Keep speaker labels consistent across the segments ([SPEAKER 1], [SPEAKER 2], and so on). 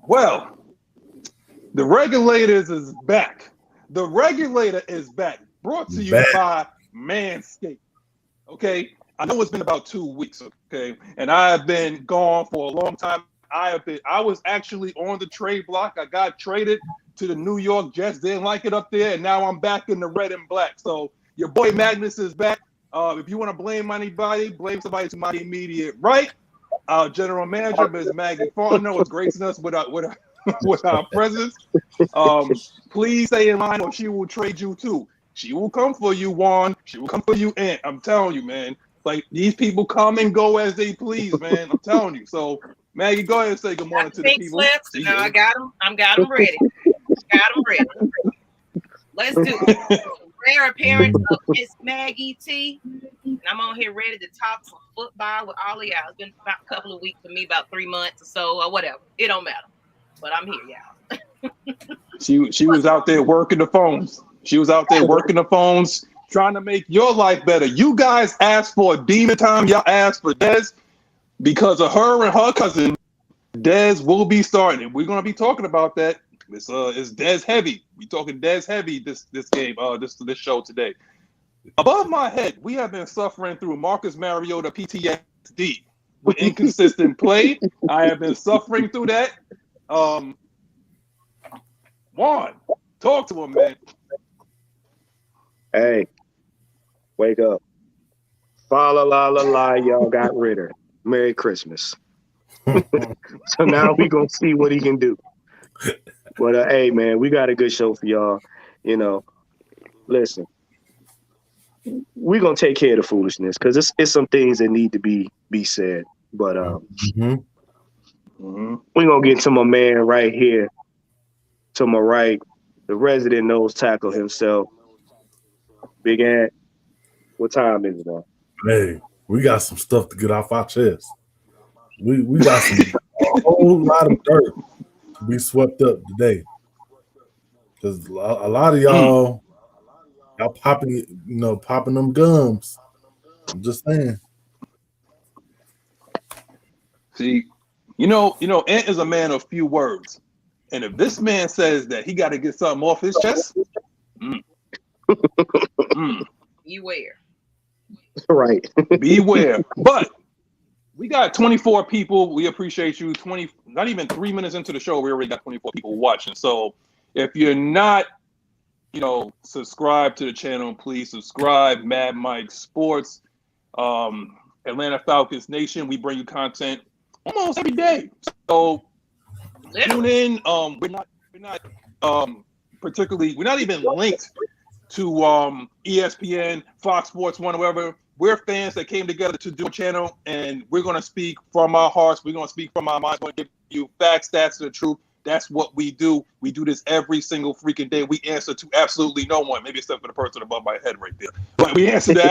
[SPEAKER 1] Well, the Regulators is back. The Regulator is back. Brought to you by Manscaped. Okay, I know it's been about 2 weeks. Okay, and I have been gone for a long time. I was actually on the trade block. I got traded to the New York Jets. Didn't like it up there, and now I'm back in the red and black. So your boy Magnus is back. If you want to blame anybody, blame somebody to my immediate right. Our general manager, Ms Maggie T, is gracing us with our presence. Please stay in line, or she will trade you too. She will come for you, Juan. She will come for you, Ant. I'm telling you, man. Like, these people come and go as they please, man. I'm telling you. So, Maggie, go ahead and say good morning to the people.
[SPEAKER 2] No, I got them. I got them ready. Let's do it. Rare appearance of Ms Maggie T. And I'm on here ready to talk some football with all of y'all. It's been about a couple of weeks for me, about 3 months or so, or whatever. It don't matter. But I'm here,
[SPEAKER 1] y'all. She was out there working the phones. Trying to make your life better. You guys asked for demon time. Y'all asked for Des. Because of her and her cousin, Des will be starting. We're gonna be talking about that. It's Des heavy. We talking Des heavy this game, this show today. Above my head, we have been suffering through Marcus Mariota PTSD with inconsistent play. I have been suffering through that. Juan, talk to him, man.
[SPEAKER 3] Hey, wake up. Fa la la la la, y'all got Ritter. Merry Christmas. So now we gonna see what he can do. But hey, man, we got a good show for y'all. You know, listen, we gonna take care of the foolishness because it's some things that need to be said. But we're gonna get to my man right here, to my right, the resident nose tackle himself, Big Ant. What time is it now?
[SPEAKER 4] Hey, we got some stuff to get off our chest. We got a whole lot of dirt to be swept up today. Because a lot of y'all popping them gums. I'm just saying.
[SPEAKER 1] See, you know, Ant is a man of few words. And if this man says that he got to get something off his chest,
[SPEAKER 2] beware.
[SPEAKER 3] Right.
[SPEAKER 1] Beware. But we got 24 people. We appreciate you. Not even 3 minutes into the show, we already got 24 people watching. So if you're not, subscribe to the channel, please subscribe. Mad Mike Sports, Atlanta Falcons Nation. We bring you content almost every day. So tune in. We're not even linked to ESPN, Fox Sports 1, whatever. We're fans that came together to do a channel, and we're going to speak from our hearts. We're going to speak from our minds. We're going to give you facts, stats, and the truth. That's what we do. We do this every single freaking day. We answer to absolutely no one, maybe except for the person above my head right there. But we answer to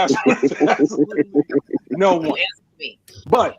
[SPEAKER 1] absolutely no one. But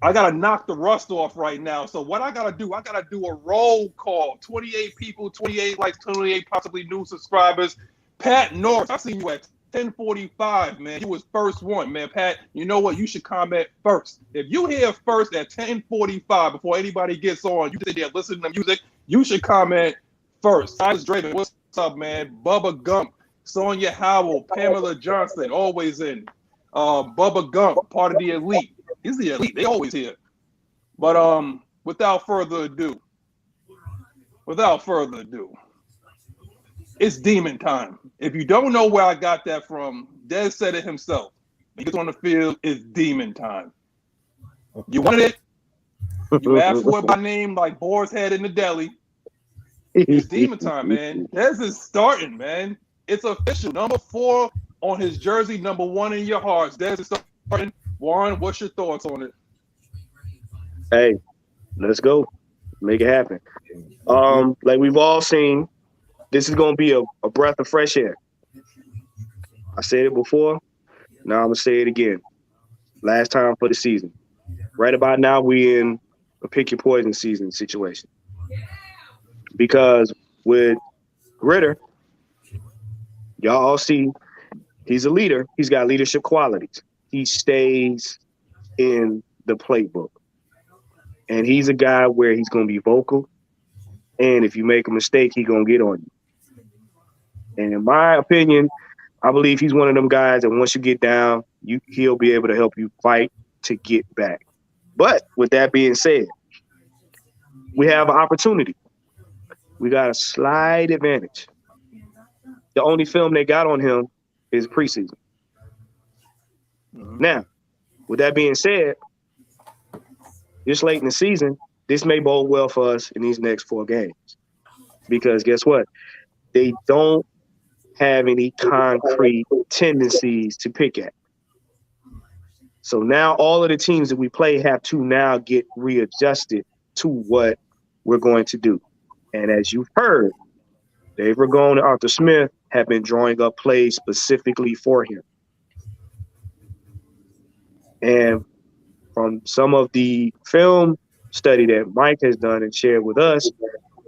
[SPEAKER 1] I got to knock the rust off right now. So what I got to do a roll call. 28 people, 28 likes, 28 possibly new subscribers. Pat Norris, I seen you at 10:45, man. You was first one, man. Pat, you know what? You should comment first. If you hear first at 10:45 before anybody gets on, you sit there listening to music, you should comment first. Silas Draven, what's up, man? Bubba Gump, Sonia Howell, Pamela Johnson, always in. Bubba Gump, part of the elite. He's the elite. They always here. But without further ado, it's demon time. If you don't know where I got that from, Des said it himself. When he gets on the field, it's demon time. You wanted it. You asked for it by name like Boar's Head in the deli. It's demon time, man. Des is starting, man. It's official. Number 4 on his jersey, number 1 in your hearts. Des is starting. Warren, what's your thoughts on it?
[SPEAKER 3] Hey, let's go. Make it happen. Like we've all seen, this is going to be a breath of fresh air. I said it before. Now I'm going to say it again. Last time for the season. Right about now, we in a pick your poison season situation. Because with Ritter, y'all all see he's a leader. He's got leadership qualities. He stays in the playbook. And he's a guy where he's going to be vocal. And if you make a mistake, he's going to get on you. And in my opinion, I believe he's one of them guys that once you get down, he'll be able to help you fight to get back. But with that being said, we have an opportunity. We got a slight advantage. The only film they got on him is preseason. Now, with that being said, this late in the season, this may bode well for us in these next 4 games. Because guess what? They don't have any concrete tendencies to pick at. So now all of the teams that we play have to now get readjusted to what we're going to do. And as you've heard, Dave Ragone and Arthur Smith have been drawing up plays specifically for him. And from some of the film study that Mike has done and shared with us,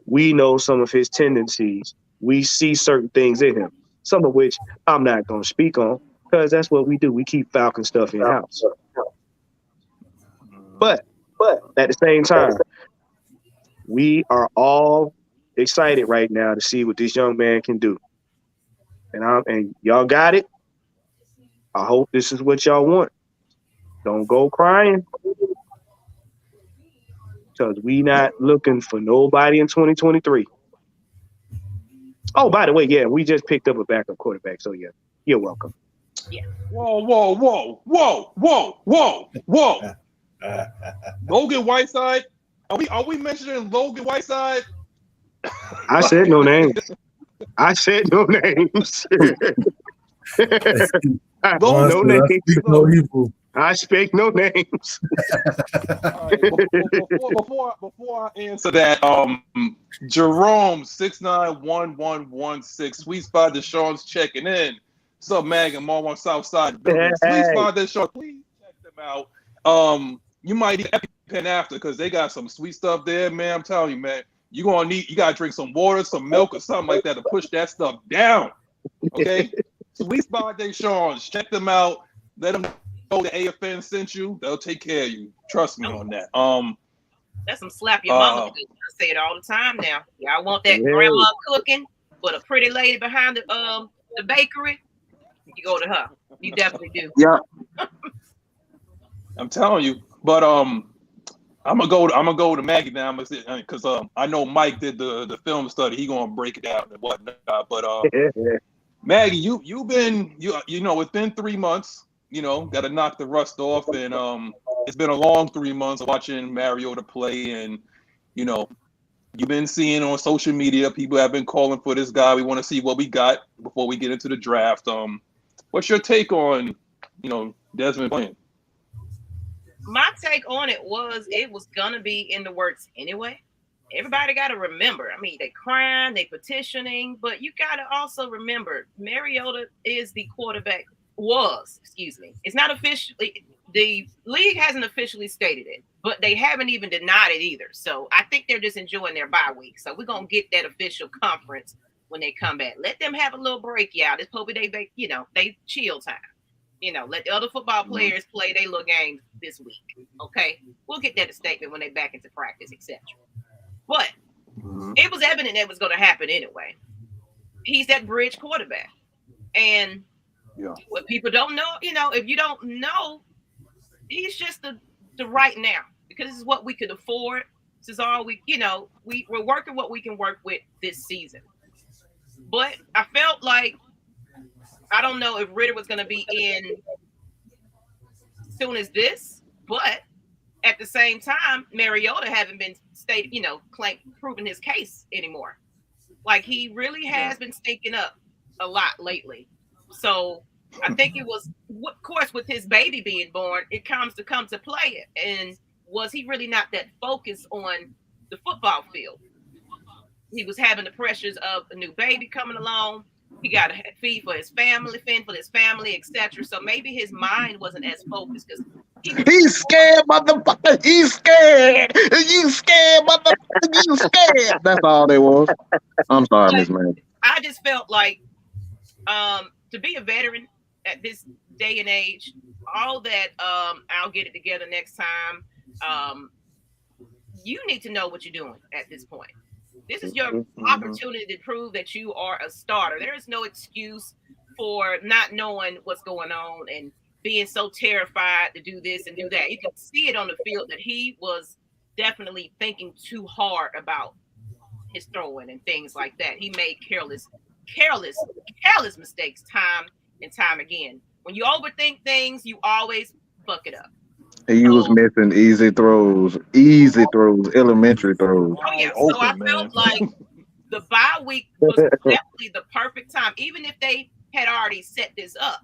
[SPEAKER 3] we know some of his tendencies. We see certain things in him, some of which I'm not going to speak on because that's what we do. We keep Falcon stuff in-house. But at the same time, we are all excited right now to see what this young man can do. And y'all got it. I hope this is what y'all want. Don't go crying. Because we not looking for nobody in 2023. Oh, by the way, yeah, we just picked up a backup quarterback. So, yeah, you're welcome.
[SPEAKER 2] Yeah.
[SPEAKER 1] Whoa. Logan Whiteside? Are we mentioning Logan Whiteside?
[SPEAKER 3] I said no names. I said no names. No names.
[SPEAKER 4] No evil.
[SPEAKER 3] I speak no names.
[SPEAKER 1] Right, before I answer that, Jerome 691116 Sweet Spot Deshaun's checking in. What's up, Mag and Mom on Southside building? Sweet Spot Deshaun, please check them out. You might need EpiPen after because they got some sweet stuff there, man. I'm telling you, man. You gotta drink some water, some milk, or something like that to push that stuff down. Okay, Sweet Spot Deshaun's, check them out. Let them know the AFN sent you. They'll take care of you. Trust me on that.
[SPEAKER 2] That's some slap your mama. I say it all the time now. Y'all want that grandma cooking, but a pretty lady behind the bakery. You go to her. You definitely do.
[SPEAKER 3] Yeah.
[SPEAKER 1] I'm telling you, but I'm gonna go to Maggie now because I know Mike did the film study. He gonna break it down and whatnot. But Maggie, you've been it's been 3 months. Got to knock the rust off, and it's been a long 3 months of watching Mariota play, and you've been seeing on social media people have been calling for this guy. We want to see what we got before we get into the draft. What's your take on Desmond playing?
[SPEAKER 2] My take on it was gonna be in the works anyway. Everybody got to remember. I mean, they crying, they petitioning, but you got to also remember Mariota is the quarterback. It's not officially, the league hasn't officially stated it, but they haven't even denied it either. So I think they're just enjoying their bye week. So we're gonna get that official conference when they come back. Let them have a little break, y'all. It's probably they chill time. Let the other football players play their little games this week. Okay, we'll get that statement when they back into practice, etc. But it was evident that was going to happen anyway. He's that bridge quarterback, and what people don't know, if you don't know, he's just the right now because this is what we could afford. This is all we're working what we can work with this season. But I felt like I don't know if Ritter was going to be in as soon as this, but at the same time, Mariota haven't been proving his case anymore. Like he really has been stinking up a lot lately. So I think it was, of course, with his baby being born, it comes to play it. And was he really not that focused on the football field? He was having the pressures of a new baby coming along. He got to fend for his family, etc. So maybe his mind wasn't as focused because
[SPEAKER 3] he's scared, motherfucker. He's scared. You scared, motherfucker. You scared. That's all they was. I'm sorry, Ms. Maggie.
[SPEAKER 2] I just felt like to be a veteran at this day and age, all that I'll get it together next time. you need to know what you're doing at this point. This is your opportunity to prove that you are a starter. There is no excuse for not knowing what's going on and being so terrified to do this and do that. You can see it on the field that he was definitely thinking too hard about his throwing and things like that. He made careless mistakes time and time again. When you overthink things, you always fuck it up.
[SPEAKER 5] He was missing easy throws, elementary throws.
[SPEAKER 2] Oh yeah, so I felt like the bye week was definitely the perfect time, even if they had already set this up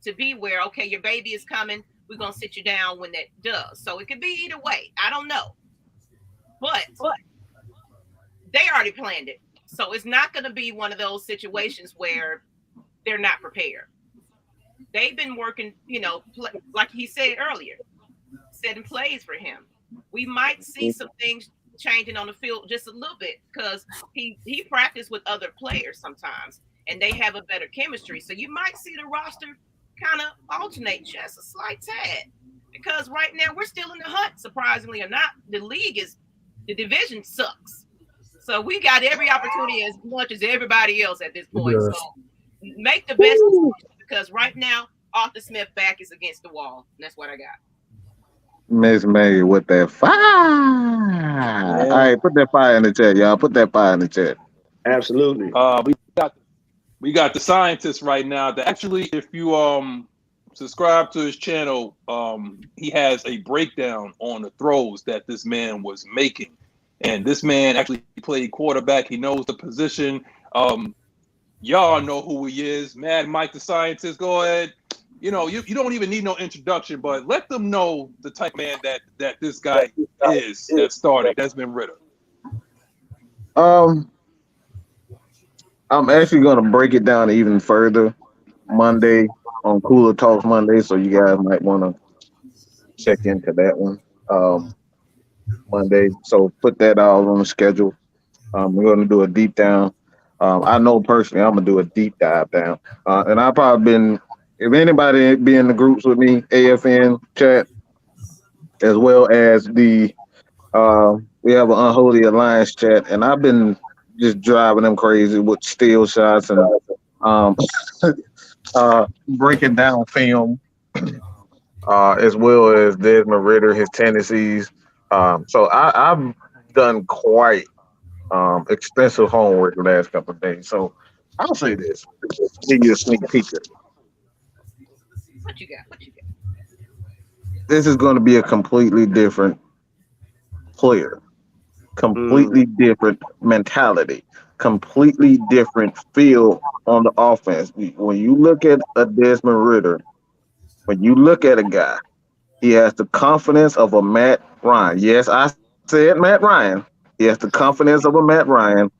[SPEAKER 2] to be where, okay, your baby is coming, we're gonna sit you down when that does. So it could be either way. I don't know, but they already planned it, so it's not gonna be one of those situations where they're not prepared. They've been working, like he said earlier, setting plays for him. We might see some things changing on the field just a little bit because he practiced with other players sometimes and they have a better chemistry. So you might see the roster kind of alternate just a slight tad because right now we're still in the hunt, surprisingly or not. The division sucks. So we got every opportunity as much as everybody else at this point. Yes. So make the best because right now Arthur Smith back is against the wall. And that's what I got.
[SPEAKER 5] Ms Maggie with that fire. Yeah. All right, put that fire in the chat, y'all. Put that fire in the chat.
[SPEAKER 3] Absolutely.
[SPEAKER 1] We got the scientist right now that actually, if you subscribe to his channel, he has a breakdown on the throws that this man was making. And this man actually played quarterback. He knows the position. Y'all know who he is. Mad Mike the scientist. Go ahead. You don't even need no introduction, but let them know the type of man that this guy is that started Desmond Ridder.
[SPEAKER 5] I'm actually gonna break it down even further Monday on Cooler Talks Monday, so you guys might want to check into that one Monday. So put that all on the schedule. We're gonna do a deep down. I know personally I'm gonna do a deep dive down, and I've probably been. If anybody be in the groups with me, AFN chat, as well as the we have an Unholy Alliance chat, and I've been just driving them crazy with steel shots and breaking down film, as well as Desmond Ridder, his tendencies. So I've done quite extensive homework the last couple of days. So I'll say this, give you a sneak peek.
[SPEAKER 2] What you got?
[SPEAKER 5] This is going to be a completely different player, completely different mentality, completely different feel on the offense. When you look at a Desmond Ridder, when you look at a guy, he has the confidence of a Matt Ryan. Yes, I said Matt Ryan. He has the confidence of a Matt Ryan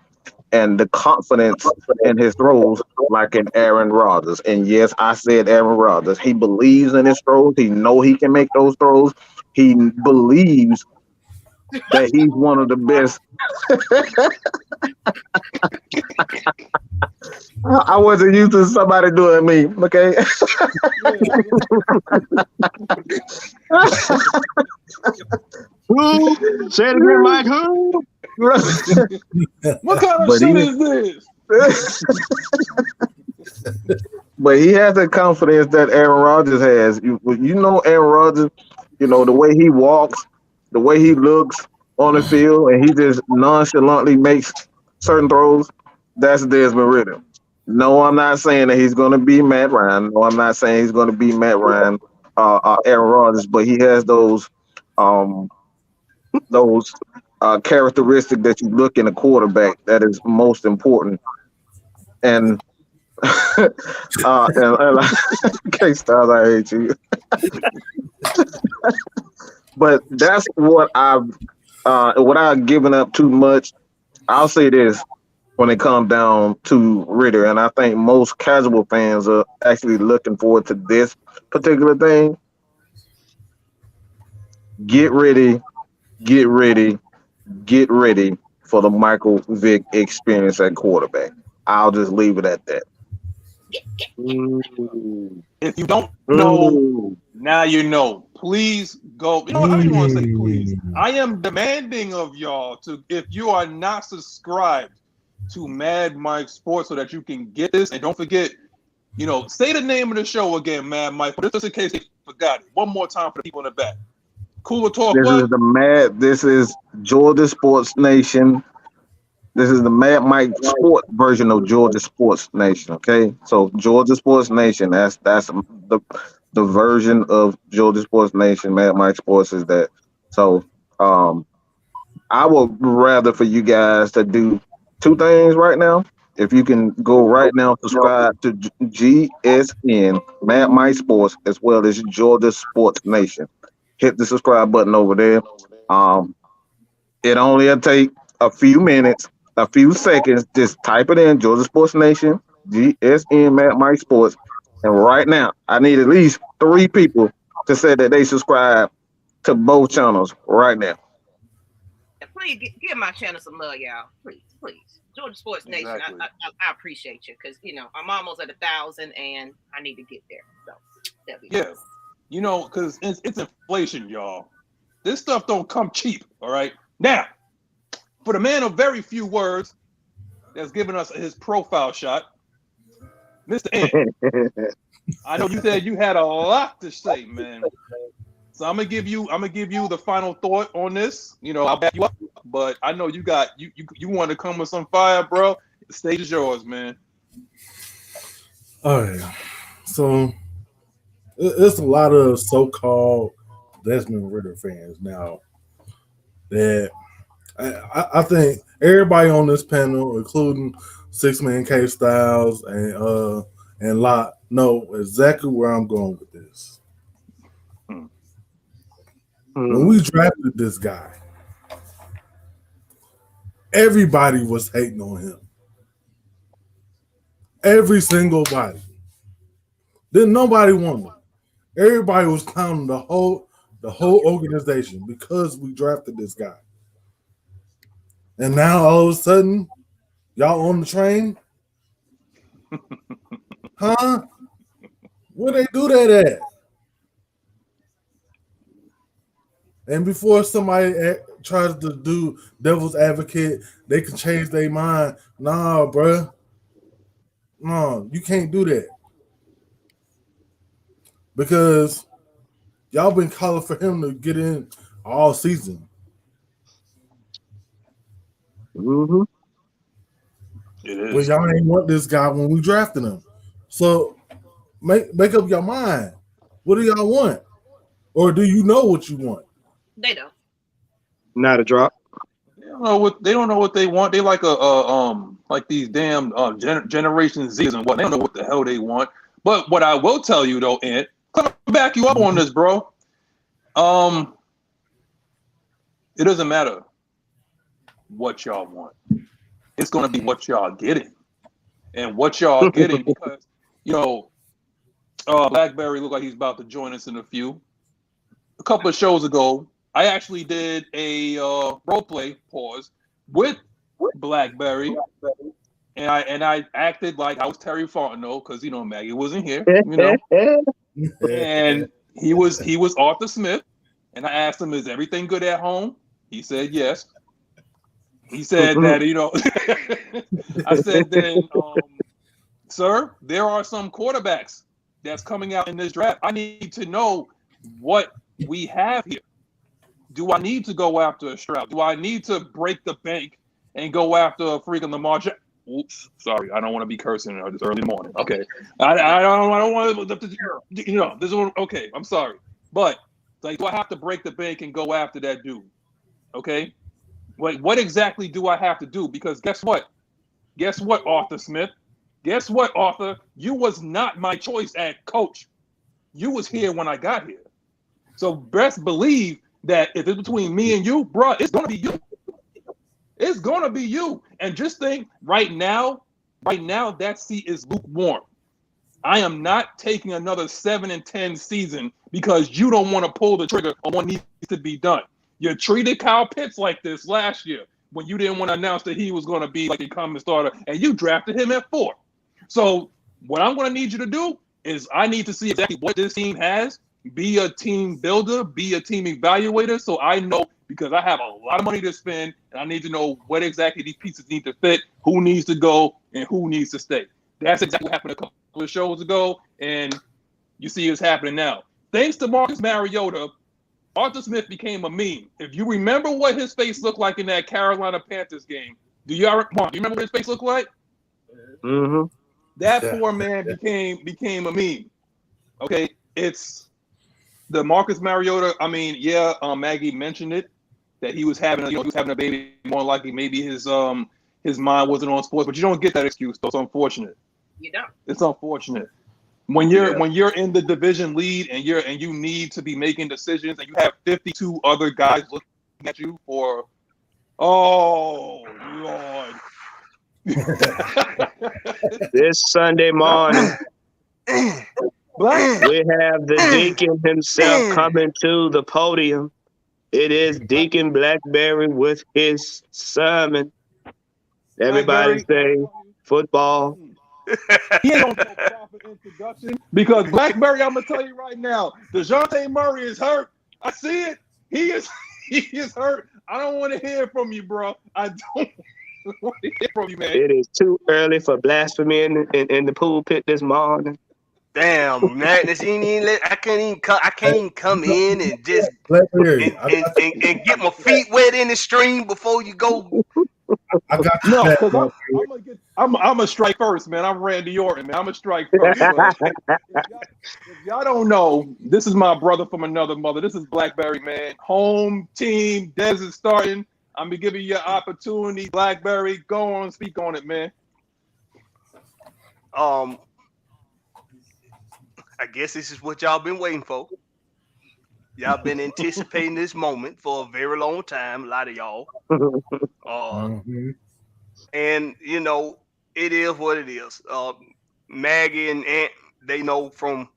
[SPEAKER 5] and the confidence in his throws like an Aaron Rodgers. And yes, I said Aaron Rodgers. He believes in his throws. He knows he can make those throws. He believes that he's one of the best. I wasn't used to somebody doing me, okay?
[SPEAKER 3] Who? Say it again, Mike. Who?
[SPEAKER 1] What kind of shit is this?
[SPEAKER 5] But he has the confidence that Aaron Rodgers has. You know Aaron Rodgers, the way he walks, the way he looks on the field, and he just nonchalantly makes certain throws. That's Desmond Ridder. No, I'm not saying that he's going to be Matt Ryan. No, I'm not saying he's going to be Matt Ryan, Aaron Rodgers, but he has those characteristics that you look in a quarterback that is most important. And K-Styles, I hate you. But that's what I've given up too much. I'll say this when it comes down to Ridder, and I think most casual fans are actually looking forward to this particular thing. Get ready for the Michael Vick experience at quarterback. I'll just leave it at that.
[SPEAKER 1] If you don't know, now you know. Please go. You know what? I don't even want to say please. I am demanding of y'all to, if you are not subscribed to Mad Mike Sports, so that you can get this. And don't forget, say the name of the show again, Mad Mike, but just in case they forgot it. One more time for the people in the back. Cooler Talk.
[SPEAKER 5] This is Georgia Sports Nation. This is the Mad Mike Sport version of Georgia Sports Nation. Okay, so Georgia Sports Nation. That's the version of Georgia Sports Nation. Mad Mike Sports is that. So I would rather for you guys to do two things right now. If you can go right now, subscribe to GSN Mad Mike Sports as well as Georgia Sports Nation. Hit the subscribe button over there. It only take a few minutes, a few seconds. Just type it in, Georgia Sports Nation, GSN Mad Mike Sports. And right now, I need at least 3 people to say that they subscribe to both channels right now.
[SPEAKER 2] Please give my channel some love, y'all. Please. Georgia Sports Nation, exactly. I appreciate you, because I'm almost at 1,000 and I need to get there. So that'd be
[SPEAKER 1] nice. Because it's inflation, y'all. This stuff don't come cheap. All right. Now, for the man of very few words that's giving us his profile shot, Mr. N. I know you said you had a lot to say, man. So I'm gonna give you the final thought on this. I'll back you up, but I know you want to come with some fire, bro. The stage is yours, man.
[SPEAKER 4] All right. So there's a lot of so-called Desmond Ritter fans now that I think everybody on this panel, including Six-Man K Styles and Lot, know exactly where I'm going with this. When we drafted this guy, everybody was hating on him. Every single body. Then nobody wanted him. Everybody was clowning the whole organization because we drafted this guy. And now all of a sudden, y'all on the train? Huh? Where they do that at? And before somebody tries to do devil's advocate, they can change their mind. Nah, bruh. No, you can't do that. Because y'all been calling for him to get in all season.
[SPEAKER 5] Mm-hmm.
[SPEAKER 1] It is.
[SPEAKER 4] But y'all ain't want this guy when we drafted him. So make up your mind. What do y'all want? Or do you know what you want?
[SPEAKER 2] They don't.
[SPEAKER 3] Not a drop.
[SPEAKER 1] They don't know what they want. They like like these damn Generation Z's and what. They don't know what the hell they want. But what I will tell you though, Ant, come back you up on this, bro. It doesn't matter what y'all want. It's gonna be what y'all getting, and what y'all getting because Blackberry look like he's about to join us in a few. A couple of shows ago, I actually did a role play with Blackberry, and I acted like I was Terry Fontenot because Maggie wasn't here, and he was Arthur Smith, and I asked him, "Is everything good at home?" He said yes. He said that I said then, sir, there are some quarterbacks that's coming out in this draft. I need to know what we have here. Do I need to go after a Stroud? Do I need to break the bank and go after a freaking Lamar Jackson? Oops, sorry, I don't want to be cursing this early morning. Okay, I don't want to. This is okay. I'm sorry, but do I have to break the bank and go after that dude? Okay, what exactly do I have to do? Because guess what, Arthur Smith? Guess what, Arthur? You was not my choice at coach. You was here when I got here. So best believe that if it's between me and you, bro, it's gonna be you. It's gonna be you. And just think, right now, that seat is lukewarm. I am not taking another 7-10 season because you don't want to pull the trigger on what needs to be done. You treated Kyle Pitts like this last year when you didn't want to announce that he was going to be like a common starter, and you drafted him at 4. So what I'm going to need you to do is I need to see exactly what this team has. Be a team builder, be a team evaluator, so I know, because I have a lot of money to spend, and I need to know what exactly these pieces need to fit, who needs to go, and who needs to stay. That's exactly what happened a couple of shows ago, and you see it's happening now. Thanks to Marcus Mariota, Arthur Smith became a meme. If you remember what his face looked like in that Carolina Panthers game, do you remember what his face looked like?
[SPEAKER 3] Mm-hmm.
[SPEAKER 1] That poor man became a meme. Okay, it's the Marcus Mariota. I mean, Maggie mentioned it, that he was having a baby. More likely, maybe his mind wasn't on sports, but you don't get that excuse. So it's unfortunate.
[SPEAKER 2] You don't.
[SPEAKER 1] It's unfortunate. When you're in the division lead and you need to be making decisions, and you have 52 other guys looking at you for, oh Lord.
[SPEAKER 3] This Sunday morning, we have the deacon himself coming to the podium. It is Deacon Blackberry with his sermon. Everybody say football.
[SPEAKER 1] He ain't gonna do a proper introduction, because Blackberry, I'm gonna tell you right now, DeJounte Murray is hurt. I see it. He is hurt. I don't want to hear from you, bro. I don't want to hear from you, man.
[SPEAKER 3] It is too early for blasphemy in the pulpit this morning.
[SPEAKER 6] Damn, Madness! I can't even come in and just and get my feet wet in the stream before you go.
[SPEAKER 4] I got you.
[SPEAKER 1] No, because I'm a strike first, man. I'm Randy Orton, man. I'm a strike first. If y'all don't know, this is my brother from another mother. This is Blackberry, man. Home team. Des is starting. I'm gonna give you your opportunity, Blackberry. Go on, speak on it, man.
[SPEAKER 6] I guess this is what y'all been waiting for. Y'all been anticipating this moment for a very long time, a lot of y'all. And, you know, it is what it is. Maggie and Aunt, they know from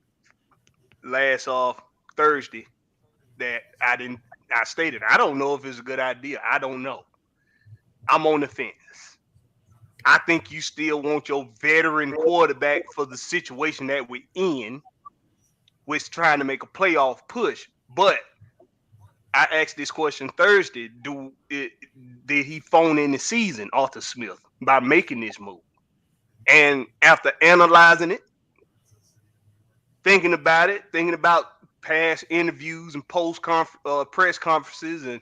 [SPEAKER 6] last Thursday that I stated, I don't know if it's a good idea. I don't know. I'm on the fence. I think you still want your veteran quarterback for the situation that we're in, which trying to make a playoff push. But I asked this question Thursday: did he phone in the season, Arthur Smith, by making this move? And after analyzing it, thinking about past interviews and press conferences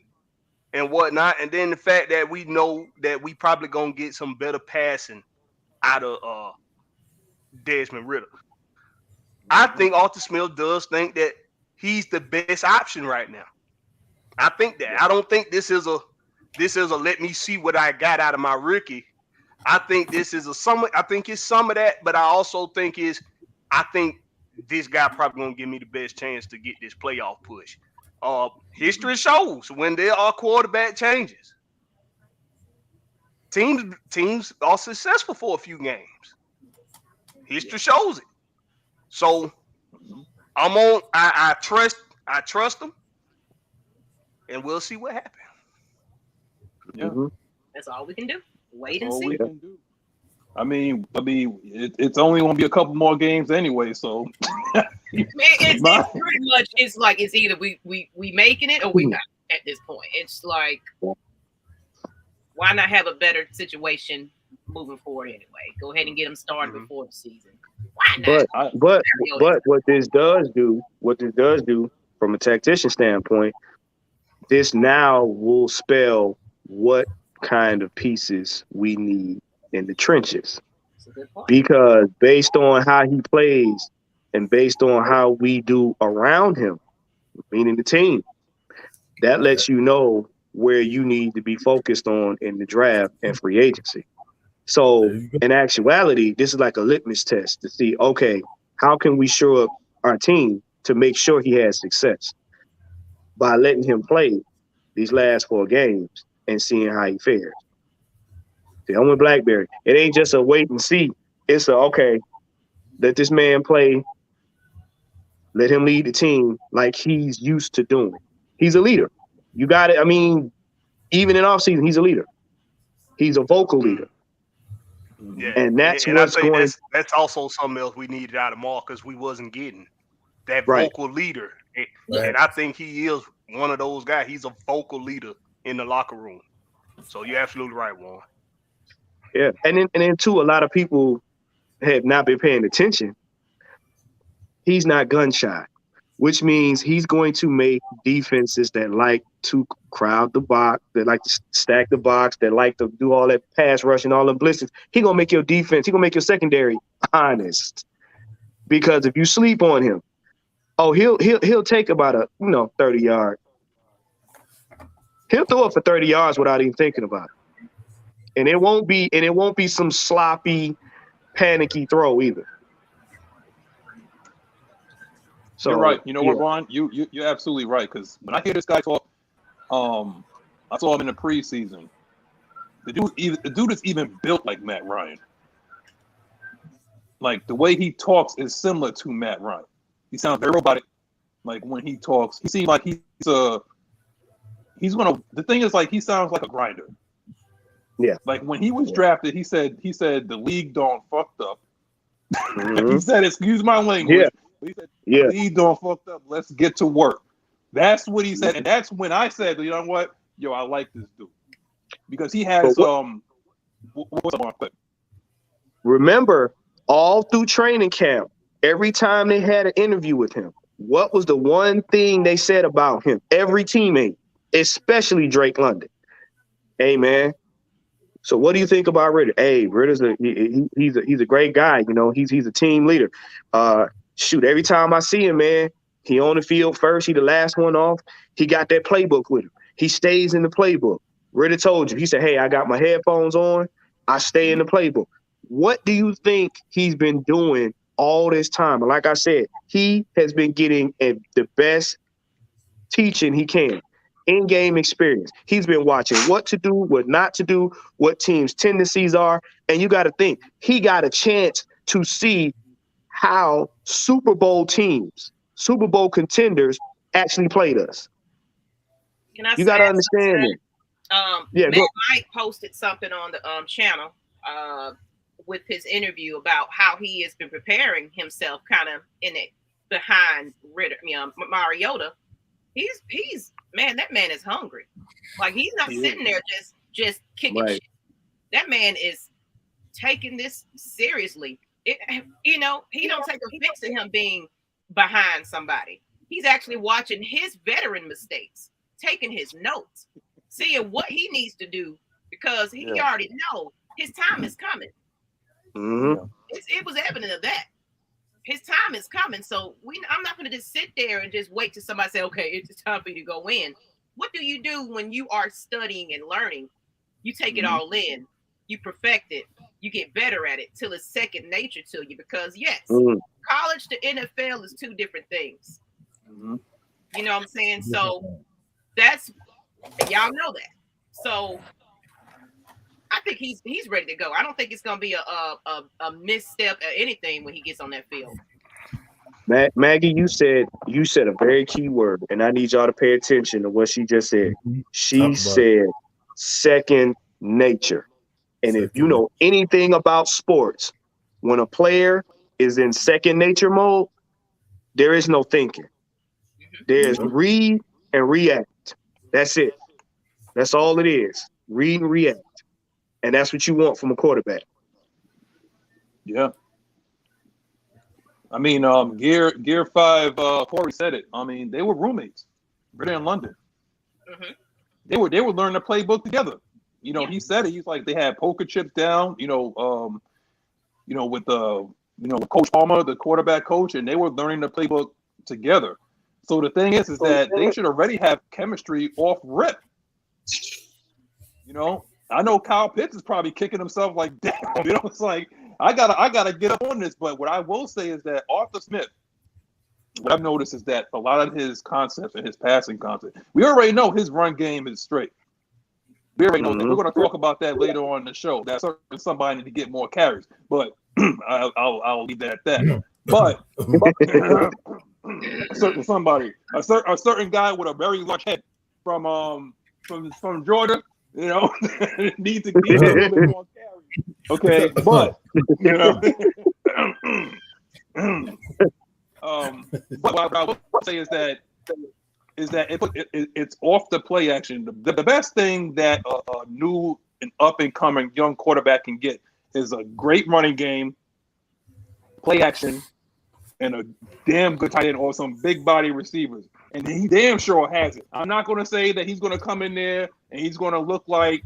[SPEAKER 6] and whatnot, and then the fact that we know that we probably gonna get some better passing out of Desmond Ritter, I think Arthur Smith does think that he's the best option right now. I think that. I don't think this is a let me see what I got out of my rookie. I think this is I think it's some of that, but I also think I think this guy probably gonna give me the best chance to get this playoff push. History shows when there are quarterback changes, teams are successful for a few games. History shows it. So I'm on. I trust them, and we'll see what happens.
[SPEAKER 1] Yeah,
[SPEAKER 2] that's all we can do. Wait and see.
[SPEAKER 1] I mean, it's only going to be a couple more games anyway, so.
[SPEAKER 2] It's pretty much. It's like it's either we making it or we not at this point. It's like, why not have a better situation moving forward anyway? Go ahead and get them started before the season. Why not?
[SPEAKER 3] But what this does do from a tactician standpoint, this now will spell what kind of pieces we need in the trenches. Because based on how he plays and based on how we do around him, meaning the team, that lets you know where you need to be focused on in the draft and free agency. So in actuality, this is like a litmus test to see, okay, how can we shore up our team to make sure he has success by letting him play these last 4 games and seeing how he fares. See, I'm with Blackberry. It ain't just a wait and see. It's okay, let this man play. Let him lead the team like he's used to doing. He's a leader. You got it. I mean, even in offseason, he's a leader. He's a vocal leader.
[SPEAKER 6] Yeah,
[SPEAKER 3] And that's
[SPEAKER 6] and I
[SPEAKER 3] what's
[SPEAKER 6] think
[SPEAKER 3] going.
[SPEAKER 6] that's also something else we needed out of Marcus. We wasn't getting that
[SPEAKER 3] Right.
[SPEAKER 6] vocal leader, and
[SPEAKER 4] Right.
[SPEAKER 6] I think he is one of those guys. He's a vocal leader in the locker room. So you're absolutely right, Warren.
[SPEAKER 3] Yeah, and then too, a lot of people have not been paying attention. He's not gun shy, which means he's going to make defenses that like to crowd the box, that like to stack the box, that like to do all that pass rush and all them blitzes. He gonna make your defense, he gonna make your secondary honest. Because if you sleep on him, he'll take about a 30 yard. He'll throw it for 30 yards without even thinking about it. And it won't be some sloppy, panicky throw either. So,
[SPEAKER 1] you're right. You know what, Ron? You're absolutely right. Because when I hear this guy talk, I saw him in the preseason. The dude is even built like Matt Ryan. Like the way he talks is similar to Matt Ryan. He sounds very robotic. Like when he talks, he seems like he's gonna. The thing is, like he sounds like a grinder.
[SPEAKER 3] Yeah.
[SPEAKER 1] Like when he was drafted, he said the league don't fucked up.
[SPEAKER 3] Mm-hmm.
[SPEAKER 1] He said, excuse my language.
[SPEAKER 3] Yeah.
[SPEAKER 1] He said,
[SPEAKER 3] Yeah.
[SPEAKER 1] the league don't fucked up. Let's get to work. That's what he said, and that's when I said, you know what, yo, I like this dude because he has what's up, quick?
[SPEAKER 3] Remember, all through training camp, every time they had an interview with him, what was the one thing they said about him? Every teammate, especially Drake London. Hey, man. So what do you think about Ritter? Hey, Ritter's he's a great guy. You know, he's a team leader. Shoot, every time I see him, man, he on the field first. He the last one off. He got that playbook with him. He stays in the playbook. Ritter told you. He said, hey, I got my headphones on. I stay in the playbook. What do you think he's been doing all this time? And like I said, he has been getting the best teaching he can. In-game experience. He's been watching what to do, what not to do, what teams' tendencies are. And you got to think, he got a chance to see how Super Bowl teams, Super Bowl contenders actually played us. You got to understand it.
[SPEAKER 2] Mike posted something on the channel with his interview about how he has been preparing himself kind of in it behind Mariota. He's man, that man is hungry. Like he's not sitting there just kicking shit. That man is taking this seriously. He don't take offense to him being behind somebody. He's actually watching his veteran mistakes, taking his notes, seeing what he needs to do because he already know his time is coming.
[SPEAKER 3] Mm-hmm.
[SPEAKER 2] It was evident of that. His time is coming. So I'm not going to just sit there and just wait till somebody say, okay, it's time for you to go in. What do you do when you are studying and learning? You take it all in. You perfect it. You get better at it till it's second nature to you. Because, yes, college to NFL is two different things.
[SPEAKER 1] Mm-hmm.
[SPEAKER 2] You know what I'm saying? So that's – y'all know that. So – I think he's ready to go. I don't think it's gonna be a misstep or anything when he gets on that field.
[SPEAKER 3] Maggie, you said a very key word, and I need y'all to pay attention to what she just said. She said second nature. And if you know anything about sports, when a player is in second nature mode, there is no thinking. There's read and react. That's it. That's all it is. Read and react. And that's what you want from a quarterback.
[SPEAKER 1] Yeah. I mean, Gear 5, Corey said it. I mean, they were roommates. Ritter in London.
[SPEAKER 2] Mm-hmm.
[SPEAKER 1] They were learning the playbook together. You know, he said it. He's like they had poker chips down. With Coach Palmer, the quarterback coach, and they were learning the playbook together. So the thing is that they should already have chemistry off rip. You know, I know Kyle Pitts is probably kicking himself like, damn. You know, it's like I gotta get up on this. But what I will say is that Arthur Smith, what I've noticed is that a lot of his concepts and his passing concept, we already know his run game is straight. We already know that. We're going to talk about that later on in the show. That somebody need to get more carries, but I'll leave that at that. But a certain guy with a very large head from Georgia, you know, needs to get a little bit more carries. Okay, but you know, what I will say is that it's off the play action. The best thing that a new and up and coming young quarterback can get is a great running game, play action, and a damn good tight end or some big body receivers. And he damn sure has it. I'm not going to say that he's going to come in there and he's going to look like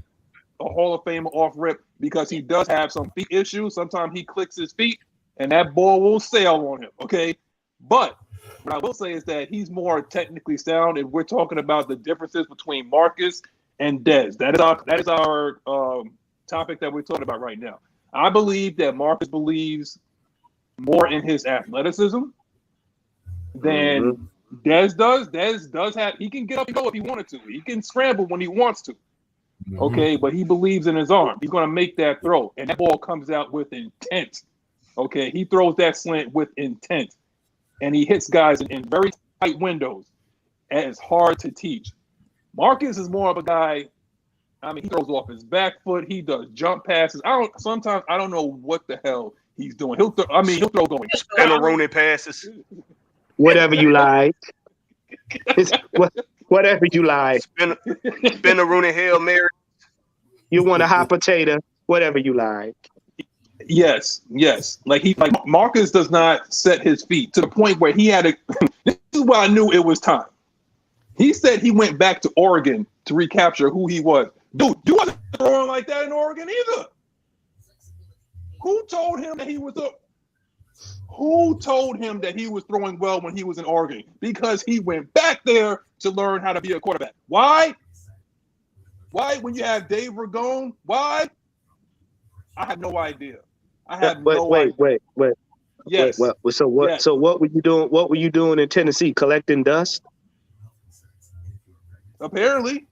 [SPEAKER 1] a Hall of Famer off rip, because he does have some feet issues. Sometimes he clicks his feet and that ball will sail on him. Okay. But what I will say is that he's more technically sound, and we're talking about the differences between Marcus and Dez. That is our topic that we're talking about right now. I believe that Marcus believes more in his athleticism than Dez does. Dez does have, he can get up and go if he wanted to. He can scramble when he wants to. Okay, but he believes in his arm. He's going to make that throw, and that ball comes out with intent. Okay, he throws that slant with intent, and he hits guys in very tight windows, and it's hard to teach. Marcus is more of a guy, I mean, he throws off his back foot. He does jump passes. Sometimes I don't know what the hell he's doing. He'll throw going.
[SPEAKER 6] Spinneroonie passes.
[SPEAKER 3] Whatever you like. Whatever you like.
[SPEAKER 6] Spinneroonie Hail Mary.
[SPEAKER 3] You want a hot potato, whatever you like.
[SPEAKER 1] Yes. Like Marcus does not set his feet to the point where he had to. This is why I knew it was time. He said he went back to Oregon to recapture who he was. Dude, you wasn't throwing like that in Oregon either. Who told him that he was throwing well when he was in Oregon? Because he went back there to learn how to be a quarterback. Why? Why, when you have Dave Ragone? Why? I have no idea.
[SPEAKER 3] Wait.
[SPEAKER 1] Yes.
[SPEAKER 3] So what?
[SPEAKER 1] Yes.
[SPEAKER 3] So what were you doing? What were you doing in Tennessee? Collecting dust?
[SPEAKER 1] Apparently,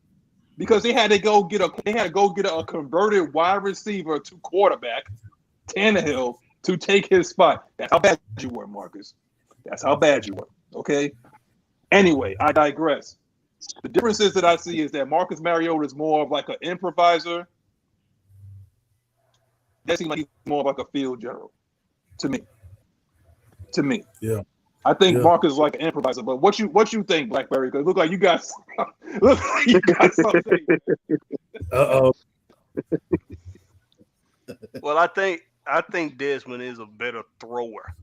[SPEAKER 1] because they had to go get a converted wide receiver to quarterback, Tannehill, to take his spot. That's how bad you were, Marcus. That's how bad you were. Okay. Anyway, I digress. The differences that I see is that Marcus Mariota is more of like an improviser. That seems like he's more of like a field general to me. Yeah. I think Marcus is like an improviser. But what you think, Blackberry? Because look like you got something.
[SPEAKER 6] Well, I think Desmond is a better thrower,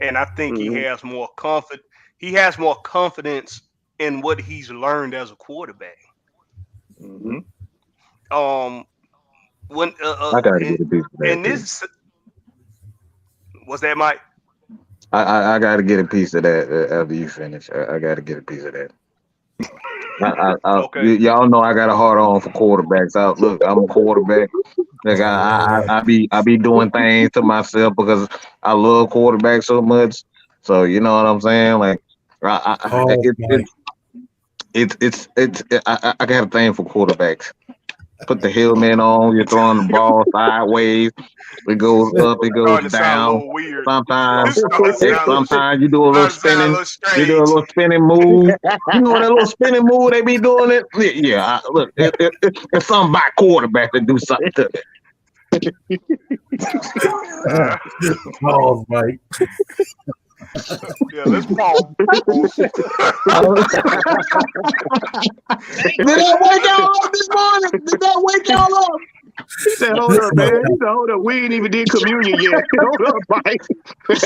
[SPEAKER 6] and I think he has more confidence. He has more confidence in what he's learned as a quarterback.
[SPEAKER 5] I gotta get a piece of that.
[SPEAKER 6] And this was that, Mike.
[SPEAKER 5] I gotta get a piece of that after you finish. I gotta get a piece of that. Okay. Y'all know I got a hard on for quarterbacks. Look, I'm a quarterback. Like I be doing things to myself because I love quarterbacks so much. So you know what I'm saying? Like I got a thing for quarterbacks. Put the helmet on, you're throwing the ball sideways. It goes up, it goes down. Sometimes you do a little spinning. You do a little spinning move. You know that little spinning move they be doing it. Yeah, look, it's something by quarterback to do something to it.
[SPEAKER 4] Pause, Mike.
[SPEAKER 6] Yeah, let's pause.
[SPEAKER 5] Did that wake y'all up this morning? Did that wake y'all up?
[SPEAKER 3] He said, hold up, man. He said, hold up. We ain't even did communion yet. Hold up, Mike.
[SPEAKER 5] Did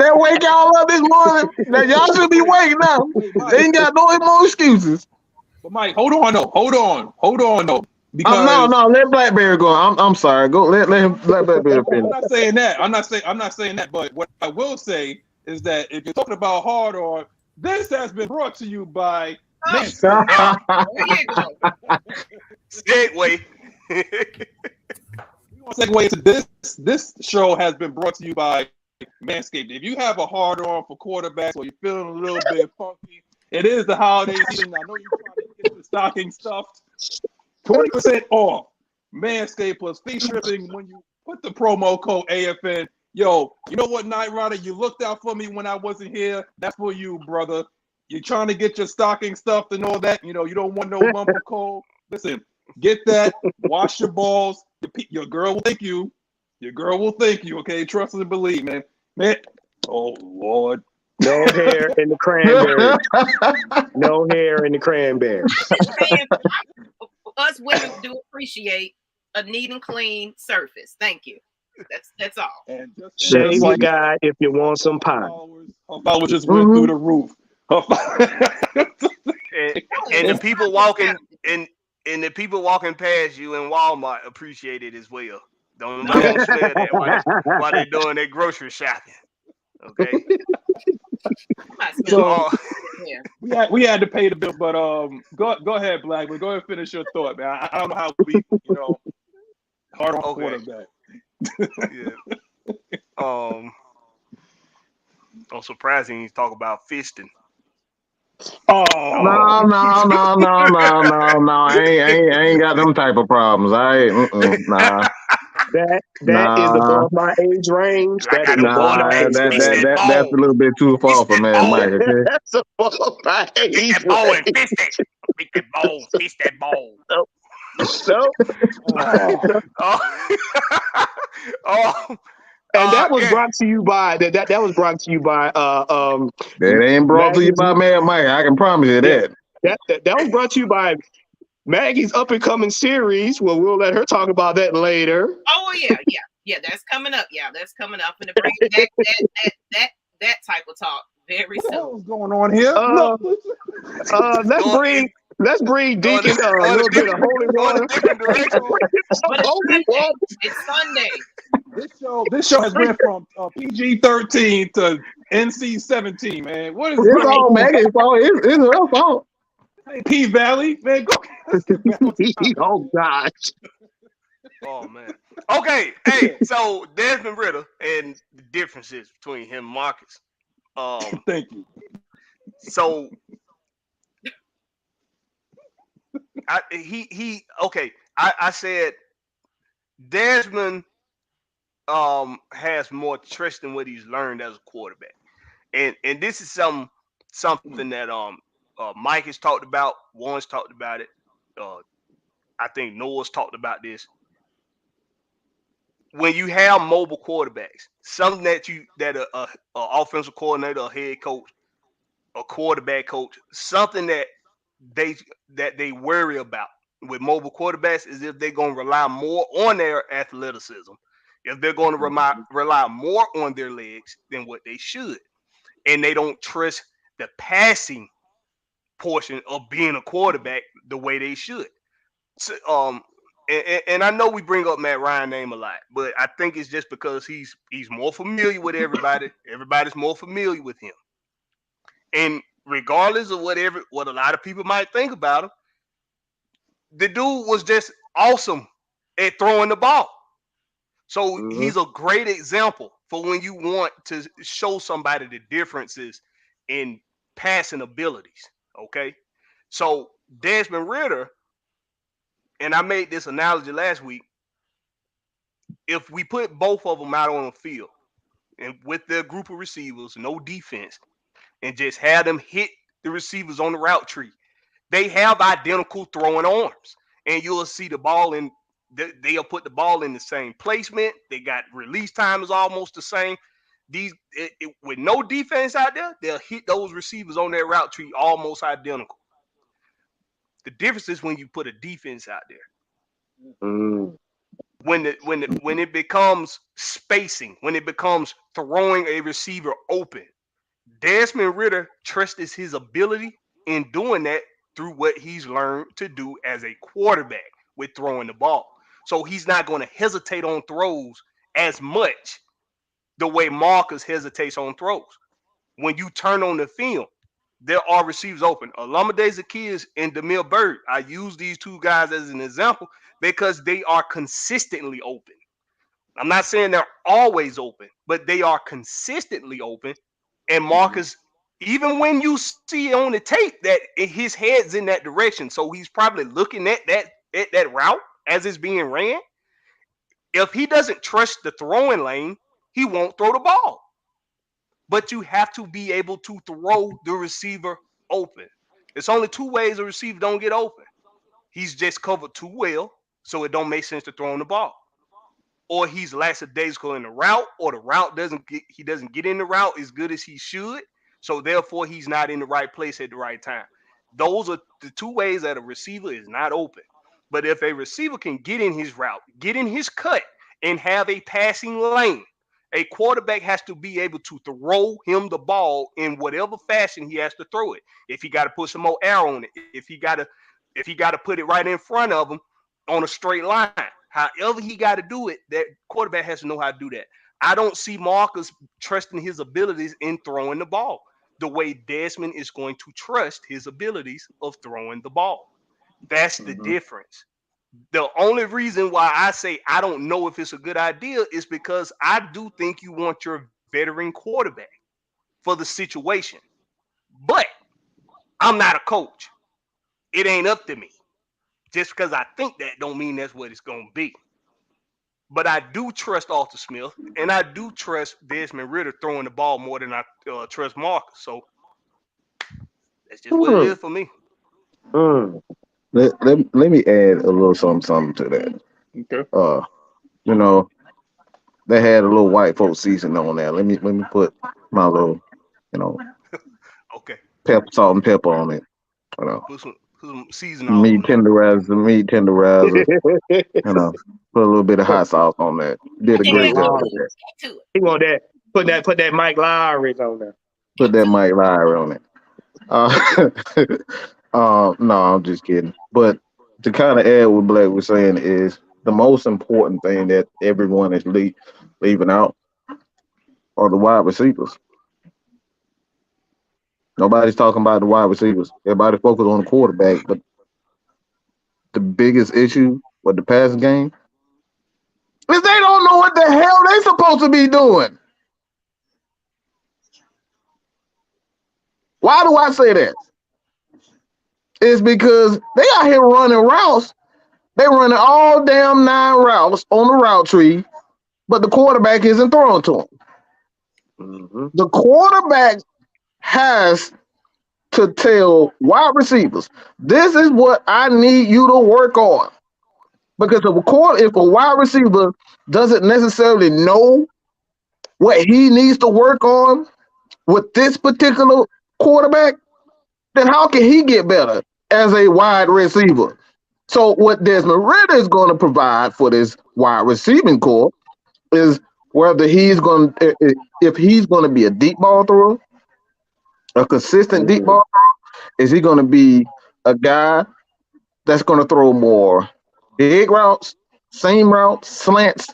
[SPEAKER 5] that wake y'all up this morning? Now, y'all should be waking now. They ain't got no more excuses.
[SPEAKER 1] But Mike, hold on though. Because
[SPEAKER 5] no, let Blackberry go. I'm sorry. Go let Blackberry finish.
[SPEAKER 1] I'm not saying that. But what I will say is that if you're talking about hard on, this has been brought to you by
[SPEAKER 6] Segue.
[SPEAKER 1] Segue into this show has been brought to you by Manscaped. If you have a hard on for quarterbacks or you're feeling a little bit funky, it is the holiday season. I know you're trying to get the stocking stuffed. 20% off Manscaped plus free shipping when you put the promo code AFN. Yo, you know what, Night Rider? You looked out for me when I wasn't here. That's for you, brother. You're trying to get your stocking stuffed and all that. You know, you don't want no bumper cold. Listen, get that. Wash your balls. Your girl will thank you. Your girl will thank you. Okay, trust and believe, man. Man, oh Lord.
[SPEAKER 3] No hair in the cranberry. No hair in the cranberry.
[SPEAKER 2] Man, us women do appreciate a neat and clean surface. Thank you. That's all.
[SPEAKER 1] And
[SPEAKER 3] Shave
[SPEAKER 1] just
[SPEAKER 3] your
[SPEAKER 1] like
[SPEAKER 3] guy if you want some pie.
[SPEAKER 1] her followers just went through the roof.
[SPEAKER 6] And the people walking and the people walking past you in Walmart appreciate it as well. Don't nobody want to smell that while they're doing their grocery shopping. Okay.
[SPEAKER 1] So we had to pay the bill, but go ahead, Blackman. Go ahead and finish your thought, man. I don't know how we hard on quarterback.
[SPEAKER 6] Yeah. I'm surprised he didn't talk about fisting.
[SPEAKER 5] No. I ain't got them type of problems. Nah.
[SPEAKER 3] That is above my age range. That's
[SPEAKER 5] a little bit too far for man, Mike. Okay?
[SPEAKER 3] That's above my age
[SPEAKER 6] Get that ball and fist it. Make that ball, fist that ball.
[SPEAKER 3] And that was brought to you by that was brought to you by
[SPEAKER 5] That ain't brought to you by man Mike. I can promise you that.
[SPEAKER 3] That was brought to you by Maggie's up and coming series. Well, we'll let her talk about that later.
[SPEAKER 2] Oh yeah. That's coming up. Yeah, that's coming up. And to bring that type of talk very soon.
[SPEAKER 1] What's going on here?
[SPEAKER 3] Let's bring Deacon a little bit of holy water.
[SPEAKER 2] It's Sunday.
[SPEAKER 1] This show has went from PG-13 to NC-17, man. What is
[SPEAKER 5] it's all Maggie's fault. It's her fault.
[SPEAKER 1] Hey, P Valley, man, go.
[SPEAKER 3] Oh gosh.
[SPEAKER 6] Oh man. Okay. Hey, so Desmond Ritter and the differences between him and Marcus.
[SPEAKER 1] Thank you.
[SPEAKER 6] So I said Desmond has more trust in what he's learned as a quarterback. And this is something that Mike has talked about, Warren's talked about it. I think Noah's talked about this. When you have mobile quarterbacks, something that a offensive coordinator, a head coach, a quarterback coach, something that they worry about with mobile quarterbacks is if they're going to rely more on their athleticism, if they're going to rely more on their legs than what they should, and they don't trust the passing portion of being a quarterback the way they should. So, and I know we bring up Matt Ryan's name a lot, but I think it's just because he's more familiar with everybody. Everybody's more familiar with him. And regardless of what a lot of people might think about him, the dude was just awesome at throwing the ball. So he's a great example for when you want to show somebody the differences in passing abilities. Okay. So Desmond Ritter, and I made this analogy last week, if we put both of them out on the field and with their group of receivers, no defense, and just have them hit the receivers on the route tree, they have identical throwing arms. And you'll see the ball in, they'll put the ball in the same placement. They got release time is almost the same. With no defense out there, they'll hit those receivers on their route tree almost identical. The difference is when you put a defense out there. When it becomes spacing, when it becomes throwing a receiver open, Desmond Ritter trusts his ability in doing that through what he's learned to do as a quarterback with throwing the ball. So he's not going to hesitate on throws as much the way Marcus hesitates on throws. When you turn on the film, there are receivers open. Olamide Zaccheaus and Demille Byrd. I use these two guys as an example because they are consistently open. I'm not saying they're always open, but they are consistently open. And Marcus, even when you see on the tape that his head's in that direction, so he's probably looking at that route as it's being ran. If he doesn't trust the throwing lane, he won't throw the ball. But you have to be able to throw the receiver open. It's only two ways a receiver don't get open. He's just covered too well, so it don't make sense to throw him the ball. Or he's lackadaisical in the route, or the route doesn't get in the route as good as he should, so therefore he's not in the right place at the right time. Those are the two ways that a receiver is not open. But if a receiver can get in his route, get in his cut, and have a passing lane, a quarterback has to be able to throw him the ball in whatever fashion he has to throw it. If he got to put some more air on it, if he got to put it right in front of him on a straight line, however he got to do it, that quarterback has to know how to do that. I don't see Marcus trusting his abilities in throwing the ball the way Desmond is going to trust his abilities of throwing the ball. That's the difference. The only reason why I say I don't know if it's a good idea is because I do think you want your veteran quarterback for the situation. But I'm not a coach. It ain't up to me. Just because I think that don't mean that's what it's going to be. But I do trust Arthur Smith, and I do trust Desmond Ridder throwing the ball more than I trust Marcus. So that's just what it is for me.
[SPEAKER 5] Let me add a little something to that.
[SPEAKER 1] Okay.
[SPEAKER 5] You know, they had a little white folk season on there. Let me put my little,
[SPEAKER 6] Okay.
[SPEAKER 5] salt and pepper on it. You know,
[SPEAKER 6] Put some seasoning on
[SPEAKER 5] meat tenderizer. Put a little bit of hot sauce on that. Did a great job with that.
[SPEAKER 3] He want that. Put that Mike Lowry on there.
[SPEAKER 5] Put that Mike Lowry on it. No, I'm just kidding. But to kind of add what Black was saying is the most important thing that everyone is leaving out are the wide receivers. Nobody's talking about the wide receivers. Everybody focus on the quarterback, but the biggest issue with the passing game is they don't know what the hell they supposed to be doing. Why do I say that? It's because they out here running routes. They running all damn 9 routes on the route tree, but the quarterback isn't throwing to them.
[SPEAKER 3] Mm-hmm.
[SPEAKER 5] The quarterback has to tell wide receivers, this is what I need you to work on. Because if a wide receiver doesn't necessarily know what he needs to work on with this particular quarterback, then how can he get better as a wide receiver? So what Desmond Ridder is going to provide for this wide receiving core is whether if he's going to be a deep ball thrower, a consistent deep ball thrower, is he going to be a guy that's going to throw more big routes, seam routes, slants,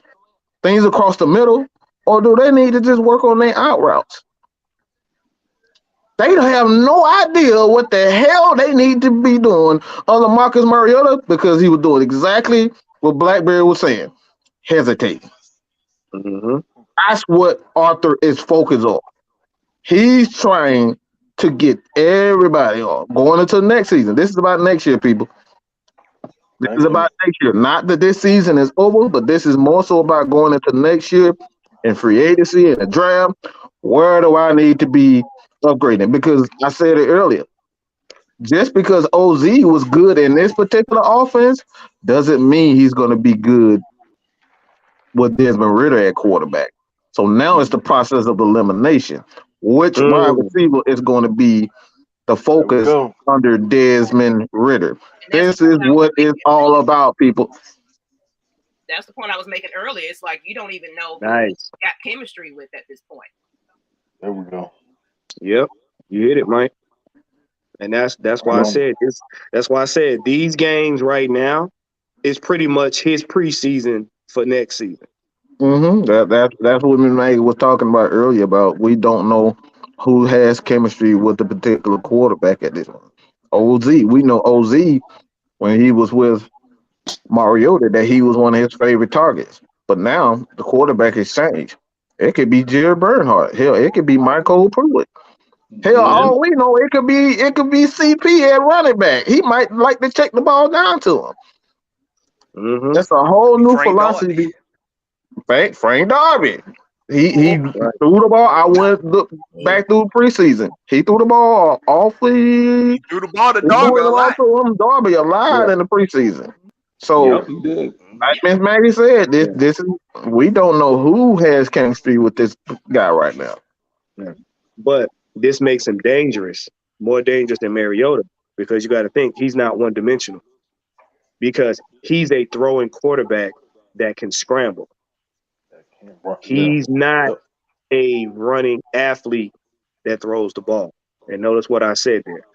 [SPEAKER 5] things across the middle, or do they need to just work on their out routes? They have no idea what the hell they need to be doing other Marcus Mariota, because he was doing exactly what Blackberry was saying, hesitating.
[SPEAKER 3] Mm-hmm.
[SPEAKER 5] That's what Arthur is focused on. He's trying to get everybody on going into the next season. This is about next year, people. This is about next year. Not that this season is over, but this is more so about going into next year and free agency and the draft. Where do I need to be upgrading? Because I said it earlier, just because OZ was good in this particular offense doesn't mean he's going to be good with Desmond Ridder at quarterback. So now it's the process of elimination. Which wide receiver is going to be the focus under Desmond Ridder? This is what it's all about, people.
[SPEAKER 2] That's the point I was making earlier. It's like you don't even know who
[SPEAKER 3] Nice.
[SPEAKER 2] you got chemistry with at this point.
[SPEAKER 1] There we go.
[SPEAKER 3] Yep, you hit it, Mike. And that's why I said this. That's why I said these games right now is pretty much his preseason for next season.
[SPEAKER 5] Mm-hmm. That's what Ms Maggie was talking about earlier. About we don't know who has chemistry with the particular quarterback at this point. OZ, we know OZ when he was with Mariota that he was one of his favorite targets. But now the quarterback has changed. It could be Jared Bernhardt. Hell, it could be Michael Pruitt. Hell, all we know, it could be CP at running back. He might like to check the ball down to him.
[SPEAKER 3] Mm-hmm.
[SPEAKER 5] That's a whole new
[SPEAKER 6] Frank
[SPEAKER 5] philosophy. Frank Darby. He threw the ball. I went look back through preseason. He threw the ball awfully.
[SPEAKER 6] He threw the ball to Darby a lot.
[SPEAKER 5] Darby a lot in the preseason. So,
[SPEAKER 1] Yep, he did.
[SPEAKER 5] like Ms. Maggie said, this is we don't know who has chemistry with this guy right now.
[SPEAKER 3] Yeah. But this makes him dangerous, more dangerous than Mariota, because you got to think he's not one dimensional. Because he's a throwing quarterback that can scramble. He's not a running athlete that throws the ball. And notice what I said there.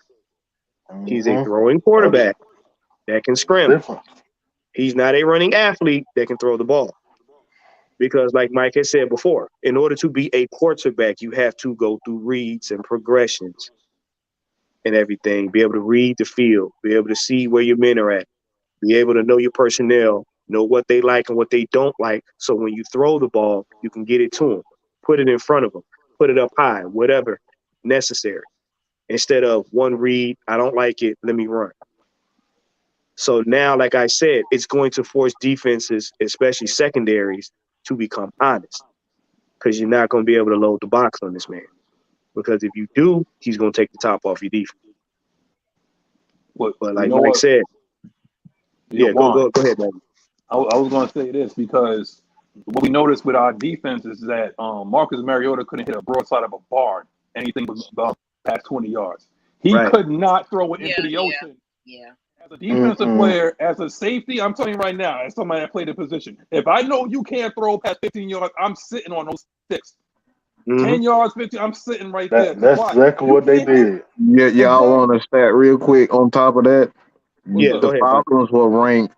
[SPEAKER 3] He's a throwing quarterback that can scramble. He's not a running athlete that can throw the ball. Because like Mike has said before, in order to be a quarterback, you have to go through reads and progressions and everything, be able to read the field, be able to see where your men are at, be able to know your personnel, know what they like and what they don't like. So when you throw the ball, you can get it to them, put it in front of them, put it up high, whatever necessary. Instead of one read, I don't like it, let me run. So now, like I said, it's going to force defenses, especially secondaries, to become honest, because you're not going to be able to load the box on this man. Because if you do, he's going to take the top off your defense. But like Mike said, go ahead, man.
[SPEAKER 1] I was going to say this because what we noticed with our defense is that Marcus Mariota couldn't hit a broadside of a barn, anything past 20 yards. He could not throw it into the ocean.
[SPEAKER 2] Yeah.
[SPEAKER 1] As a defensive player, as a safety, I'm telling you right now, as somebody that played the position, if I know you can't throw past 15 yards, I'm sitting on those sticks. 10 yards, 15, I'm sitting right there.
[SPEAKER 7] That's exactly what they did.
[SPEAKER 5] Yeah, y'all want to stat real quick on top of that? The Falcons were ranked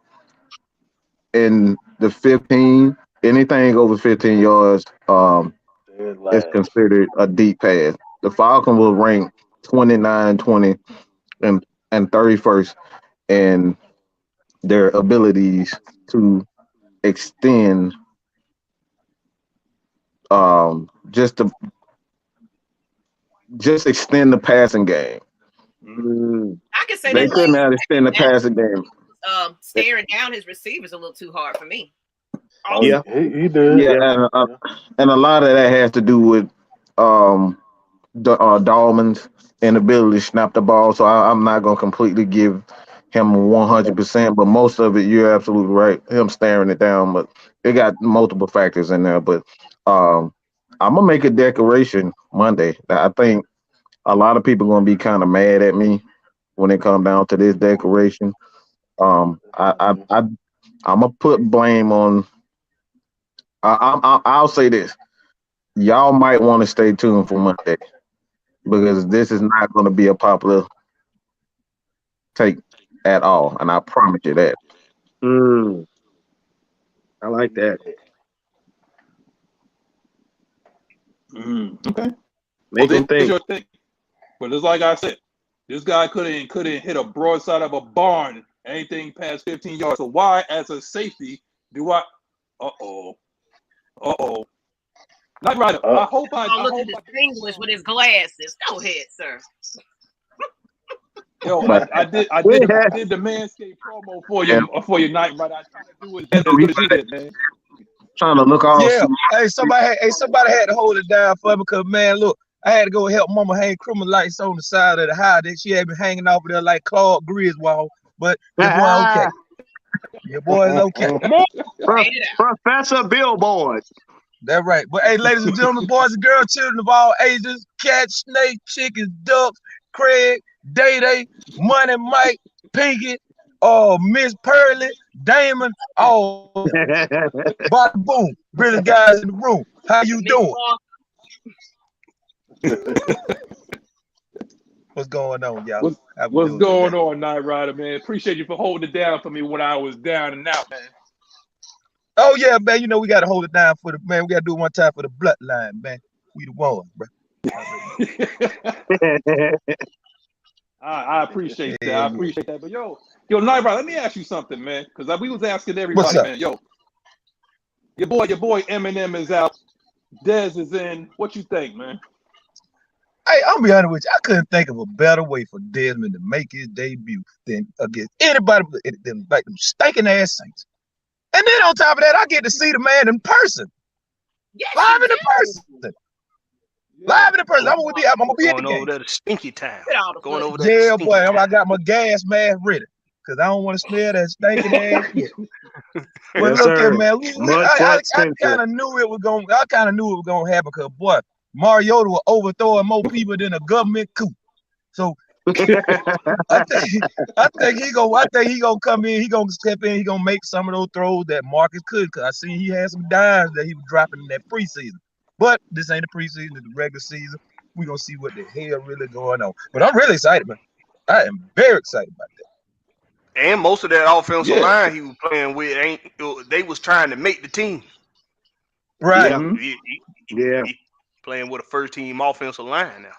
[SPEAKER 5] in the 15. Anything over 15 yards is considered a deep pass. The Falcons were ranked 29, 20, and 31st in their abilities to extend just extend the passing game.
[SPEAKER 2] I can say
[SPEAKER 5] they couldn't extend the passing game.
[SPEAKER 2] Staring down his receivers a little too hard for me.
[SPEAKER 7] He did.
[SPEAKER 5] Yeah, and a lot of that has to do with Dahlman's inability to snap the ball. So I'm not gonna completely give him 100%, but most of it, you're absolutely right. Him staring it down, but it got multiple factors in there. But I'm gonna make a declaration Monday. I think a lot of people are gonna be kind of mad at me when it comes down to this declaration. I'm gonna put blame on. I'll say this: y'all might want to stay tuned for Monday because this is not going to be a popular take at all, and I promise you that.
[SPEAKER 3] I like that.
[SPEAKER 1] Okay.
[SPEAKER 3] Make them think.
[SPEAKER 1] But it's like I said, this guy couldn't hit a broadside of a barn, anything past 15 yards. So why, as a safety, do I? Not right. I hope I
[SPEAKER 2] look at this English with his glasses. Go ahead, sir.
[SPEAKER 1] Yo, I did the Manscaped promo for your night, right? I tried to do it as good as you did, man.
[SPEAKER 5] Trying to look all.
[SPEAKER 8] Yeah. Hey, somebody had to hold it down for me because, man, look, I had to go help Mama hang criminal lights on the side of the house that she had been hanging over there like Claude Griswold. But your boy okay. Your boy is okay.
[SPEAKER 3] Professor Billboard.
[SPEAKER 8] That's right. But hey, ladies and gentlemen, boys and girls, children of all ages, cats, snakes, chickens, ducks, Craig, Day, Money Mike, Pinky, Miss Pearly, Damon, bada boom. Really guys in the room. How you doing? What's going on, y'all?
[SPEAKER 1] What's going on, Night Rider, man? Appreciate you for holding it down for me when I was down and out, man.
[SPEAKER 8] Oh yeah, man. You know we gotta hold it down for the man. We gotta do it one time for the bloodline, man. We the one, bro.
[SPEAKER 1] I appreciate that. I appreciate that. But yo, Night Rider, let me ask you something, man. Because we was asking everybody, man. Yo, your boy Eminem is out. Dez is in. What you think, man?
[SPEAKER 8] Hey, I'll be honest with you. I couldn't think of a better way for Desmond to make his debut than against anybody than like them stinking ass Saints. And then on top of that, I get to see the man in person.
[SPEAKER 2] Yes,
[SPEAKER 8] live in person. Live in person. I'm gonna be at the game.
[SPEAKER 6] Going over there to stinky town.
[SPEAKER 2] Going over there.
[SPEAKER 8] Yeah, boy. I got my gas mask ready. because I don't want to smell that stinking ass shit. Well,
[SPEAKER 3] Yes,
[SPEAKER 8] look
[SPEAKER 3] sir.
[SPEAKER 8] here, man.
[SPEAKER 3] Much
[SPEAKER 8] I
[SPEAKER 3] butt
[SPEAKER 8] kind
[SPEAKER 3] Spencer.
[SPEAKER 8] of knew it was gonna. I kind of knew it was gonna happen because boy, Mariota was overthrowing more people than a government coup. So I think he gonna come in. He gonna step in. He gonna make some of those throws that Marcus could. Cause I seen he had some dimes that he was dropping in that preseason. But this ain't the preseason. It's the regular season. We gonna see what the hell really going on. But I'm really excited, man. I am very excited about that.
[SPEAKER 6] And most of that offensive line he was playing with they was trying to make the team.
[SPEAKER 8] Right.
[SPEAKER 3] Yeah.
[SPEAKER 6] He playing with a first team offensive line now.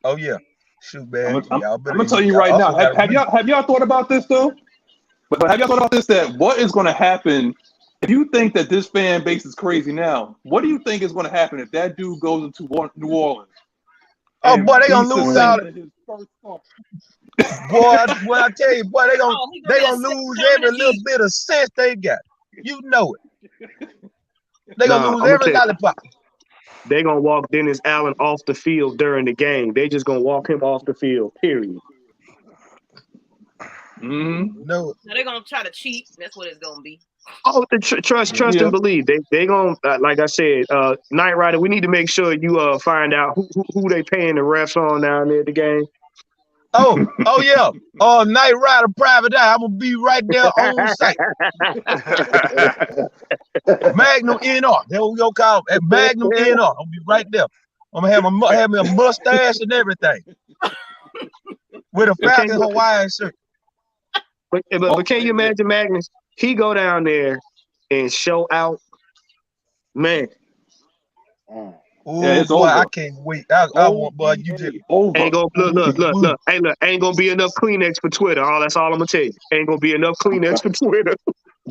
[SPEAKER 8] Oh yeah. Shoot, man.
[SPEAKER 1] I'm gonna tell you right now. Have y'all thought about this though? But have y'all thought about this? That what is going to happen if you think that this fan base is crazy now? What do you think is going to happen if that dude goes into New Orleans?
[SPEAKER 8] Oh boy, they gonna lose all. Boy, I tell you, boy, they gonna lose every little bit of sense they got. You know it. They gonna lose every lollipop.
[SPEAKER 3] They gonna walk Dennis Allen off the field during the game. They just gonna walk him off the field. Period.
[SPEAKER 8] No,
[SPEAKER 2] they're gonna try to cheat. That's what it's gonna be.
[SPEAKER 3] Oh, trust and believe. They gonna like I said, Knight Rider. We need to make sure you find out who they paying the refs on down there at the game.
[SPEAKER 8] Oh yeah. Knight Rider Private Eye. I'm gonna be right there on site. Magnum NR. That's what we gonna call it. Magnum NR. I'm gonna be right there. I'm gonna have me a mustache and everything. With a Falcons Hawaiian shirt.
[SPEAKER 3] But can you imagine Magnus? He go down there and show out. Man.
[SPEAKER 8] Oh, yeah, boy, I can't wait. I want, boy, you just
[SPEAKER 3] ain't gonna look. Ain't gonna be enough Kleenex for Twitter. That's all I'm gonna tell you. Ain't gonna be enough Kleenex for Twitter.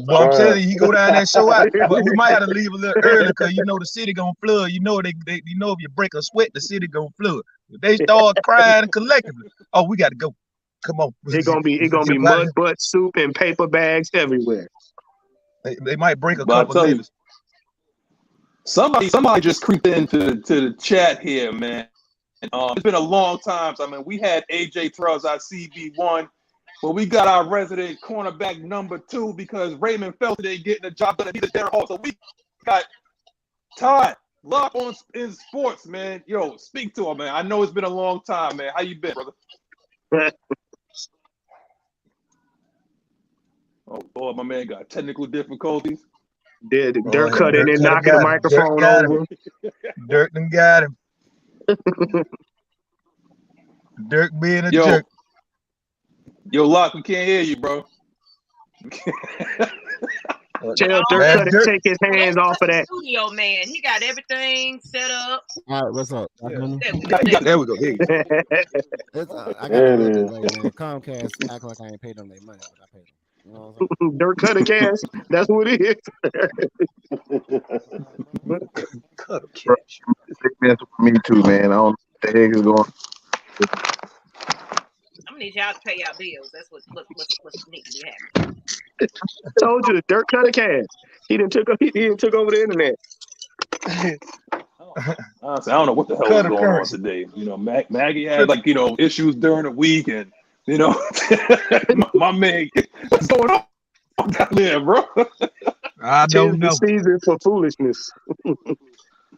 [SPEAKER 8] But I'm telling you, he go down there and show out. But we might have to leave a little early because you know the city gonna flood. You know if you break a sweat, the city gonna flood. If they start crying collectively, oh, we got to go. Come on.
[SPEAKER 3] It's gonna be mud butt soup and paper bags everywhere.
[SPEAKER 8] They might break a couple limbs.
[SPEAKER 1] Somebody just creeped into the chat here, man. It's been a long time. So, I mean, we had AJ Terrell's our CB1, but we got our resident cornerback number 2 because Raymond Felton ain't getting the job done. He's a Darren Hall. So we got Todd Lock on in sports, man. Yo, speak to him, man. I know it's been a long time, man. How you been, brother? Oh boy, my man got technical difficulties.
[SPEAKER 3] Dirk cut in and knocking the microphone over.
[SPEAKER 8] Dirk done got him. Dirk being a jerk.
[SPEAKER 1] Yo, Lock, we can't hear you, bro.
[SPEAKER 3] Tell Dirk to take his hands off of that.
[SPEAKER 2] Studio, man. He got everything set up.
[SPEAKER 9] All right, what's up?
[SPEAKER 8] There we go.
[SPEAKER 9] I got to Comcast act like I ain't paid them their money, but I paid them. You know what I'm saying?
[SPEAKER 3] Dirk Cutter cash. That's what it is.
[SPEAKER 5] Cutter cash. Me too, man. I don't know what the heck is going on.
[SPEAKER 2] I'm gonna need y'all to pay y'all bills. That's what needs to be happening.
[SPEAKER 3] I told you, Dirk Cutter cash. He didn't took over the internet.
[SPEAKER 1] Honestly, I don't know what the hell is going on today. You know, Maggie had issues during the week, and my man, what's going on down there, bro?
[SPEAKER 8] I don't know.
[SPEAKER 3] Season for foolishness.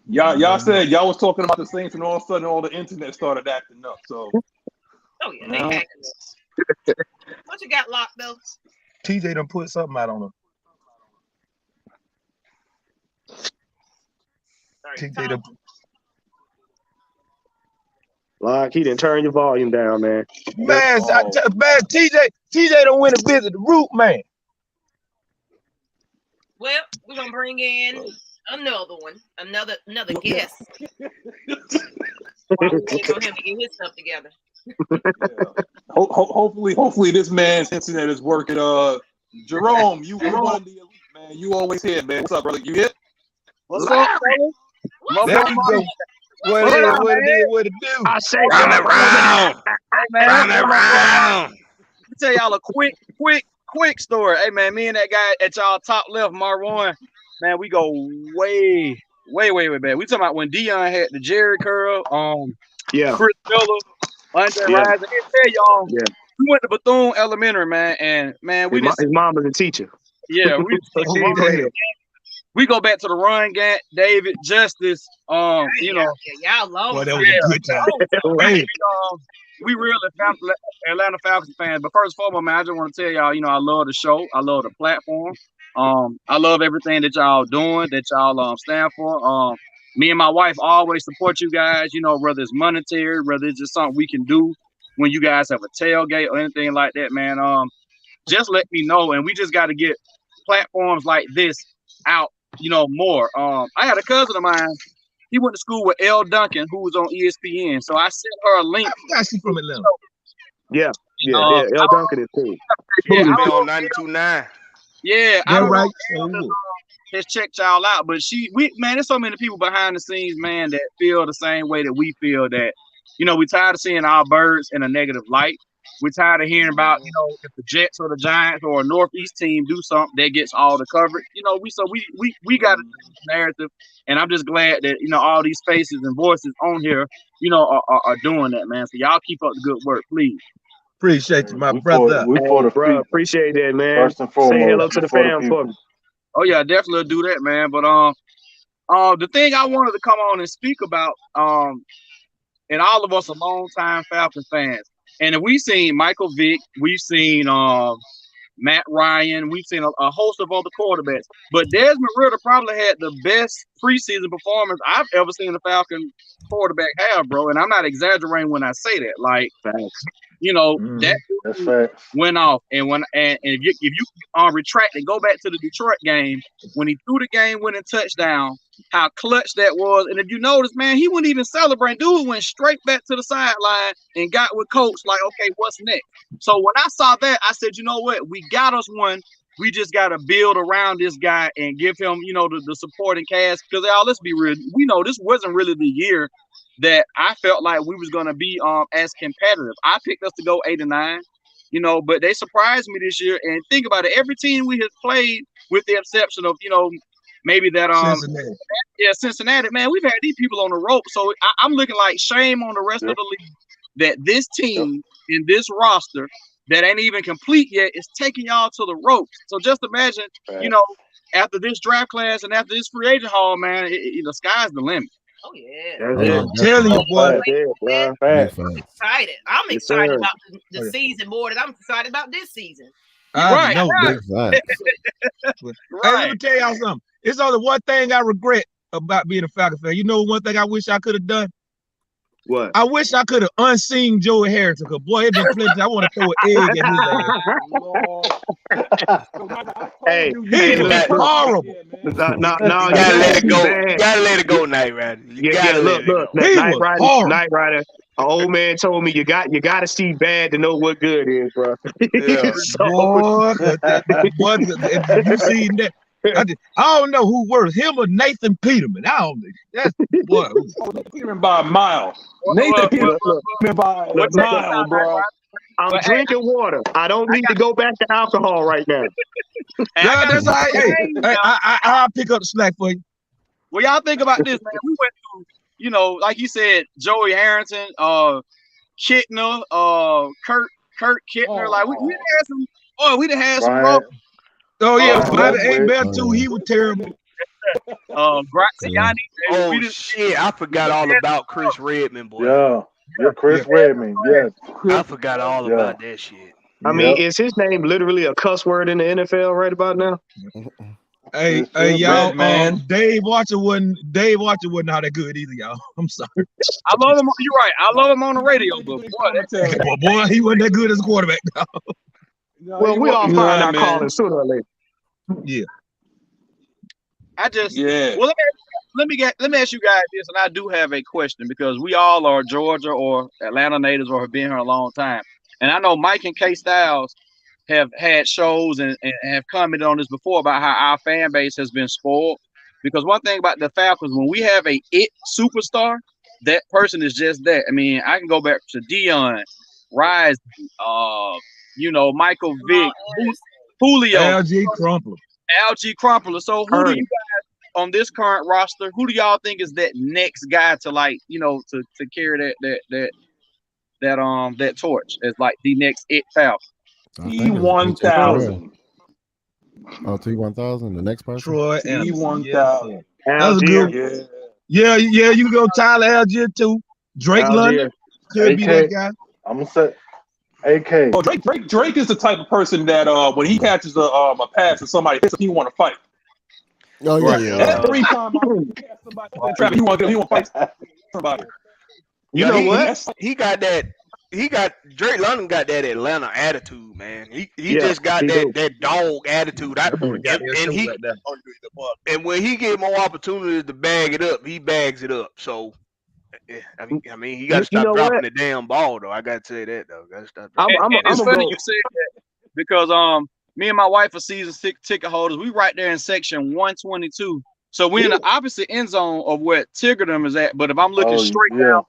[SPEAKER 1] Y'all said y'all was talking about the Saints, and all of a sudden, all the internet started acting up. So,
[SPEAKER 2] oh yeah, they hacking it. What you got locked though?
[SPEAKER 8] TJ done put something out on him. TJ done.
[SPEAKER 3] Like he didn't turn your volume down, man.
[SPEAKER 8] Man, TJ don't win to visit the root, man.
[SPEAKER 2] Well, we're gonna bring in another one, another guest. While we wait on him to get his stuff together.
[SPEAKER 1] Hopefully this man's internet is working. Jerome, you one of the elite, man. You always here, man. What's up, brother? You here?
[SPEAKER 10] What's up, brother?
[SPEAKER 8] There you go. What it do?
[SPEAKER 3] I say
[SPEAKER 6] run around. Run around.
[SPEAKER 10] Let me tell y'all a quick story. Hey man, me and that guy at y'all top left, Marwan, man, we go way back. We talking about when Dion had the Jerry curl,
[SPEAKER 3] yeah,
[SPEAKER 10] Chris Miller, Andre Rison. I tell y'all, we went to Bethune Elementary, man, and man, we
[SPEAKER 3] His mom was a teacher.
[SPEAKER 10] Yeah, we
[SPEAKER 3] So she ain't play him.
[SPEAKER 10] we go back to the run, Gant, David, Justice, you know.
[SPEAKER 2] Y'all long.
[SPEAKER 8] Boy, that was a good time.
[SPEAKER 10] We really Atlanta Falcons fans. But first and foremost, man, I just want to tell y'all, you know, I love the show. I love the platform. I love everything that y'all doing, that y'all stand for. Me and my wife always support you guys, you know, whether it's monetary, whether it's just something we can do when you guys have a tailgate or anything like that, man. Just let me know. And we just got to get platforms like this out, you know, more. I had a cousin of mine. He went to school with L. Duncan, who was on ESPN. So I sent her a link.
[SPEAKER 8] I see from Atlanta.
[SPEAKER 3] Yeah. L. Duncan is cool.
[SPEAKER 10] Yeah,
[SPEAKER 6] I on 92.9.
[SPEAKER 10] Yeah, I
[SPEAKER 8] They're
[SPEAKER 10] don't
[SPEAKER 8] right.
[SPEAKER 10] know has checked y'all out, but man, there's so many people behind the scenes, man, that feel the same way that we feel. That, you know, we tired of seeing our birds in a negative light. We're tired of hearing about, you know, if the Jets or the Giants or a Northeast team do something that gets all the coverage. You know, we got a narrative, and I'm just glad that, you know, all these faces and voices on here, you know, are doing that, man. So y'all keep up the good work, please.
[SPEAKER 8] Appreciate you, my brother.
[SPEAKER 7] We for the
[SPEAKER 3] bro,
[SPEAKER 7] people.
[SPEAKER 3] appreciate that, man.
[SPEAKER 7] First and foremost,
[SPEAKER 3] say hello to the fam for me.
[SPEAKER 10] Oh yeah, definitely do that, man. But the thing I wanted to come on and speak about, and all of us are longtime Falcons fans, and we've seen Michael Vick, we've seen Matt Ryan, we've seen a host of other quarterbacks, but Desmond Ritter probably had the best preseason performance I've ever seen a Falcon quarterback have, bro. And I'm not exaggerating when I say that. Like, you know, that went off, and if you retract and go back to the Detroit game when he threw the game-winning touchdown, how clutch that was. And if you notice, man, he wouldn't even celebrate. Dude went straight back to the sideline and got with coach like, okay, what's next? So when I saw that, I said, you know what? We got us one. We just got to build around this guy and give him, you know, the supporting cast. Because, y'all, let's be real. We know this wasn't really the year that I felt like we was going to be as competitive. I picked us to go 8-9, you know, but they surprised me this year. And think about it. Every team we have played, with the exception of, you know, maybe that Cincinnati, man, we've had these people on the rope. So I'm looking like shame on the rest of the league that this team in this roster that ain't even complete yet is taking y'all to the ropes. So just imagine, you know, after this draft class and after this free agent haul, man, the sky's the limit.
[SPEAKER 2] Oh yeah,
[SPEAKER 8] I'm telling you, boy.
[SPEAKER 2] I'm excited. I'm excited about the season more than I'm excited about this season.
[SPEAKER 8] Right.
[SPEAKER 2] Right.
[SPEAKER 8] Hey, let me tell y'all something. It's only one thing I regret about being a Falcon fan. You know, one thing I wish I could have done.
[SPEAKER 3] What?
[SPEAKER 8] I wish I could have unseen Joey Harrington. Cause boy, it been plenty. I want to throw an egg at his ass.
[SPEAKER 3] Hey,
[SPEAKER 8] look, horrible.
[SPEAKER 3] No,
[SPEAKER 6] you gotta let it go. You gotta let it go, Knight Rider.
[SPEAKER 3] Look, Knight Rider. An old man told me you got to see bad to know what good is, bro.
[SPEAKER 8] Yeah. Boy, if you seen that. I don't know who worse, him or Nathan Peterman. I don't know. That's what
[SPEAKER 1] Peterman by a mile. Nathan Peterman by a mile, bro.
[SPEAKER 3] I'm drinking water. I don't need to go back to alcohol right now.
[SPEAKER 8] Yeah, that's all right. Hey, I'll pick up the slack for you.
[SPEAKER 10] Well, y'all think about this, man. We went through, you know, like you said, Joey Harrington, Kittner, Kurt Kittner. Like we had some. Oh, we done had some problems.
[SPEAKER 8] Oh yeah, Bobby Abel too. He was terrible.
[SPEAKER 10] Graziani.
[SPEAKER 6] Oh shit! I forgot all about Chris Redmond, boy.
[SPEAKER 7] Yeah, Chris Redmond. Yes,
[SPEAKER 6] I forgot all about that shit.
[SPEAKER 3] I mean, is his name literally a cuss word in the NFL right about now?
[SPEAKER 8] Hey, y'all, man. Dave Archer wasn't all that good either, y'all. I'm sorry.
[SPEAKER 10] I love him. You're right. I love him on the radio, but
[SPEAKER 8] boy, he wasn't that good as a quarterback.
[SPEAKER 3] Well, we all find our calling sooner or later.
[SPEAKER 8] Yeah.
[SPEAKER 10] Well, let me ask you guys this, and I do have a question because we all are Georgia or Atlanta natives or have been here a long time. And I know Mike and K Styles have had shows and have commented on this before about how our fan base has been spoiled. Because one thing about the Falcons, when we have a superstar, that person is just that. I mean, I can go back to Dion, Rise, you know, Michael Vick, Julio,
[SPEAKER 8] LG
[SPEAKER 10] Crumpler. So who do you guys on this current roster? Who do y'all think is that next guy to, like, you know, to carry that that torch as like the next Falcon.
[SPEAKER 1] T1000.
[SPEAKER 9] Oh, T1000. The next person.
[SPEAKER 8] Troy
[SPEAKER 1] T1000.
[SPEAKER 8] That's a good one. Yeah. You can go Tyler Algier too. Drake London could be that guy.
[SPEAKER 7] I'm gonna say AK.
[SPEAKER 1] Oh, Drake is the type of person that when he catches a pass and somebody hits him, he want to fight.
[SPEAKER 9] Oh yeah.
[SPEAKER 1] Every time I catch somebody in traffic, he want to fight somebody.
[SPEAKER 3] You know what?
[SPEAKER 6] Drake London got that Atlanta attitude, man. He just got that dog attitude. And when he get more opportunities to bag it up, he bags it up. So I mean, he got to stop dropping the damn ball, though. I got to say that, though. Got to stop.
[SPEAKER 10] It's funny you said that because me and my wife are season 6 ticket holders. We right there in section 122. So we're in the opposite end zone of where Tigardum is at. But if I'm looking straight down,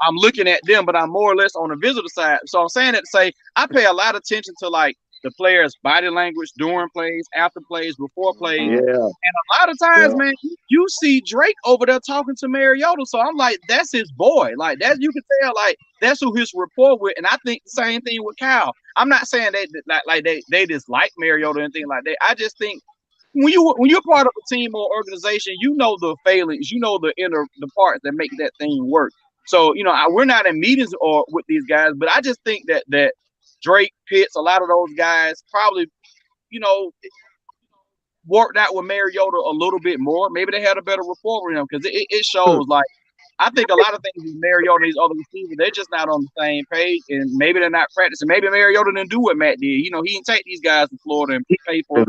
[SPEAKER 10] I'm looking at them, but I'm more or less on the visitor side. So I'm saying that to say I pay a lot of attention to like the players' body language during plays, after plays, before plays.
[SPEAKER 3] Yeah.
[SPEAKER 10] And a lot of times, man, you see Drake over there talking to Mariota. So I'm like, that's his boy. Like that, you can tell, like that's who his rapport with. And I think the same thing with Kyle. I'm not saying they dislike Mariota or anything like that. I just think when you're part of a team or organization, you know the failings, you know the parts that make that thing work. So we're not in meetings or with these guys, but I just think that Drake, Pitts, a lot of those guys probably, worked out with Mariota a little bit more. Maybe they had a better rapport with him because it shows. Like I think a lot of things with Mariota and these other receivers, they're just not on the same page, and maybe they're not practicing. Maybe Mariota didn't do what Matt did. He didn't take these guys to Florida and pay for it.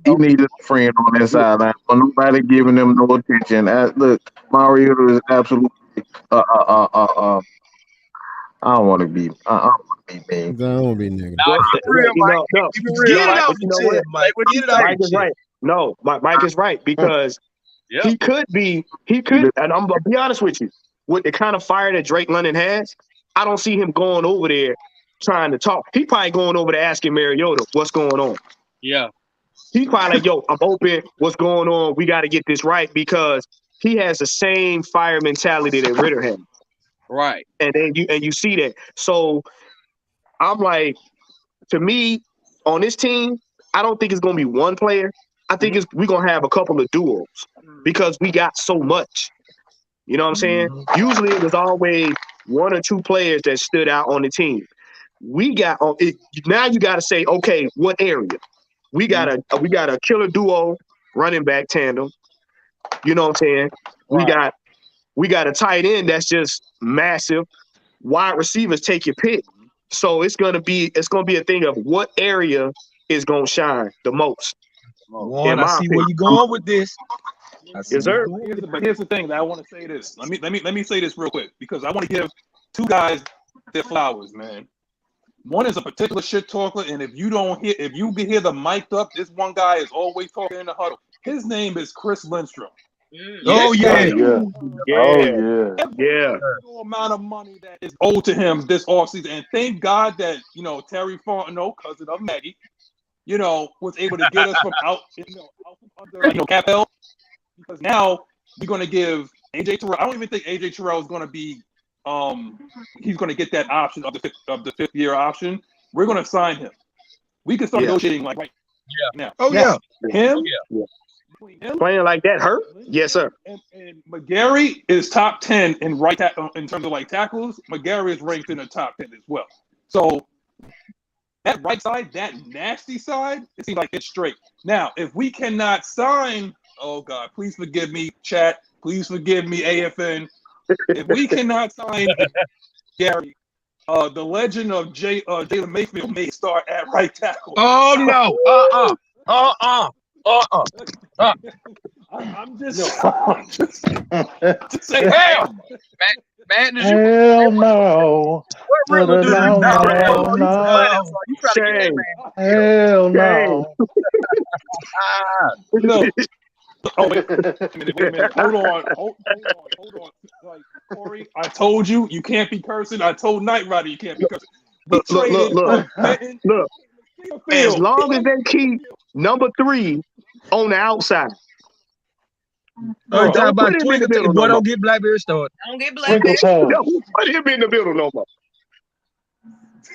[SPEAKER 5] He needed a friend on that sideline, but nobody giving them no attention. Look, Mariota is absolutely. I don't want to be. mean.
[SPEAKER 9] I don't want to be negative.
[SPEAKER 10] Get it out your chest, Mike. Get it out
[SPEAKER 3] Mike is right. No, Mike is right because he could, and I'm gonna be honest with you, with the kind of fire that Drake London has, I don't see him going over there trying to talk. He probably going over there asking Mariota what's going on.
[SPEAKER 10] Yeah.
[SPEAKER 3] He's probably like, yo, I'm open. What's going on? We got to get this right because he has the same fire mentality that Ritter has.
[SPEAKER 10] Right.
[SPEAKER 3] And then you see that. So I'm like, to me, on this team, I don't think it's gonna be one player. I think we're gonna have a couple of duos because we got so much. You know what I'm saying? Usually it was always one or two players that stood out on the team. We got it now. You got to say, okay, what area? We got a killer duo, running back tandem. You know what I'm saying? Right. We got a tight end that's just massive. Wide receivers take your pick. So it's gonna be a thing of what area is gonna shine the most.
[SPEAKER 8] I see where you're going with this.
[SPEAKER 3] Yes, sir.
[SPEAKER 1] But here's the thing that I want to say this. Let me say this real quick because I want to give two guys their flowers, man. One is a particular shit talker, and if you can hear the mic'd up, this one guy is always talking in the huddle. His name is Chris Lindstrom.
[SPEAKER 8] Oh yeah.
[SPEAKER 1] No amount of money that is owed to him this offseason, and thank God that Terry Fontenot, cousin of Maggie, was able to get us from out from under cap hell, because now we're going to give AJ Terrell. I don't even think AJ Terrell is going to be. He's going to get that option of the fifth year option. We're going to sign him. We can start negotiating like right now.
[SPEAKER 8] Oh yeah,
[SPEAKER 1] him.
[SPEAKER 3] Playing like that hurt? Yes, sir.
[SPEAKER 1] And McGarry is top 10 in in terms of like tackles. McGarry is ranked in the top 10 as well. So that right side, that nasty side, it seems like it's straight. Now, if we cannot sign, oh God, please forgive me, chat. Please forgive me, AFN. If we cannot sign Gary, the legend of Jalen Mayfield may start at right tackle.
[SPEAKER 8] Oh no!
[SPEAKER 1] I'm just saying.
[SPEAKER 10] Hell, man,
[SPEAKER 7] hell no.
[SPEAKER 10] What Riddler do?
[SPEAKER 7] Hell no.
[SPEAKER 1] No. Oh, wait a minute. Hold on. Like, Corey, I told you can't be cursing. I told Knight Rider you can't be cursing.
[SPEAKER 3] Look. As long as they keep number 3 on the outside,
[SPEAKER 8] Oh, you talking about
[SPEAKER 3] put him in the
[SPEAKER 8] Twinkle?
[SPEAKER 3] middle
[SPEAKER 8] Boy,
[SPEAKER 3] no
[SPEAKER 8] don't
[SPEAKER 3] more.
[SPEAKER 8] get Blackberry started.
[SPEAKER 2] Don't get
[SPEAKER 7] Twinkle
[SPEAKER 2] Blackberry.
[SPEAKER 7] toes.
[SPEAKER 3] Don't put him in the middle no more.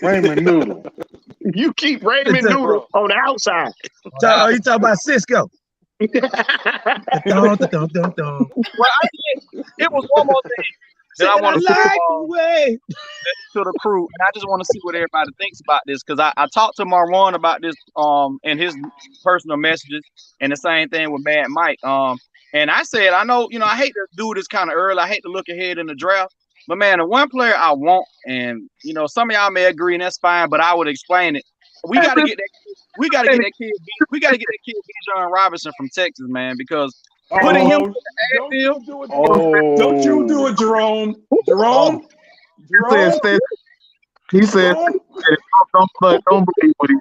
[SPEAKER 7] Raymond Noodle.
[SPEAKER 3] You keep Raymond
[SPEAKER 8] It's a-
[SPEAKER 3] Noodle on the outside.
[SPEAKER 8] Oh, you talking about Cisco? Dun, dun, dun, dun, dun.
[SPEAKER 10] Well, it was one more thing that I want to
[SPEAKER 8] like the way.
[SPEAKER 10] to the crew, and I just want to see what everybody thinks about this because I talked to Marwan about this in his personal messages, and the same thing with Mad Mike. And I said, I know, I hate to do this kind of early. I hate to look ahead in the draft, but man, the one player I want, and some of y'all may agree, and that's fine, but I would explain it. We got to get that. We got to get that kid. We got to get that kid, Bijan Robinson from Texas, man, because putting him in the backfield.
[SPEAKER 1] Don't you do it, Jerome. Jerome.
[SPEAKER 5] He said, don't believe what he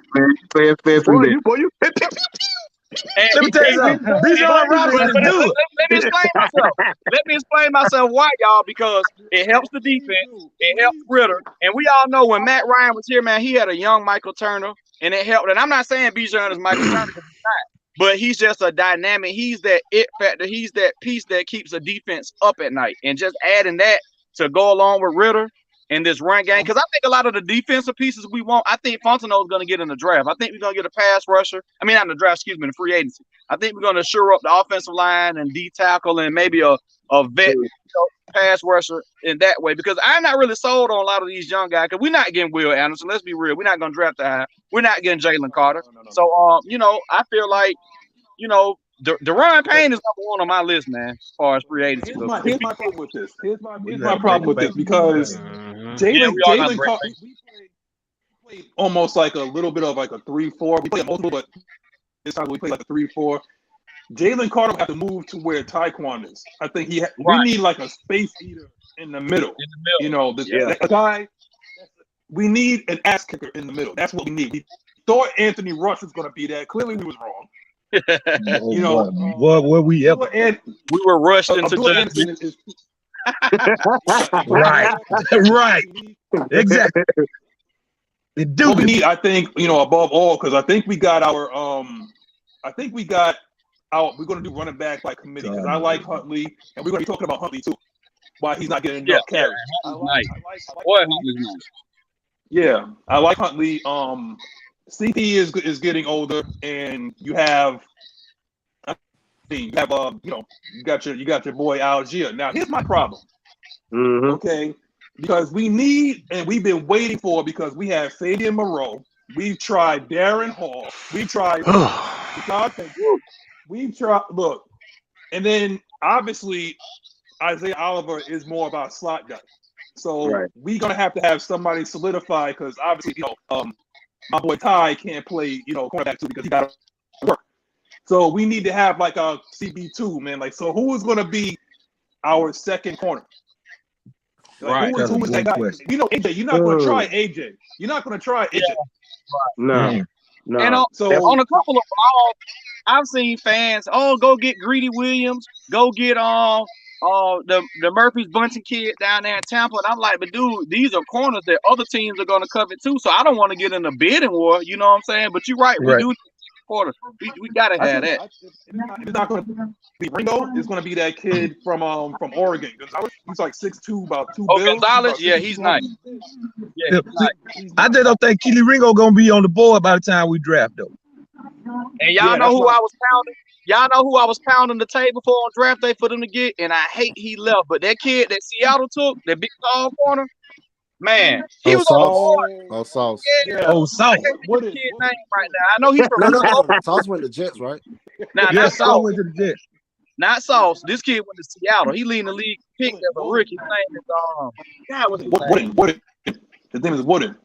[SPEAKER 5] said.
[SPEAKER 3] Boy, you.
[SPEAKER 8] Let me tell you something. Bijan Robinson is good.
[SPEAKER 10] Let me explain myself. Let me explain myself why, y'all, because it helps the defense. It helps Ritter. And we all know when Matt Ryan was here, man, he had a young Michael Turner, and it helped. And I'm not saying Bijan is Michael Turner, because he's not. But he's just a dynamic. He's that it factor. He's that piece that keeps the defense up at night. And just adding that to go along with Ritter in this run game, because I think a lot of the defensive pieces we want, I think Fontenot is going to get in the draft. I think we're going to get a pass rusher. I mean, not in the draft, excuse me, in the free agency. I think we're going to shore up the offensive line and D tackle and maybe a vet pass rusher in that way, because I'm not really sold on a lot of these young guys, because we're not getting Will Anderson. Let's be real. We're not going to draft that high. We're not getting Jalen Carter. So, I feel like, Deron Payne is number one on my list, man, as far as free agency.
[SPEAKER 1] Here's my problem with this. Here's my problem with this, because Jalen Carter, we played almost like a little bit of like a 3-4. We played multiple, but this time we played like a 3-4. Jalen Carter will have to move to where Tyquan is. I think we need like a space eater in the middle. The guy. We need an ass kicker in the middle. That's what we need. We thought Anthony Rush was going to be that. Clearly, we was wrong.
[SPEAKER 8] Were we ever?
[SPEAKER 10] We were rushed into judgment.
[SPEAKER 8] Right. Exactly.
[SPEAKER 1] What we need, I think, above all, because I think we got our we're going to do running back by committee, because I like Huntley, and we're going to be talking about Huntley too. Why he's not getting enough carries. Yeah, I like Huntley. CP is getting older, and you got your boy Algier. Now here's my problem. Okay, because we need, and we've been waiting for, because we have Fabian Moreau, we've tried Darren Hall, we've tried look, and then obviously Isaiah Oliver is more about slot guy. So we're gonna have to have somebody solidify, because obviously, my boy Ty can't play, cornerback too, because he got to work. So we need to have like a CB2, man. Like, so who is going to be our second corner? Like, who is that guy? We know AJ. You're not going to try AJ. You're not going to try AJ.
[SPEAKER 3] No.
[SPEAKER 10] And on a couple of balls, I've seen fans, go get Greedy Williams, go get the Murphy's Bunting kid down there in Tampa, and I'm like, but dude, these are corners that other teams are going to covet too. So I don't want to get in a bidding war. You know what I'm saying? But you're right. We do. Quarter. We gotta have that.
[SPEAKER 1] It's not going to be Ringo. It's going to be that kid from Oregon. He's like 6'2", about 2 bills.
[SPEAKER 10] Gonzalez, he's nice. Yeah,
[SPEAKER 8] I just don't think Keely Ringo gonna be on the board by the time we draft though.
[SPEAKER 10] And y'all know who I was pounding. Y'all know who I was pounding the table for on draft day for them to get, and I hate he left. But that kid that Seattle took, that big tall corner, man, he was on the board.
[SPEAKER 9] Sauce.
[SPEAKER 10] Yeah.
[SPEAKER 8] Sauce.
[SPEAKER 10] What is his name right now? I know he's from
[SPEAKER 9] Sauce went to Jets, right?
[SPEAKER 10] Not Sauce.
[SPEAKER 8] Went to the Jets.
[SPEAKER 10] Not Sauce. This kid went to Seattle. He leading the league pick as a rookie. His name is God, what's his name?
[SPEAKER 1] Wooden. His name is Wooden.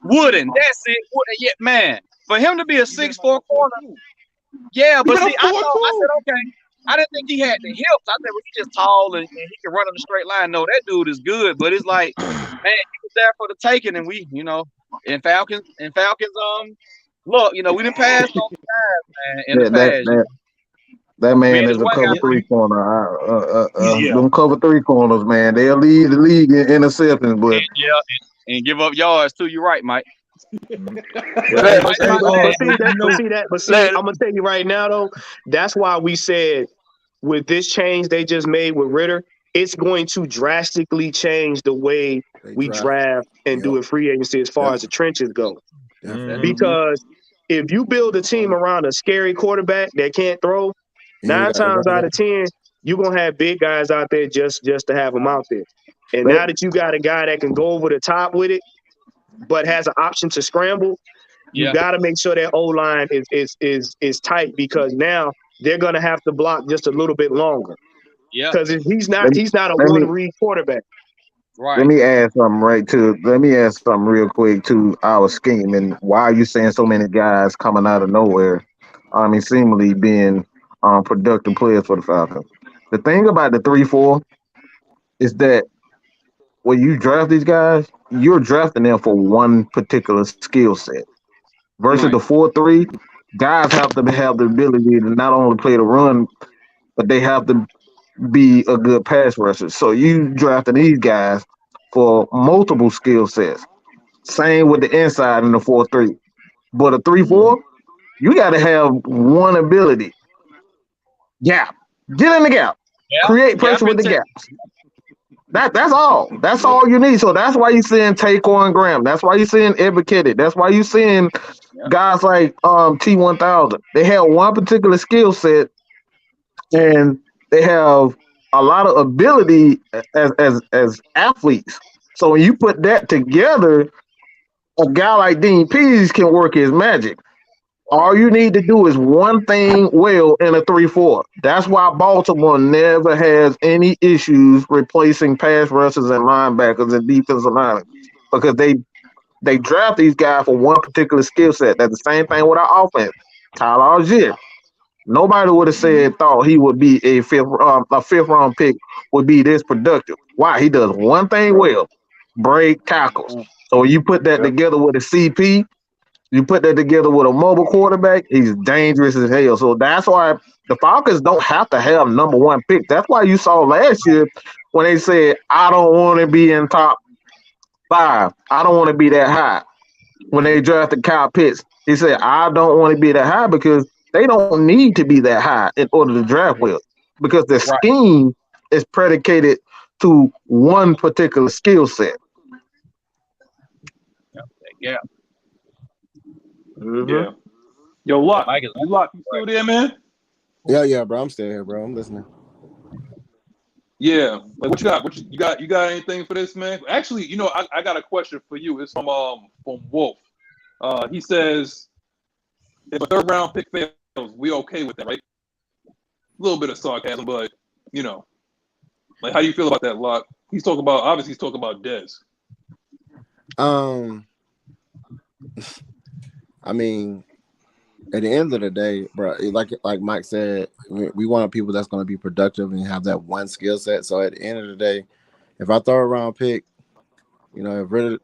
[SPEAKER 10] Wooden. That's it. Wooden. Yeah, man. For him to be a 6'4" corner. Yeah, but see, I said, okay. I didn't think he had the hips. I thought he's just tall and he can run in a straight line. No, that dude is good, but it's like, man, he was there for the taking, and we, in Falcons, look, we didn't pass on the guys, man. In the past.
[SPEAKER 5] That man is a cover 3 corner. Them cover 3 corners, man. They'll lead the league in interceptions, but
[SPEAKER 10] and give up yards too. You're right, Mike.
[SPEAKER 3] I'm gonna tell you right now though, that's why we said with this change they just made with Ritter, it's going to drastically change the way we draft and do a free agency as far as the trenches go. Because if you build a team around a scary quarterback that can't throw, 9 times out of 10, you're gonna have big guys out there just to have them out there. And now that you got a guy that can go over the top with it, but has an option to scramble, you got to make sure that O-line is tight, because now they're gonna have to block just a little bit longer.
[SPEAKER 10] Yeah,
[SPEAKER 3] because he's not a one-read quarterback.
[SPEAKER 10] Right.
[SPEAKER 5] Let me add something real quick to our scheme, and why are you seeing so many guys coming out of nowhere? I mean, seemingly being productive players for the Falcons. The thing about the 3-4 is that when you draft these guys, you're drafting them for one particular skill set. Versus the 4-3, guys have to have the ability to not only play the run, but they have to be a good pass rusher. So you drafting these guys for multiple skill sets. Same with the inside in the 4-3. But a 3-4, you got to have one ability. Gap. Get in the gap. Create pressure with the gaps. That's all. That's all you need. So that's why you're seeing Taquan Graham. That's why you're seeing Ebiketie. That's why you're seeing guys like T1000. They have one particular skill set, and they have a lot of ability as athletes. So when you put that together, a guy like Dean Pease can work his magic. All you need to do is one thing well in a 3-4. That's why Baltimore never has any issues replacing pass rushers and linebackers and defensive linemen, because they draft these guys for one particular skill set. That's the same thing with our offense. Tyler Algier. Nobody would have thought he would be a fifth round pick would be this productive. Why? He does one thing well: break tackles. So you put that together with a CP, you put that together with a mobile quarterback, he's dangerous as hell. So that's why the Falcons don't have to have number 1 pick. That's why you saw last year when they said, I don't want to be in top 5. I don't want to be that high. When they drafted Kyle Pitts, he said, I don't want to be that high, because they don't need to be that high in order to draft well, because the scheme is predicated to one particular skill set.
[SPEAKER 10] Yeah.
[SPEAKER 1] Yeah. Yo, Locke, you still there, man?
[SPEAKER 9] Yeah, bro. I'm still here, bro. I'm listening.
[SPEAKER 1] Yeah. Like, what you got? You got anything for this, man? Actually, I got a question for you. It's from Wolf. He says, if a 3rd round pick fails, we okay with that, right? A little bit of sarcasm, but like, how do you feel about that, Locke? He's talking about Dez.
[SPEAKER 9] I mean, at the end of the day, bro, like Mike said, we want people that's going to be productive and have that one skill set. So at the end of the day, if I throw a round pick, if really,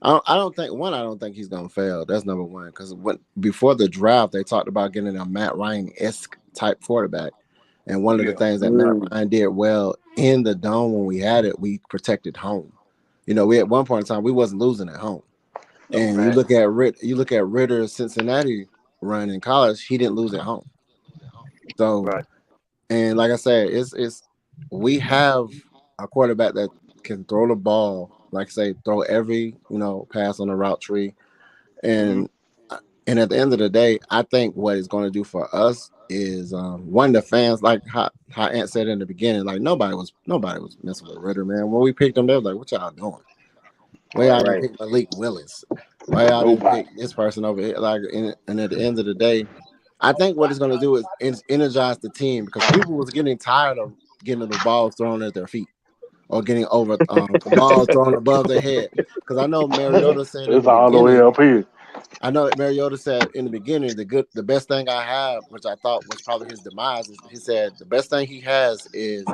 [SPEAKER 9] I don't think he's going to fail. That's number one. Because before the draft, they talked about getting a Matt Ryan-esque type quarterback. And one of the things that Matt Ryan did well in the dome when we had it, we protected home. We at one point in time, we wasn't losing at home. And you look at Ritter's Cincinnati run in college, he didn't lose at home. So, and like I said, it's we have a quarterback that can throw the ball, like say, throw every pass on the route tree, and at the end of the day, I think what it's going to do for us is one, the fans, like how Ant said in the beginning, like nobody was messing with Ritter, man. When we picked him, they was like, "What y'all doing? Why y'all didn't pick Malik Willis? Why y'all didn't pick this person over here?" Like, and at the end of the day, I think what it's going to do is energize the team, because people was getting tired of getting the balls thrown at their feet or getting over the balls thrown above their head. Because I know Mariota said
[SPEAKER 7] it's all the way up here.
[SPEAKER 9] I know that Mariota said in the beginning, the best thing I have, which I thought was probably his demise, is he said the best thing he has is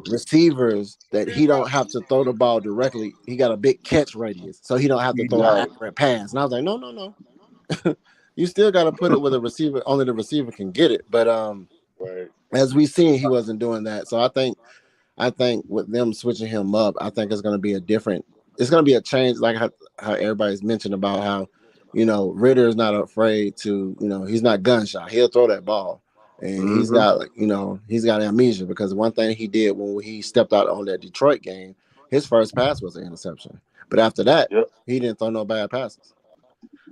[SPEAKER 9] receivers that he don't have to throw the ball directly. He got a big catch radius, so he don't have to throw an accurate pass. And I was like, no. You still got to put it with a receiver. Only the receiver can get it. But as we seen, he wasn't doing that. So I think with them switching him up, I think it's going to be it's going to be a change, like how everybody's mentioned about how, Ritter is not afraid to, he's not gun shy. He'll throw that ball. And he's got, like, you know, he's got amnesia because one thing he did when he stepped out on that Detroit game, his first pass was an interception. But after that, he didn't throw no bad passes.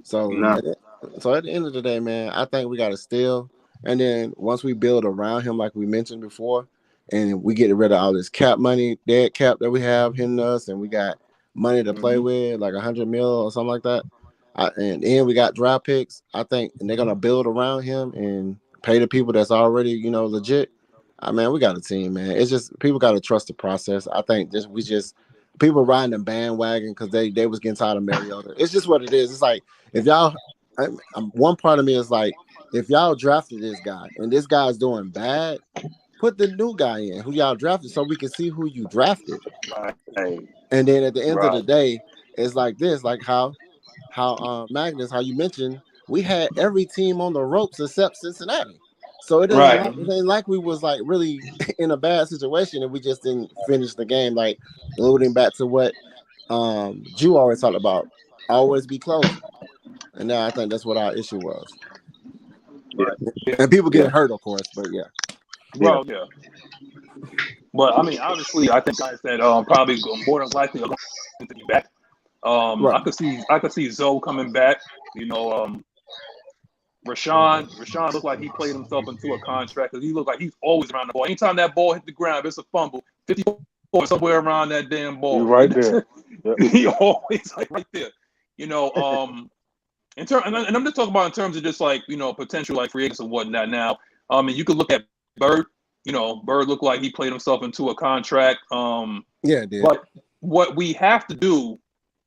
[SPEAKER 9] So, at the end of the day, man, I think we got to steal. And then once we build around him, like we mentioned before, and we get rid of all this cap money, dead cap that we have hitting us, and we got money to play with, like $100 million or something like that. And then we got draft picks. I think they're gonna build around him and pay the people that's already, you know, legit. Man, we got a team, man. It's just people got to trust the process. I think people riding the bandwagon because they was getting tired of Mariota. It's just what it is. It's like if y'all, one part of me is like, if y'all drafted this guy and this guy's doing bad, put the new guy in who y'all drafted so we can see who you drafted. And then at the end of the day, it's like this, like how Magnus, how you mentioned, we had every team on the ropes except Cincinnati. So it ain't like we was like really in a bad situation and we just didn't finish the game. Like alluding back to what Drew always talked about, always be close. And now I think that's what our issue was. And people get hurt, of course, but
[SPEAKER 1] Well, but I mean, obviously, I think guys that probably more than likely are going to be back. I could see Zoe coming back. You know, Rashawn looked like he played himself into a contract because he looked like he's always around the ball. Anytime that ball hit the ground, it's a fumble. 54 somewhere around that damn ball.
[SPEAKER 7] You're right there.
[SPEAKER 1] He always like right there. You know, and I'm just talking about in terms of just like, you know, potential like free agents and whatnot. Now, and you could look at Bird. You know, Bird looked like he played himself into a contract.
[SPEAKER 9] It did.
[SPEAKER 1] But what we have to do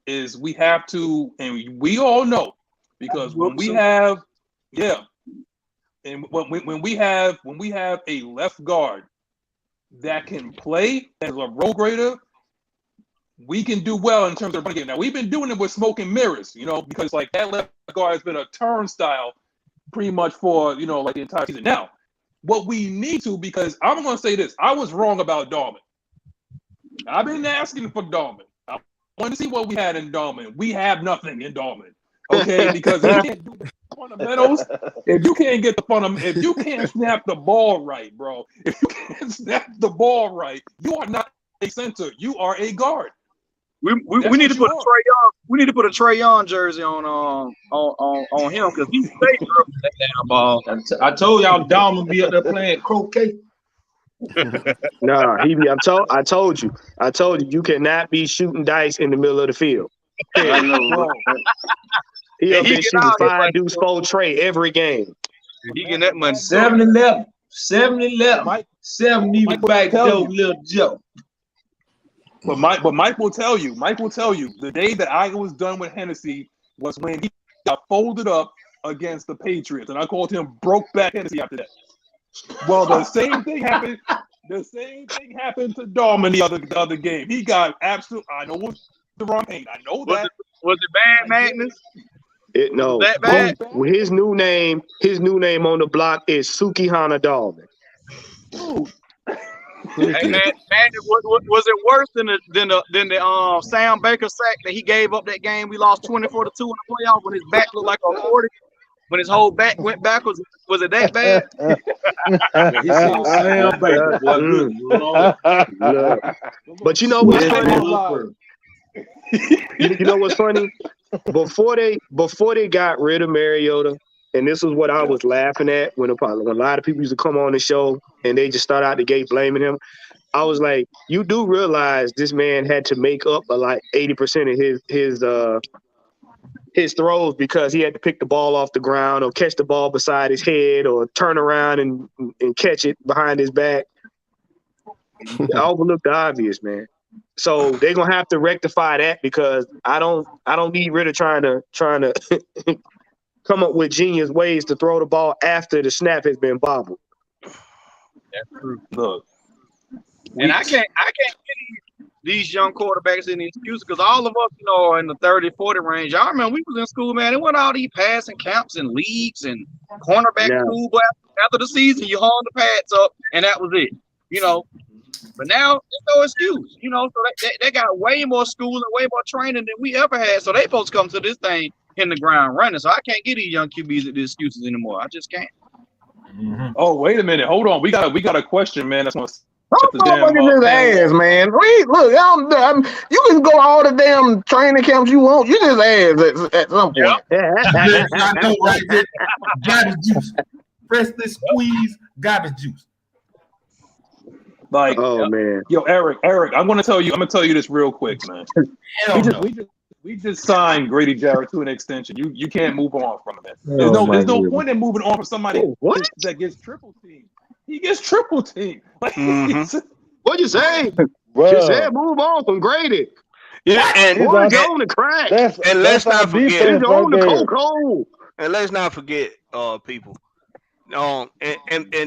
[SPEAKER 1] is we have to, and we all know, because when we have, and when we have a left guard that can play as a role grader, we can do well in terms of running game. Now we've been doing it with smoke and mirrors, you know, because like that left guard has been a turnstile pretty much for, you know, like the entire season. Now, what we need to, because I'm going to say this, I was wrong about Darman. I've been asking for Darman. I want to see what we had in Darman. We have nothing in Darman, okay? Because if you can't do the fundamentals, if you can't get the if you can't snap the ball right, bro, if you can't snap the ball right, you are not a center. You are a guard.
[SPEAKER 10] We need to put a Trae Young. We need to put a Trae Young jersey on him because he stayed up that damn ball.
[SPEAKER 8] I told y'all Dom would be up there playing croquet.
[SPEAKER 3] Nah, I told you, you cannot be shooting dice in the middle of the field.
[SPEAKER 8] I know.
[SPEAKER 3] He up there shooting 5 deuce 4 Trae every game.
[SPEAKER 10] He getting that money.
[SPEAKER 8] 7-11, 70 back door, little Joe.
[SPEAKER 1] But Mike will tell you, the day that I was done with Hennessy was when he got folded up against the Patriots, and I called him broke back Hennessy after that. Well, the same thing happened. The same thing happened to Darman the other game. He got absolute. I know it was the wrong thing. I know that.
[SPEAKER 10] Was it bad, Magnus?
[SPEAKER 3] No.
[SPEAKER 10] That bad?
[SPEAKER 3] His new name on the block is Sukihana Darman.
[SPEAKER 10] Hey man, was it worse than the Sam Baker sack that he gave up that game? We lost 24-2 in the playoff when his back looked like a 40. When his whole back went backwards, was it that bad?
[SPEAKER 8] He said Sam Baker.
[SPEAKER 3] But you know what's funny? You know what's funny? Before they got rid of Mariota, and this is what I was laughing at when a lot of people used to come on the show and they just start out the gate blaming him. I was like, you do realize this man had to make up like 80% of his throws because he had to pick the ball off the ground or catch the ball beside his head or turn around and catch it behind his back. I overlooked the obvious, man. So they're gonna have to rectify that because I don't need Ritter trying to come up with genius ways to throw the ball after the snap has been bobbled.
[SPEAKER 10] That's true.
[SPEAKER 1] Look,
[SPEAKER 10] and I can't get these young quarterbacks any excuses because all of us, you know, are in the 30-40 range. I remember we was in school, man. It went all these passing camps and leagues and cornerback school. But after the season, you hung the pads up and that was it, you know. But now there's no excuse, you know. So they got way more school and way more training than we ever had. So they supposed to come to this thing in the ground running. So I can't get these young QBs the excuses anymore. I just can't.
[SPEAKER 4] Mm-hmm.
[SPEAKER 1] Oh, wait a minute. Hold on. We got a question, man. That's gonna
[SPEAKER 5] I'm fucking his ass, man. Look, you can go all the damn training camps you want. You just ass at some point.
[SPEAKER 4] I know, right? Garbage juice, freshly squeezed garbage juice.
[SPEAKER 1] Like,
[SPEAKER 3] oh man,
[SPEAKER 1] yo, Eric, I'm gonna tell you this real quick, man. We just signed Grady Jarrett to an extension. You can't move on from him. There's no point in moving on from somebody that gets triple teamed. He gets triple teamed. Like,
[SPEAKER 3] What'd you say?
[SPEAKER 7] Bro.
[SPEAKER 3] You said move on from Grady.
[SPEAKER 6] Yeah, and
[SPEAKER 3] he's on the crack.
[SPEAKER 6] And let's not forget,
[SPEAKER 3] he's on the cold.
[SPEAKER 6] And let's not forget, people. And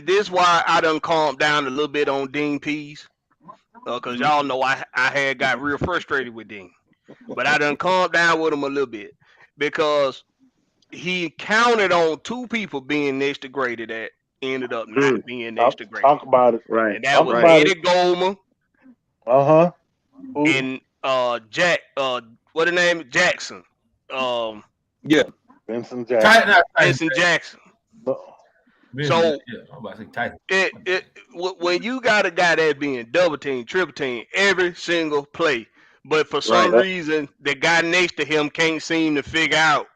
[SPEAKER 6] this is why I done calmed down a little bit on Dean Pease, because y'all know I had got real frustrated with Dean, but I done calmed down with him a little bit because he counted on two people being next to Grady that ended up not being next to Grady.
[SPEAKER 7] Talk about it,
[SPEAKER 3] right?
[SPEAKER 6] And that was Eddie Goldman. And Jack. What the name? Jackson.
[SPEAKER 1] Yeah.
[SPEAKER 7] Vincent Jackson.
[SPEAKER 6] Vincent Jackson. So when you got a guy that's being double team, triple team every single play, but for some reason the guy next to him can't seem to figure out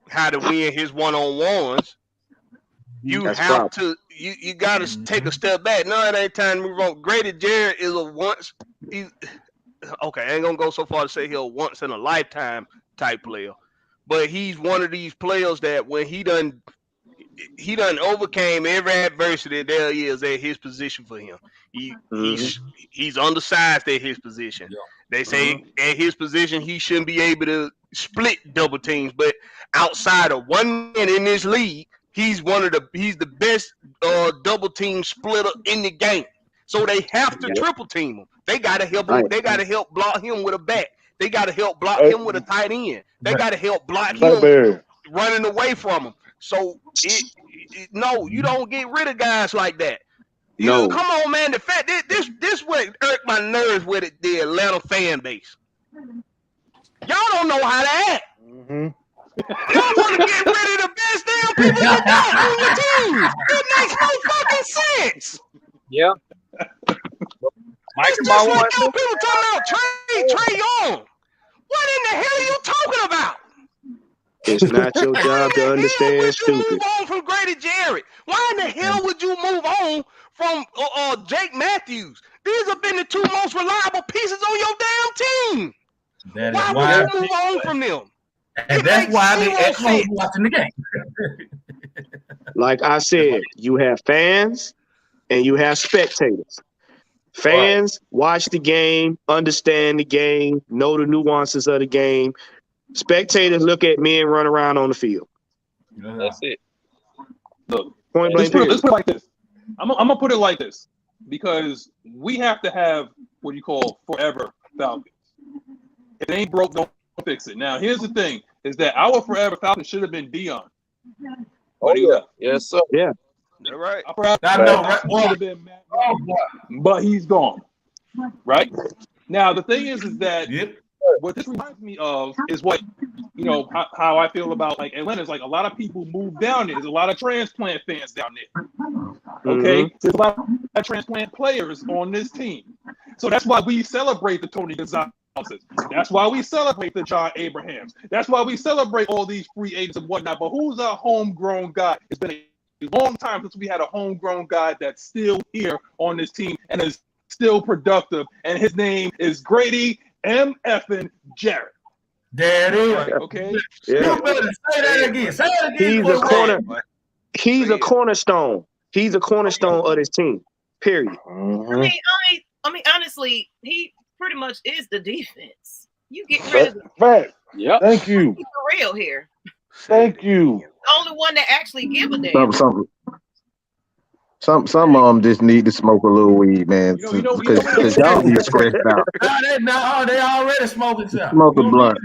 [SPEAKER 6] how to win his one-on-ones, you got to take a step back. No, it ain't time to move on. Grady Jarrett is I ain't gonna go so far to say he's a once in a lifetime type player, but he's one of these players that when he done overcame every adversity there is at his position for him. He's undersized at his position. Yeah. They say at his position he shouldn't be able to split double teams, but outside of one man in this league, he's the best double team splitter in the game. So they have to triple team him. They gotta help him. They gotta help block him with a back. They gotta help block him with a tight end. They gotta help block him running away from him. So no, you don't get rid of guys like that. Come on, man. The fact this what irked my nerves with the Atlanta fan base. Y'all don't know how to act. Y'all want to get rid of the best damn people you got on your team. It makes no fucking sense.
[SPEAKER 10] Yeah.
[SPEAKER 6] It's just like people talking about Trey Young. What in the hell are you talking about?
[SPEAKER 3] It's not your job to understand stupid.
[SPEAKER 6] Move on from Grady Jarrett? Why in the hell would you move on from Jake Matthews? These have been the two most reliable pieces on your damn team. Why would you move on from them?
[SPEAKER 4] And that's why they at home watching the game.
[SPEAKER 3] Like I said, you have fans and you have spectators. Fans watch the game, understand the game, know the nuances of the game. Spectators look at men run around on the field.
[SPEAKER 10] That's it.
[SPEAKER 1] Look, let's put it like this. I'm gonna put it like this because we have to have what you call forever Falcons. If it ain't broke, don't fix it. Now, here's the thing: is that our forever Falcon should have been Dion.
[SPEAKER 10] Yes, sir.
[SPEAKER 3] Yeah.
[SPEAKER 6] You're right.
[SPEAKER 1] I know, right? But he's gone. Right? Now, the thing is that what this reminds me of is what, how I feel about like Atlanta. Is like a lot of people move down there. There's a lot of transplant fans down there. Okay? There's a lot of transplant players on this team. So that's why we celebrate the Tony Gonzalez. That's why we celebrate the John Abrahams. That's why we celebrate all these free agents and whatnot. But who's our homegrown guy? It's been a long time since we had a homegrown guy that's still here on this team and is still productive. And his name is Grady M. Effin Jarrett.
[SPEAKER 4] There it is.
[SPEAKER 1] Okay.
[SPEAKER 4] Yeah. Say that again. Say it again.
[SPEAKER 3] He's a cornerstone. He's a cornerstone of this team. Period.
[SPEAKER 2] I mean, honestly, he pretty much is the defense. You get rid of the
[SPEAKER 7] fact. Yep. Thank you.
[SPEAKER 2] Keep it real here.
[SPEAKER 7] Thank you.
[SPEAKER 2] The only one that actually give a damn.
[SPEAKER 5] Some of them just need to smoke a little weed, man, because y'all be stressed out.
[SPEAKER 4] No, they already smoking something.
[SPEAKER 5] Smoke a blunt.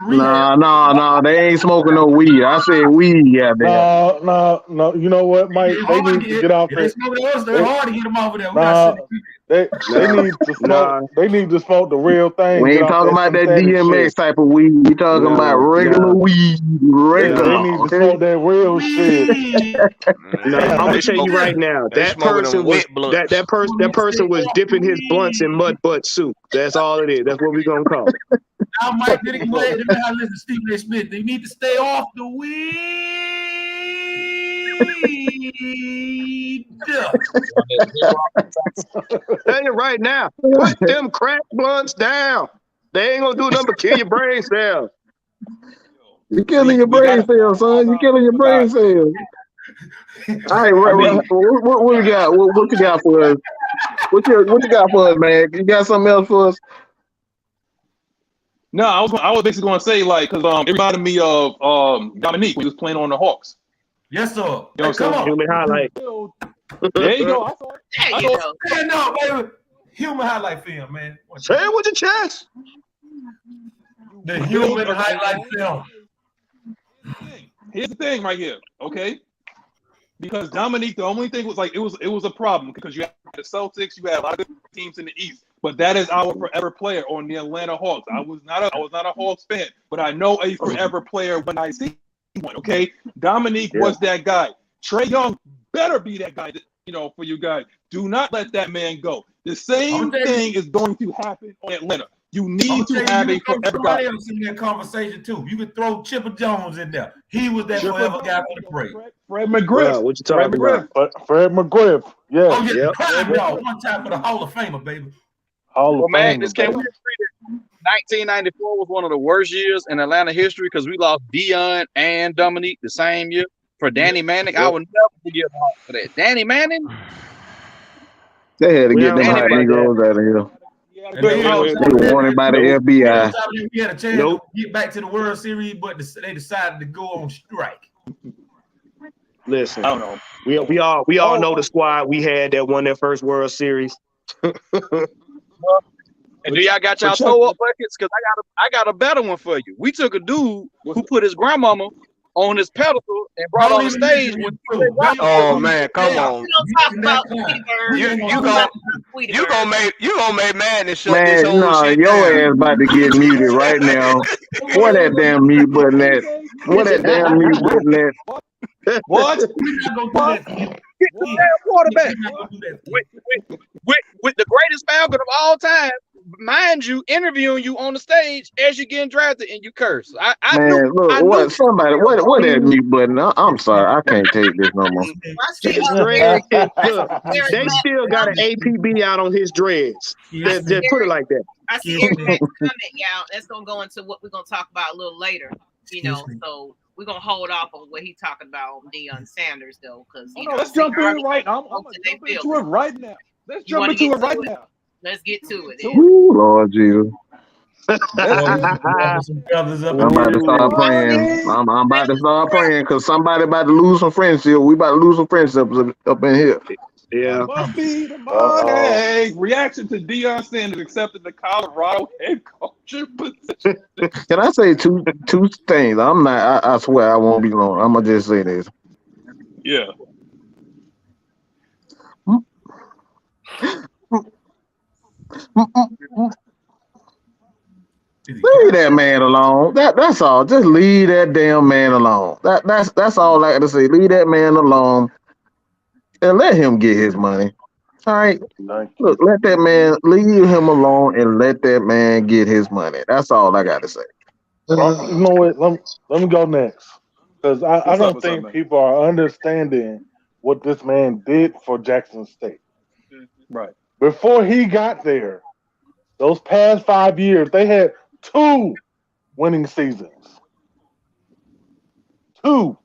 [SPEAKER 5] No, they ain't smoking no weed. I said weed, yeah.
[SPEAKER 7] No. You know what, Mike? They need to get off
[SPEAKER 4] there. They're hard to get them over there.
[SPEAKER 7] They need to smoke. They need to smoke the real thing.
[SPEAKER 5] We ain't talking about that DMX shit. Type of weed. We talking about regular weed. Regular.
[SPEAKER 7] They need to smoke that real shit.
[SPEAKER 3] No, I'm gonna tell you right now. That person was that person was dipping his blunts in mud butt soup. That's all it is. That's what we're gonna call it.
[SPEAKER 11] Now, Mike, let me listen to Stephen A. Smith. They need to stay off the weed.
[SPEAKER 3] Tell you right now, put them crack blunts down. They ain't gonna do nothing but kill your brain cells.
[SPEAKER 5] You're killing your brain cells, son. You're killing your brain cells. All right, what we got? What you got for us? What you got for us, man? You got something else for us?
[SPEAKER 1] No, I was basically going to say, like, because it reminded me of Dominique when he was playing on the Hawks.
[SPEAKER 11] Yes, sir.
[SPEAKER 1] You know what I'm saying?
[SPEAKER 3] Human highlight.
[SPEAKER 1] There you go. I saw it.
[SPEAKER 2] There you go.
[SPEAKER 11] Yeah, no, baby. Human highlight film, man.
[SPEAKER 3] Say it with your chest.
[SPEAKER 11] The human highlight film.
[SPEAKER 1] Here's the thing right here, okay? Because Dominique, the only thing was like it was a problem because you had the Celtics, you had a lot of good teams in the East, but that is our forever player on the Atlanta Hawks. I was not a Hawks fan, but I know a forever player when I see one. Okay, Dominique was that guy. Trae Young better be that guy. For you guys, do not let that man go. The same thing is going to happen on Atlanta. You need to have a forever guy.
[SPEAKER 11] Else in that conversation too. You could throw Chipper Jones in there. He was that forever guy for the parade.
[SPEAKER 1] Fred McGriff.
[SPEAKER 3] What you talking about?
[SPEAKER 7] Fred McGriff. Yeah.
[SPEAKER 11] Oh yeah. Y'all one time for the Hall of Famer, baby.
[SPEAKER 7] Hall of
[SPEAKER 10] Magnus,
[SPEAKER 7] Famer.
[SPEAKER 10] can we agree that 1994 was one of the worst years in Atlanta history because we lost Dion and Dominique the same year for Danny Manning? I would never forgive the Hawks for that. Danny Manning.
[SPEAKER 5] They had to get them hot Negroes out of here. They were wanted by the FBI.
[SPEAKER 11] We had a chance to get back to the World Series, but they decided to go on strike.
[SPEAKER 3] Listen, I don't know. We all know the squad we had that won their first World Series.
[SPEAKER 10] And do y'all got y'all toe up buckets? Because I got a better one for you. We took a dude who put his grandmama on his pedestal and brought on the stage.
[SPEAKER 6] Oh man, come on! You gonna make Madness shut this whole shit
[SPEAKER 5] your
[SPEAKER 6] down.
[SPEAKER 5] ass about to get muted right now. What that damn mute button at? What that damn mute button at?
[SPEAKER 1] What?
[SPEAKER 10] Get the damn quarterback with the greatest Falcon of all time. Mind you, interviewing you on the stage as you're getting drafted and you curse. What that mute button? I'm sorry, I can't take this no more.
[SPEAKER 3] They still got an APB out on his dreads. Just put it like that.
[SPEAKER 2] I see your comment, y'all. That's gonna go into what we're gonna talk about a little later. So we're gonna hold off on what he's talking about on Deion Sanders though, because
[SPEAKER 1] let's jump in right now. I'm gonna jump into it right now. Let's jump into it right now.
[SPEAKER 2] Let's get to it.
[SPEAKER 5] Ooh, Lord Jesus. I'm about to start praying. I'm about to start praying because somebody about to lose some friendship. We about to lose some friendships up in here.
[SPEAKER 3] Yeah.
[SPEAKER 1] Must be the money. Reaction to Deion Sanders accepting the Colorado head coaching position.
[SPEAKER 5] Can I say two things? I swear I won't be long. I'm gonna just say this.
[SPEAKER 1] Yeah.
[SPEAKER 5] Leave that man alone. That's all. Just leave that damn man alone. That's all I got to say. Leave that man alone and let him get his money. All right. Look, leave him alone and let that man get his money. That's all I got to say.
[SPEAKER 7] You know what? Let me go next because I don't think people are understanding what this man did for Jackson State.
[SPEAKER 1] Right.
[SPEAKER 7] Before he got there, those past 5 years, they had 2 winning seasons. 2.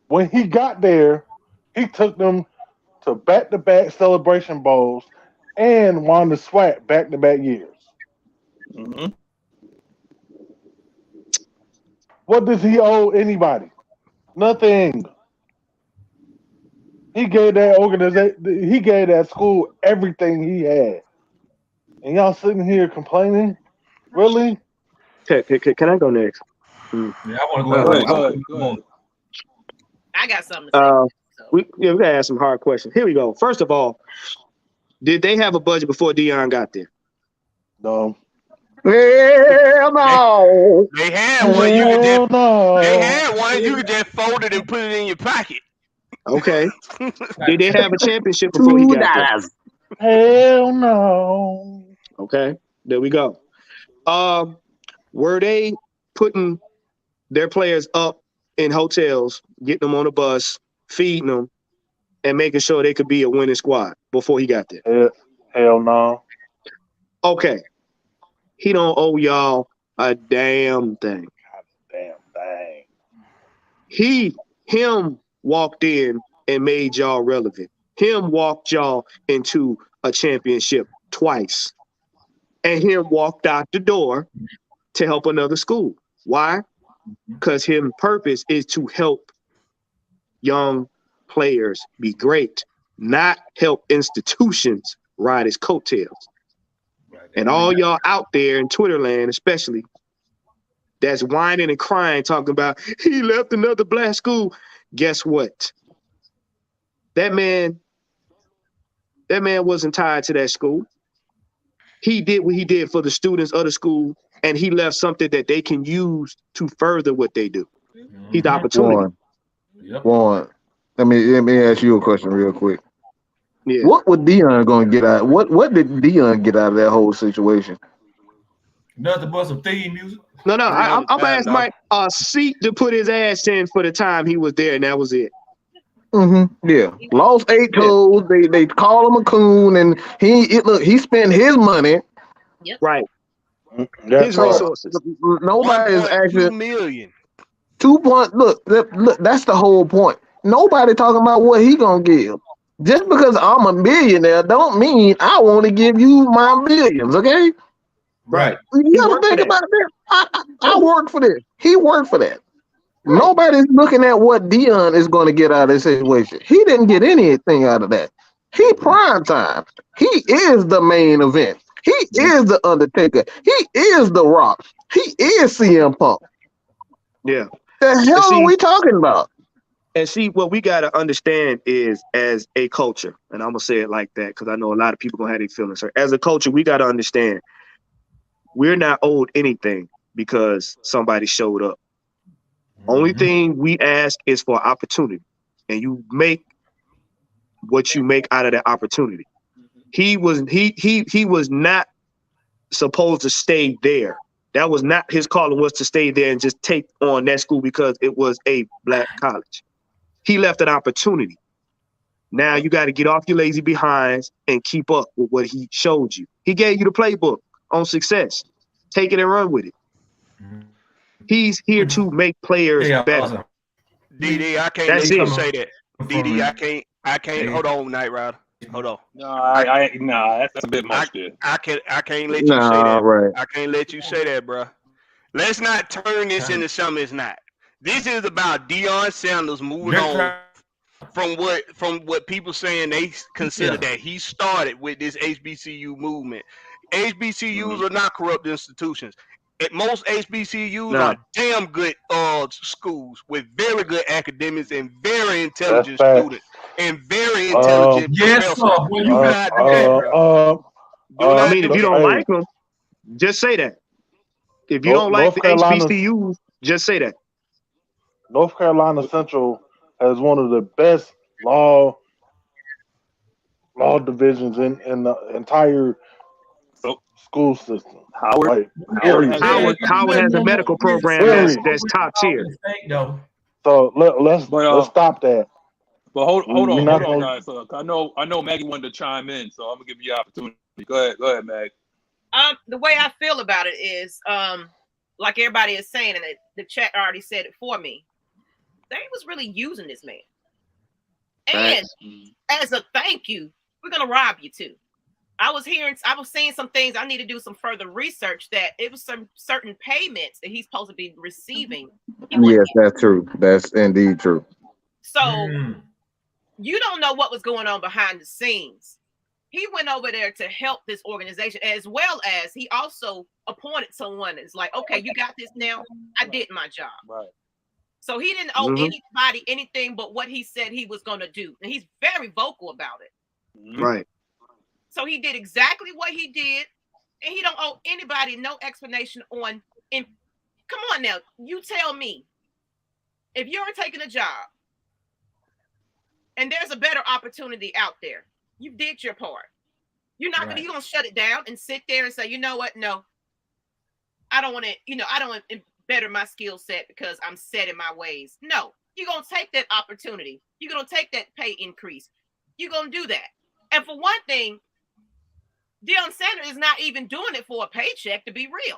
[SPEAKER 7] When he got there, he took them to back-to-back Celebration Bowls and won the SWAC back-to-back years.
[SPEAKER 1] Mm-hmm.
[SPEAKER 7] What does he owe anybody? Nothing. He gave that organization, he gave that school everything he had. And y'all sitting here complaining? Really?
[SPEAKER 3] Can I go next?
[SPEAKER 11] Yeah, I want to go ahead.
[SPEAKER 2] I got something to say.
[SPEAKER 3] We gotta ask some hard questions. Here we go. First of all, Did they have a budget before Deion got there?
[SPEAKER 7] No.
[SPEAKER 5] Hell no.
[SPEAKER 6] They had one. You could
[SPEAKER 7] Hell
[SPEAKER 6] just,
[SPEAKER 7] no.
[SPEAKER 6] they had one. You could just fold it and put it in your pocket.
[SPEAKER 3] Okay. Did they have a championship before he got there?
[SPEAKER 7] Hell no.
[SPEAKER 3] Okay. There we go. Were they putting their players up in hotels, getting them on a bus, feeding them, and making sure they could be a winning squad before he got there?
[SPEAKER 7] Hell no.
[SPEAKER 3] Okay. He don't owe y'all a damn thing.
[SPEAKER 7] Damn thing.
[SPEAKER 3] Him walked in and made y'all relevant. Him walked y'all into a championship twice. And him walked out the door to help another school. Why? Because his purpose is to help young players be great, not help institutions ride his coattails. And all y'all out there in Twitter land, especially, that's whining and crying, talking about he left another black school. Guess what? That man wasn't tied to that school. He did what he did for the students of the school, and he left something that they can use to further what they do. He's the opportunity.
[SPEAKER 5] One. Let me ask you a question real quick.
[SPEAKER 3] Yeah.
[SPEAKER 5] What was Deion gonna get out? What did Deion get out of that whole situation?
[SPEAKER 11] Nothing but some theme music.
[SPEAKER 3] No. I'm gonna ask Mike a seat to put his ass in for the time he was there, and that was it.
[SPEAKER 5] Yeah. Lost 8 toes. They call him a coon, and he spent his money.
[SPEAKER 2] Yep.
[SPEAKER 3] Right.
[SPEAKER 7] His
[SPEAKER 3] resources.
[SPEAKER 5] Nobody is actually
[SPEAKER 6] $2 million.
[SPEAKER 5] 2 point. Look, that's the whole point. Nobody talking about what he gonna give. Just because I'm a millionaire don't mean I want to give you my millions, okay?
[SPEAKER 11] Right.
[SPEAKER 5] You ever think about that? I work for this. He worked for that. Nobody's looking at what Deion is going to get out of this situation. He didn't get anything out of that. He prime time. He is the main event. He is the Undertaker. He is the Rock. He is CM Punk.
[SPEAKER 3] Yeah.
[SPEAKER 5] The hell are we talking about?
[SPEAKER 3] And see, what we got to understand is, as a culture, and I'm going to say it like that because I know a lot of people going to have these feelings. So as a culture, we got to understand we're not owed anything because somebody showed up. Only thing we ask is for opportunity, and you make what you make out of that opportunity. He was not supposed to stay there. That was not his calling, was to stay there and just take on that school because it was a black college. He left an opportunity. Now you got to get off your lazy behinds and keep up with what he showed you. He gave you the playbook on success. Take it and run with it. He's here to make players better.
[SPEAKER 6] Awesome. DD, I can't let you say that. DD, I can't. Hold on, Night Rider. Hold on.
[SPEAKER 1] Nah, that's a bit much.
[SPEAKER 6] I can't let you say that. Right. I can't let you say that, bro. Let's not turn this into something it's not. This is about Deion Sanders moving on from what people saying they consider that he started with this HBCU movement. HBCUs are not corrupt institutions. Most HBCUs are damn good schools with very good academics and very intelligent students and very intelligent professors.
[SPEAKER 11] You not do that, bro.
[SPEAKER 3] I mean, if you don't like them, just say that. If you don't like the HBCUs, just say that.
[SPEAKER 7] North Carolina Central has one of the best law divisions in the entire school system.
[SPEAKER 3] Howard has a medical program that's top tier.
[SPEAKER 7] So let's stop that.
[SPEAKER 1] But hold on, guys. So I know Maggie wanted to chime in, so I'm gonna give you an opportunity. Go ahead, Mag.
[SPEAKER 2] The way I feel about it is, like everybody is saying, and the chat already said it for me. They was really using this man, and as a thank you, we're gonna rob you too. I was seeing some things. I need to do some further research that it was some certain payments that he's supposed to be receiving.
[SPEAKER 5] Yes, that's true. That's indeed true.
[SPEAKER 2] So you don't know what was going on behind the scenes. He went over there to help this organization, as well as he also appointed someone that's like, okay, you got this now. I did my job.
[SPEAKER 1] Right.
[SPEAKER 2] So he didn't owe anybody anything but what he said he was going to do. And he's very vocal about it.
[SPEAKER 3] Right.
[SPEAKER 2] So he did exactly what he did, and he don't owe anybody no explanation on. And come on now, you tell me, if you're taking a job and there's a better opportunity out there, you did your part. You're not gonna, you gonna shut it down and sit there and say, you know what? No, I don't want to, I don't want to better my skill set because I'm set in my ways. No, you're gonna take that opportunity. You're gonna take that pay increase. You're gonna do that. And for one thing, Deion Sanders is not even doing it for a paycheck, to be real.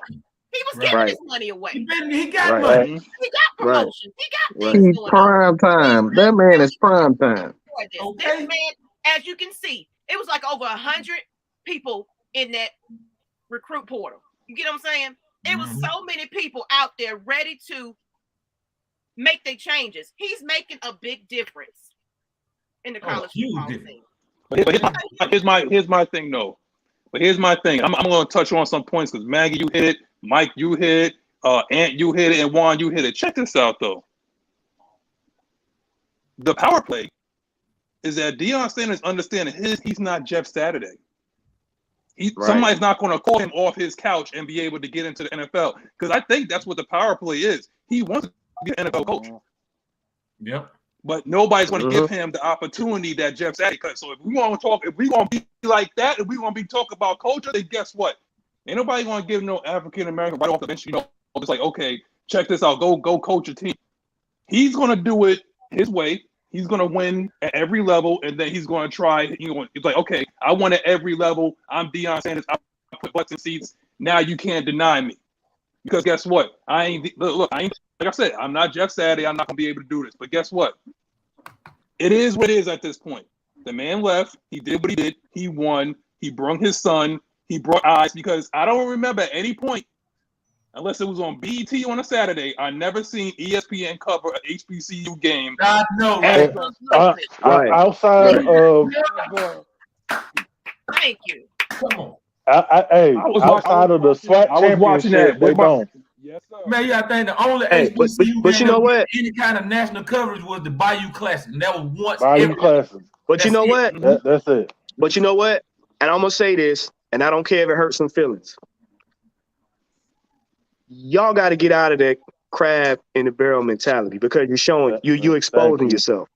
[SPEAKER 2] He was giving his money away.
[SPEAKER 11] He got money.
[SPEAKER 2] He got promotions. He got
[SPEAKER 5] He's prime time. That man is prime time.
[SPEAKER 2] This man, as you can see, it was like over 100 people in that recruit portal. You get what I'm saying? It was so many people out there ready to make their changes. He's making a big difference in the college football scene.
[SPEAKER 1] But here's my thing, though. But here's my thing. I'm going to touch on some points because Maggie, you hit it. Mike, you hit it. Ant, you hit it. And Juan, you hit it. Check this out, though. The power play is that Deion Sanders understanding he's not Jeff Saturday. Somebody's not going to call him off his couch and be able to get into the NFL, because I think that's what the power play is. He wants to be an NFL coach. Yep. But nobody's going to give him the opportunity that Jeff Saturday cut. So if we want to be like that, if we want to be talking about culture, then guess what? Ain't nobody going to give no African American right off the bench. It's like, okay, check this out. Go coach a team. He's going to do it his way. He's going to win at every level, and then he's going to try. It's like, okay, I won at every level. I'm Deion Sanders. I put butts in seats. Now you can't deny me, because guess what? Like I said, I'm not Jeff Saturday. I'm not going to be able to do this. But guess what? It is what it is at this point. The man left. He did what he did. He won. He brought his son. He brought eyes, because I don't remember at any point, unless it was on BET on a Saturday, I never seen ESPN cover an HBCU game.
[SPEAKER 11] I know, right?
[SPEAKER 7] Outside of
[SPEAKER 2] thank you.
[SPEAKER 11] Come on.
[SPEAKER 7] Outside of the SWAT championship, they don't.
[SPEAKER 11] Yes, sir. Man, I think the only HBCU
[SPEAKER 3] but you know what?
[SPEAKER 11] Any kind of national coverage was the Bayou Classic, and that was once.
[SPEAKER 7] Bayou Classic.
[SPEAKER 3] But you know what?
[SPEAKER 7] That's it.
[SPEAKER 3] But you know what? And I'm gonna say this, and I don't care if it hurts some feelings. Y'all got to get out of that crab in the barrel mentality, because you're showing you exposing yourself.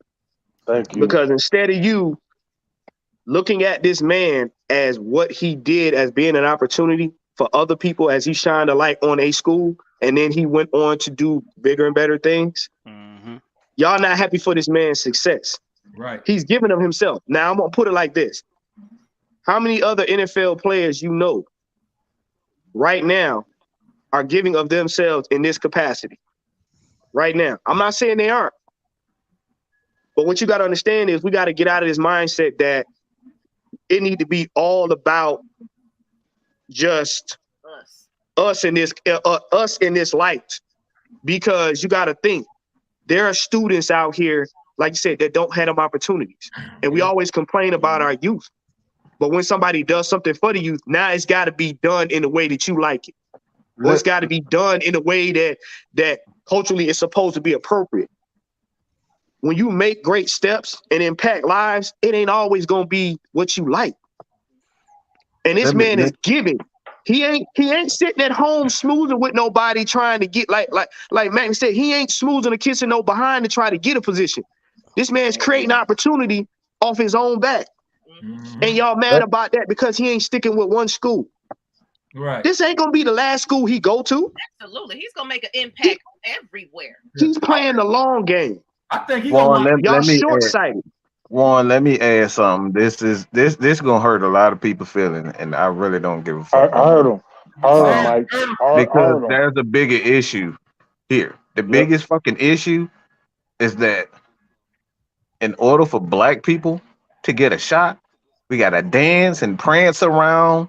[SPEAKER 7] Thank you.
[SPEAKER 3] Because instead of you looking at this man as what he did as being an opportunity for other people, as he shined a light on a school, and then he went on to do bigger and better things. Y'all not happy for this man's success.
[SPEAKER 11] Right.
[SPEAKER 3] He's giving of himself. Now I'm gonna put it like this: how many other NFL players you know right now are giving of themselves in this capacity right now? I'm not saying they aren't, but what you got to understand is we got to get out of this mindset that it need to be all about just us in this light, because you got to think there are students out here, like you said, that don't have them opportunities, and we always complain about our youth, but when somebody does something for the youth, now it's got to be done in the way that you like it. Well, it's got to be done in a way that culturally is supposed to be appropriate. When you make great steps and impact lives, it ain't always gonna be what you like. And this man is giving. He ain't sitting at home smoozing with nobody trying to get like Matt said. He ain't smoozing or kissing no behind to try to get a position. This man's creating opportunity off his own back, and y'all mad about that because he ain't sticking with one school.
[SPEAKER 11] Right.
[SPEAKER 3] This ain't gonna be the last school he go to.
[SPEAKER 2] Absolutely, he's gonna make an impact everywhere.
[SPEAKER 3] He's playing the long game.
[SPEAKER 11] I think he's
[SPEAKER 3] y'all short-sighted.
[SPEAKER 5] Juan, let me add something. This gonna hurt a lot of people's feelings, and I really don't give a fuck.
[SPEAKER 7] I heard him. Mike.
[SPEAKER 5] Because there's a bigger issue here. The biggest fucking issue is that in order for black people to get a shot, we gotta dance and prance around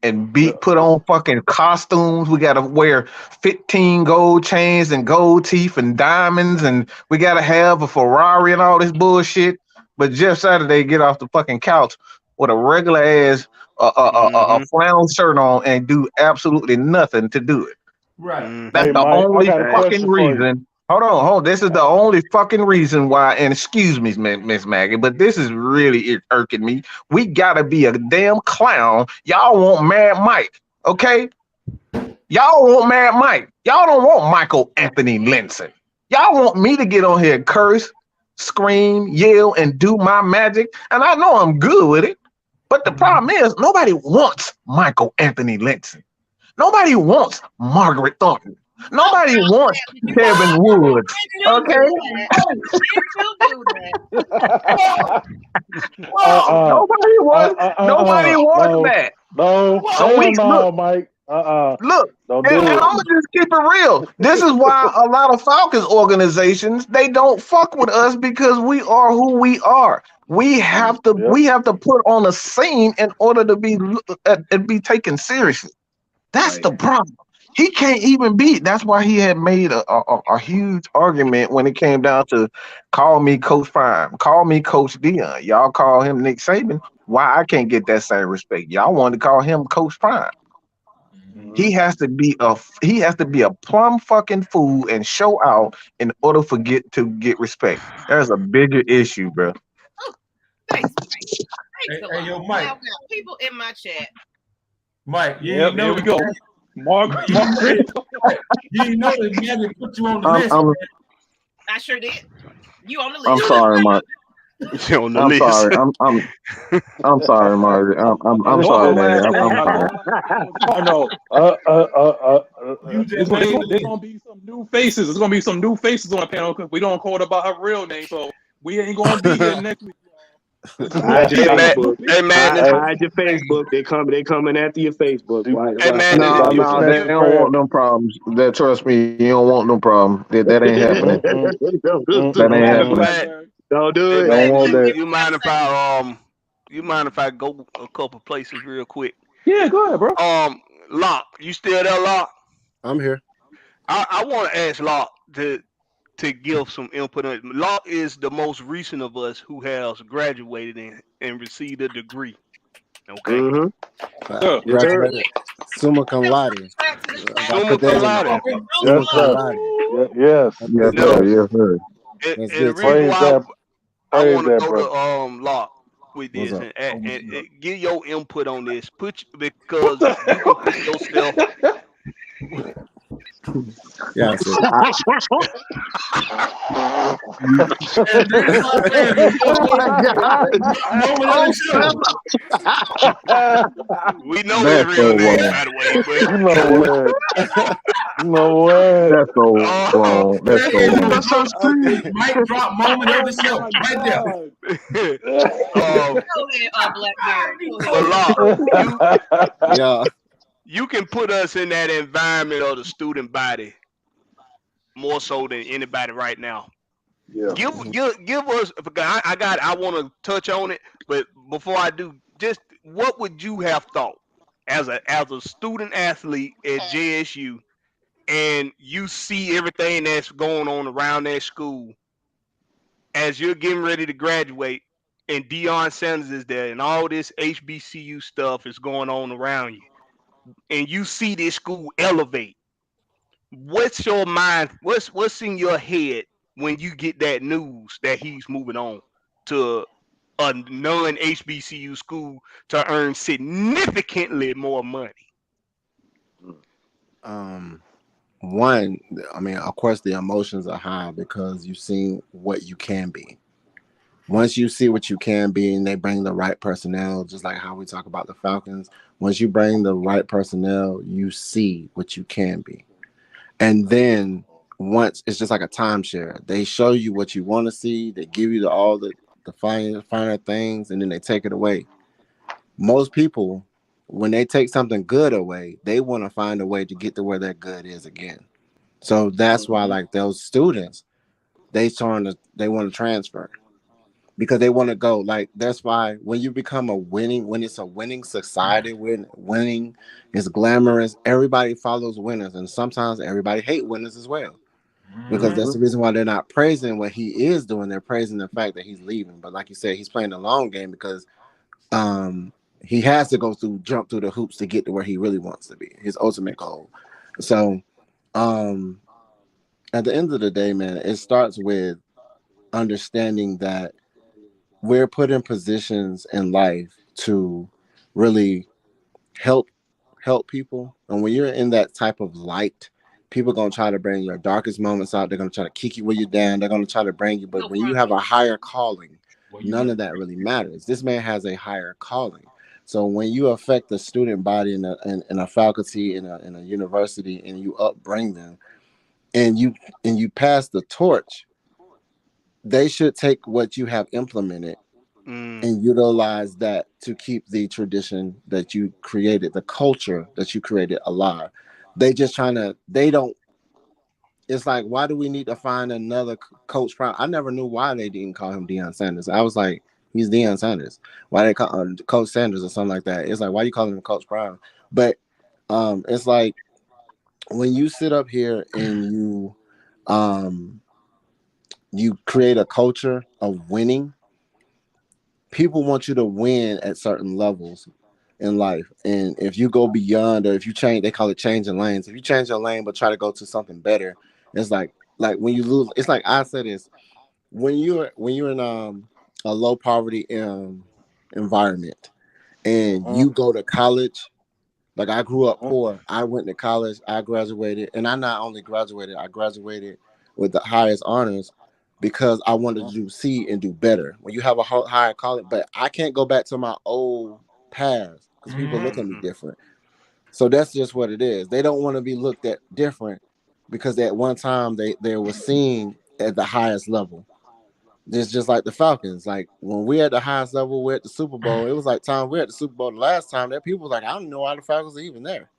[SPEAKER 5] and put on fucking costumes. We gotta wear 15 gold chains and gold teeth and diamonds, and we gotta have a Ferrari and all this bullshit. But Jeff Saturday get off the fucking couch with a regular ass a flannel shirt on and do absolutely nothing to do it.
[SPEAKER 11] Right.
[SPEAKER 3] That's the only fucking reason.
[SPEAKER 5] Hold on. This is the only fucking reason why, and excuse me, Miss Maggie, but this is really irking me. We gotta be a damn clown. Y'all want Mad Mike, okay? Y'all want Mad Mike. Y'all don't want Michael Anthony Linson. Y'all want me to get on here and curse, scream, yell, and do my magic, and I know I'm good with it. But the problem is, nobody wants Michael Anthony Linson. Nobody wants Margaret Thornton. Nobody wants Kevin Woods. Okay? Nobody wants that.
[SPEAKER 7] No,
[SPEAKER 5] So
[SPEAKER 7] no, Mike.
[SPEAKER 5] Look,
[SPEAKER 7] don't
[SPEAKER 5] and
[SPEAKER 7] do
[SPEAKER 5] I'm
[SPEAKER 7] it.
[SPEAKER 5] gonna just keep it real. This is why a lot of Falcons organizations, they don't fuck with us, because we are who we are. We have to put on a scene in order to be taken seriously. That's the problem. He can't even be. That's why he had made a huge argument when it came down to call me Coach Prime, call me Coach Dion. Y'all call him Nick Saban. Why I can't get that same respect? Y'all wanted to call him Coach Prime. He has to be a plumb fucking fool and show out in order to get respect. There's a bigger issue, bro.
[SPEAKER 2] Thanks.
[SPEAKER 11] Hey, yo, Mike.
[SPEAKER 2] Now, people in my chat.
[SPEAKER 11] Mike,
[SPEAKER 1] here we go. Margaret.
[SPEAKER 11] You know that Maggie put you on the list.
[SPEAKER 2] I sure did. You on the list.
[SPEAKER 5] I'm sorry, Mark.
[SPEAKER 6] You on the
[SPEAKER 5] I'm
[SPEAKER 6] list.
[SPEAKER 5] sorry. I'm sorry, Margaret. I'm sorry, man. I'm sorry.
[SPEAKER 1] No.
[SPEAKER 11] There's
[SPEAKER 1] gonna be some new faces. There's gonna be some new faces on the panel because we don't call it about her real name, so we ain't gonna be here next week.
[SPEAKER 3] Hide your Facebook. Hide your Facebook. They coming after your Facebook.
[SPEAKER 5] No, they don't want no problems. Trust me, you don't want no problem. That ain't happening. That ain't happening.
[SPEAKER 3] Don't do it.
[SPEAKER 5] Don't want that.
[SPEAKER 6] You mind if I go a couple places real quick?
[SPEAKER 1] Yeah, go ahead, bro.
[SPEAKER 6] Locke, you still there, Locke?
[SPEAKER 9] I'm here.
[SPEAKER 6] I want to ask Locke to give some input on it. Locke is the most recent of us who has graduated and received a degree. Okay.
[SPEAKER 9] Graduated. Summa cum laude.
[SPEAKER 6] Summa cum laude.
[SPEAKER 7] Yes, sir. Yes, sir.
[SPEAKER 6] And the reason why I want to go to Locke with this and get your input on this. Because you can put yourself.
[SPEAKER 9] Yeah,
[SPEAKER 6] we know his real name, by the way.
[SPEAKER 7] You know what?
[SPEAKER 5] That's so wrong. That's so wrong.
[SPEAKER 11] Mic drop moment of the show,
[SPEAKER 6] right there. You can put us in that environment of the student body more so than anybody right now.
[SPEAKER 7] Yeah.
[SPEAKER 6] Give us. I want to touch on it, but before I do, just what would you have thought as a student athlete at JSU, and you see everything that's going on around that school as you're getting ready to graduate, and Deion Sanders is there, and all this HBCU stuff is going on around you. And you see this school elevate. What's your mind? What's in your head when you get that news that he's moving on to a non-HBCU school to earn significantly more money?
[SPEAKER 9] One, I mean, of course, the emotions are high because you've seen what you can be. Once you see what you can be and they bring the right personnel, just like how we talk about the Falcons, once you bring the right personnel, you see what you can be. And then once it's just like a timeshare, they show you what you want to see. They give you all the finer things, and then they take it away. Most people, when they take something good away, they want to find a way to get to where that good is again. So that's why, like those students, they want to transfer. Because they want to go. Like, that's why when you become when it's a winning society, when winning is glamorous, everybody follows winners. And sometimes everybody hate winners as well. Because that's the reason why they're not praising what he is doing. They're praising the fact that he's leaving. But like you said, he's playing the long game because he has to jump through the hoops to get to where he really wants to be, his ultimate goal. So at the end of the day, man, it starts with understanding that we're put in positions in life to really help people. And when you're in that type of light, people are gonna try to bring your darkest moments out. They're gonna try to kick you when you're down. They're gonna try to bring you. But when you have a higher calling, none of that really matters. This man has a higher calling. So when you affect the student body in a faculty in a university, and you upbring them, and you pass the torch, they should take what you have implemented and utilize that to keep the tradition that you created, the culture that you created alive. They don't, it's like, why do we need to find another Coach Prime? I never knew why they didn't call him Deion Sanders. I was like, he's Deion Sanders. Why they call him Coach Sanders or something like that? It's like, why you calling him Coach Prime? But it's like, when you sit up here and you create a culture of winning, people want you to win at certain levels in life. And if you go beyond, or if you change, they call it changing lanes. If you change your lane but try to go to something better, it's like when you lose. It's like I said this, when you're in a low poverty environment, and you go to college. Like, I grew up poor. I went to college. I graduated, and I not only graduated, I graduated with the highest honors because I wanted to see and do better. When you have a higher calling, but I can't go back to my old past because people look at me different. So that's just what it is. They don't want to be looked at different because at one time they were seen at the highest level. It's just like the Falcons. Like, when we're at the highest level, we're at the Super Bowl. It was like time we're at the Super Bowl the last time. That people was like, I don't know why the Falcons are even there,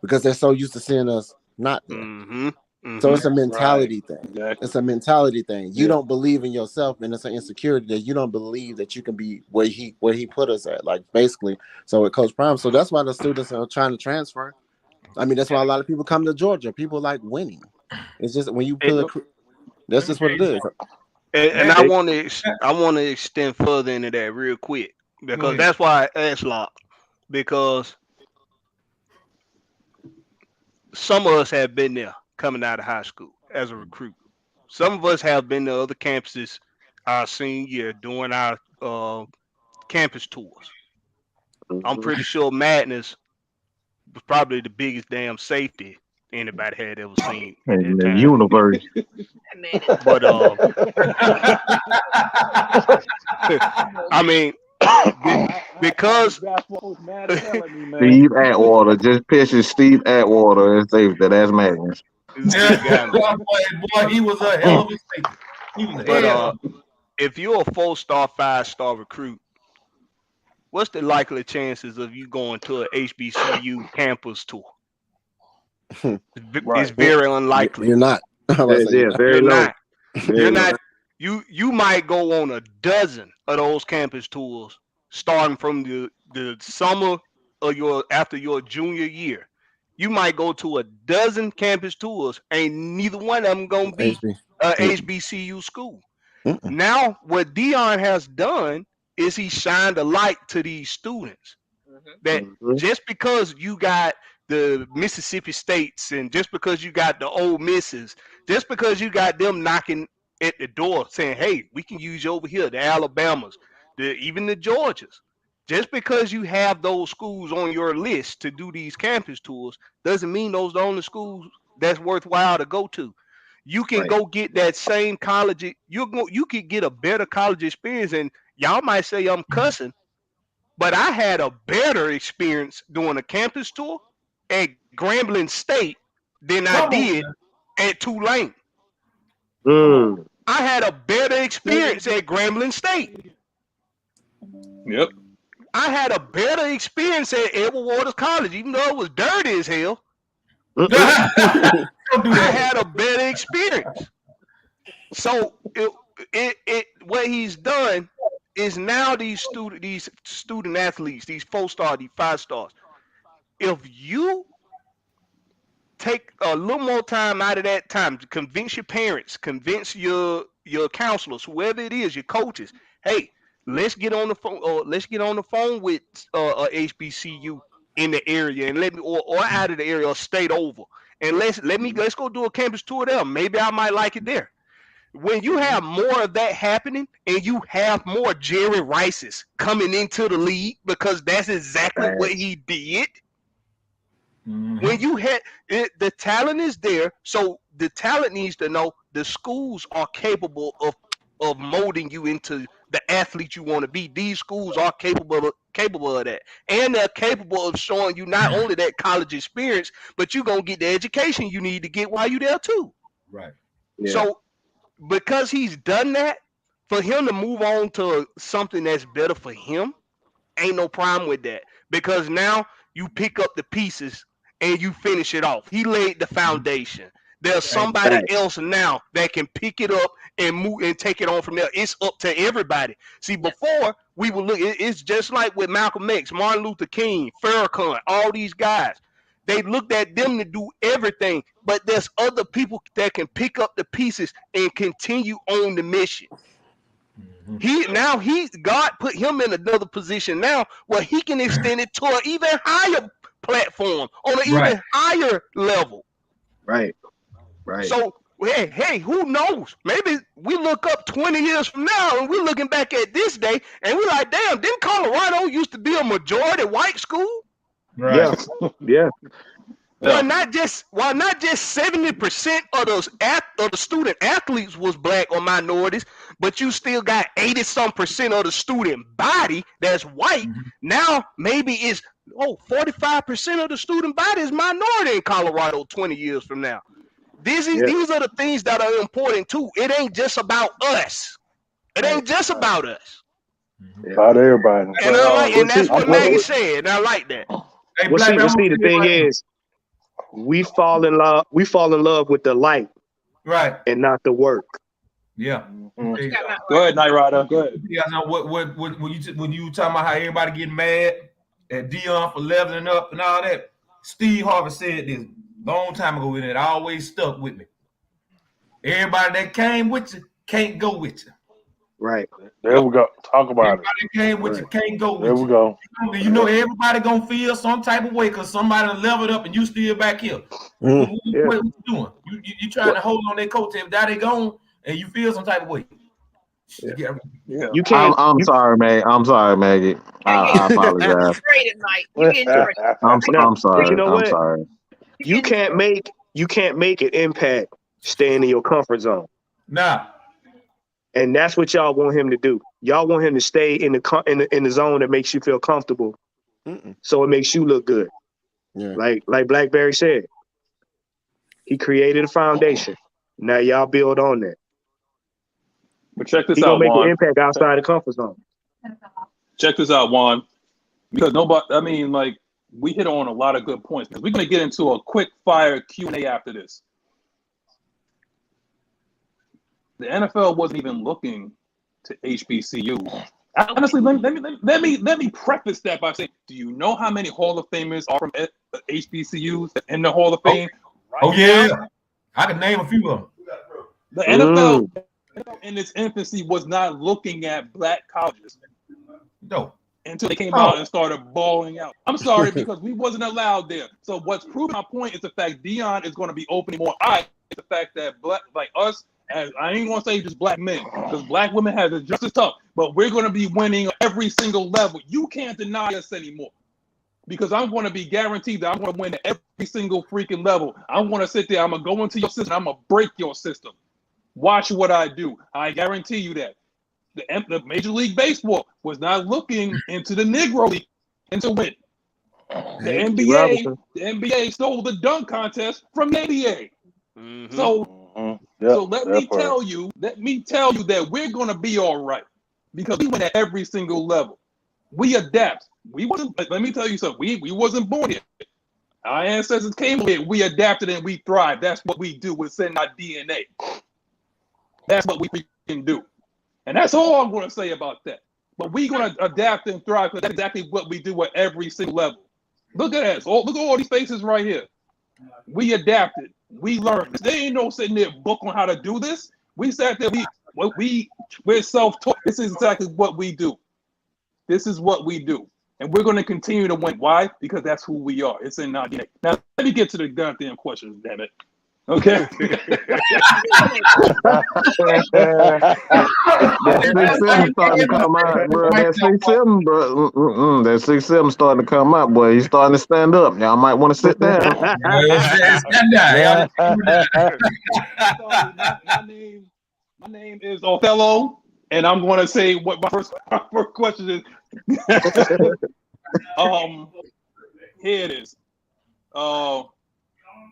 [SPEAKER 9] because they're so used to seeing us not there. So it's a mentality thing. Exactly. It's a mentality thing. You don't believe in yourself, and it's an insecurity that you don't believe that you can be where he put us at. Like, basically. So with Coach Prime, so that's why the students are trying to transfer. I mean, that's why a lot of people come to Georgia. People like winning. It's just when you put that's just what it is.
[SPEAKER 6] And I want to extend further into that real quick, because that's why I asked Locke, because some of us have been there coming out of high school as a recruit. Some of us have been to other campuses our senior year doing our campus tours. I'm pretty sure Madness was probably the biggest damn safety anybody had ever seen
[SPEAKER 5] in the universe.
[SPEAKER 6] But I mean, because
[SPEAKER 5] Steve Atwater, just picture Steve Atwater and safety. That's madness.
[SPEAKER 11] Boy, he was a hell of a safety. He was
[SPEAKER 6] But if you're a 4-star, 5-star recruit, what's the likely chances of you going to a HBCU campus tour? It's very unlikely.
[SPEAKER 9] You're not.
[SPEAKER 6] You're not. You're not. You might go on a dozen of those campus tours, starting from the summer of after your junior year. You might go to a dozen campus tours, ain't neither one of them gonna be a HBCU school. Now, what Deion has done is he shined a light to these students that just because you got the Mississippi States, and just because you got the Ole Misses, just because you got them knocking at the door saying, hey, we can use you over here, the Alabamas, even the Georgias. Just because you have those schools on your list to do these campus tours doesn't mean those are the only schools that's worthwhile to go to. You can go get that same college. You could get a better college experience, and y'all might say I'm cussing, but I had a better experience doing a campus tour at Grambling State than I did at Tulane. I had a better experience at Grambling State.
[SPEAKER 1] Yep.
[SPEAKER 6] I had a better experience at Edward Waters College, even though it was dirty as hell. I had a better experience. So what he's done is now these student athletes, these 4-star, these 5-stars, if you take a little more time out of that time to convince your parents, convince your counselors, whoever it is, your coaches, hey, let's get on the phone, or let's get on the phone with a HBCU in the area, and let me or out of the area, or state over, and let's go do a campus tour there. Maybe I might like it there. When you have more of that happening and you have more Jerry Rices coming into the league, because that's exactly what he did. When you had it, the talent is there, so the talent needs to know the schools are capable of molding you into the athlete you want to be. These schools are capable of that, and they're capable of showing you not only that college experience, but you're gonna get the education you need to get while you're there too.
[SPEAKER 11] Right.
[SPEAKER 3] Yeah.
[SPEAKER 6] So because he's done that, for him to move on to something that's better for him, ain't no problem with that, because now you pick up the pieces and you finish it off. He laid the foundation. There's somebody else now that can pick it up and move and take it on from there. It's up to everybody. See, before we would look, it's just like with Malcolm X, Martin Luther King, Farrakhan, all these guys. They looked at them to do everything, but there's other people that can pick up the pieces and continue on the mission. God put him in another position now where he can extend it to an even higher platform on an even higher level.
[SPEAKER 3] Right.
[SPEAKER 6] So hey, who knows? Maybe we look up 20 years from now and we're looking back at this day and we're like, damn, didn't Colorado used to be a majority white school?
[SPEAKER 3] Right. Yeah.
[SPEAKER 6] Why not just 70% of the student athletes was black or minorities, but you still got 80-some% of the student body that's white. Now maybe it's 45% of the student body is minority in Colorado 20 years from now. These are the things that are important too. It ain't just about us. It ain't just about us.
[SPEAKER 7] About everybody.
[SPEAKER 6] And that's what Maggie said. And I like that.
[SPEAKER 11] Hey,
[SPEAKER 3] Well, see, the thing is, we fall in love with the light,
[SPEAKER 11] right,
[SPEAKER 3] and not the work.
[SPEAKER 11] Yeah.
[SPEAKER 1] Go ahead, Night Rider. Go ahead.
[SPEAKER 11] You guys know what when you talking about how everybody getting mad at Dion for leveling up and all that. Steve Harvey said this long time ago, and it always stuck with me. Everybody that came with you can't go with you.
[SPEAKER 3] Right.
[SPEAKER 7] There we go. Talk about
[SPEAKER 11] everybody that came with you can't go with you.
[SPEAKER 7] There we go.
[SPEAKER 11] You know everybody gonna feel some type of way because somebody leveled up and you still back here. What you doing? You trying to hold on their coattail. Now they gone and you feel some type of way.
[SPEAKER 5] Yeah. You can't. I'm sorry, Maggie. I apologize. I'm sorry.
[SPEAKER 3] You know what?
[SPEAKER 5] I'm sorry.
[SPEAKER 3] You can't make an impact staying in your comfort zone.
[SPEAKER 11] Nah.
[SPEAKER 3] And that's what y'all want him to do. Y'all want him to stay in the zone that makes you feel comfortable, so it makes you look good.
[SPEAKER 9] Yeah.
[SPEAKER 3] Like Blackberry said, he created a foundation. Now y'all build on that.
[SPEAKER 1] But check this
[SPEAKER 3] he
[SPEAKER 1] out,
[SPEAKER 3] gonna make
[SPEAKER 1] Juan.
[SPEAKER 3] an impact outside the comfort zone.
[SPEAKER 1] Check this out, Juan. Because we hit on a lot of good points. We're gonna get into a quick fire Q&A after this. The NFL wasn't even looking to HBCU. Honestly, let me preface that by saying, do you know how many Hall of Famers are from HBCUs in the Hall of Fame?
[SPEAKER 11] Now? I can name a few of them.
[SPEAKER 1] The NFL in its infancy was not looking at black colleges.
[SPEAKER 11] No.
[SPEAKER 1] Until they came out and started balling out. I'm sorry, because we wasn't allowed there. So what's proving my point is the fact Dion is going to be opening more eyes. The fact that black, like us, as I ain't gonna say just black men, because black women have it just as tough, but we're gonna be winning every single level. You can't deny us anymore, because I'm gonna be guaranteed that I'm gonna win at every single freaking level. I'm gonna sit there, I'm gonna go into your system, I'm gonna break your system. Watch what I do. I guarantee you that. The Major League Baseball was not looking into the Negro League into win. The NBA stole the dunk contest from the NBA. So let me tell you that we're gonna be all right, because we went at every single level. We adapt. Let me tell you something. We wasn't born here. Our ancestors came here. We adapted and we thrived. That's what we do. It's in our DNA. That's what we can do. And that's all I'm gonna say about that. But we're gonna adapt and thrive, because that's exactly what we do at every single level. Look at us. Look at all these faces right here. We adapted. We learned. There ain't no sitting there book on how to do this. We sat there. We're self-taught. This is exactly what we do. This is what we do. And we're going to continue to win. Why? Because that's who we are. It's in our DNA. Now, let me get to the goddamn questions, damn it. Okay.
[SPEAKER 5] That 6-7 starting to come out, bro. That 6-7, bro. That 6-7 starting to come out, boy. He's starting to stand up. Y'all might want to sit down.
[SPEAKER 1] My name is Othello, and I'm going to say what my first question is. Here it is.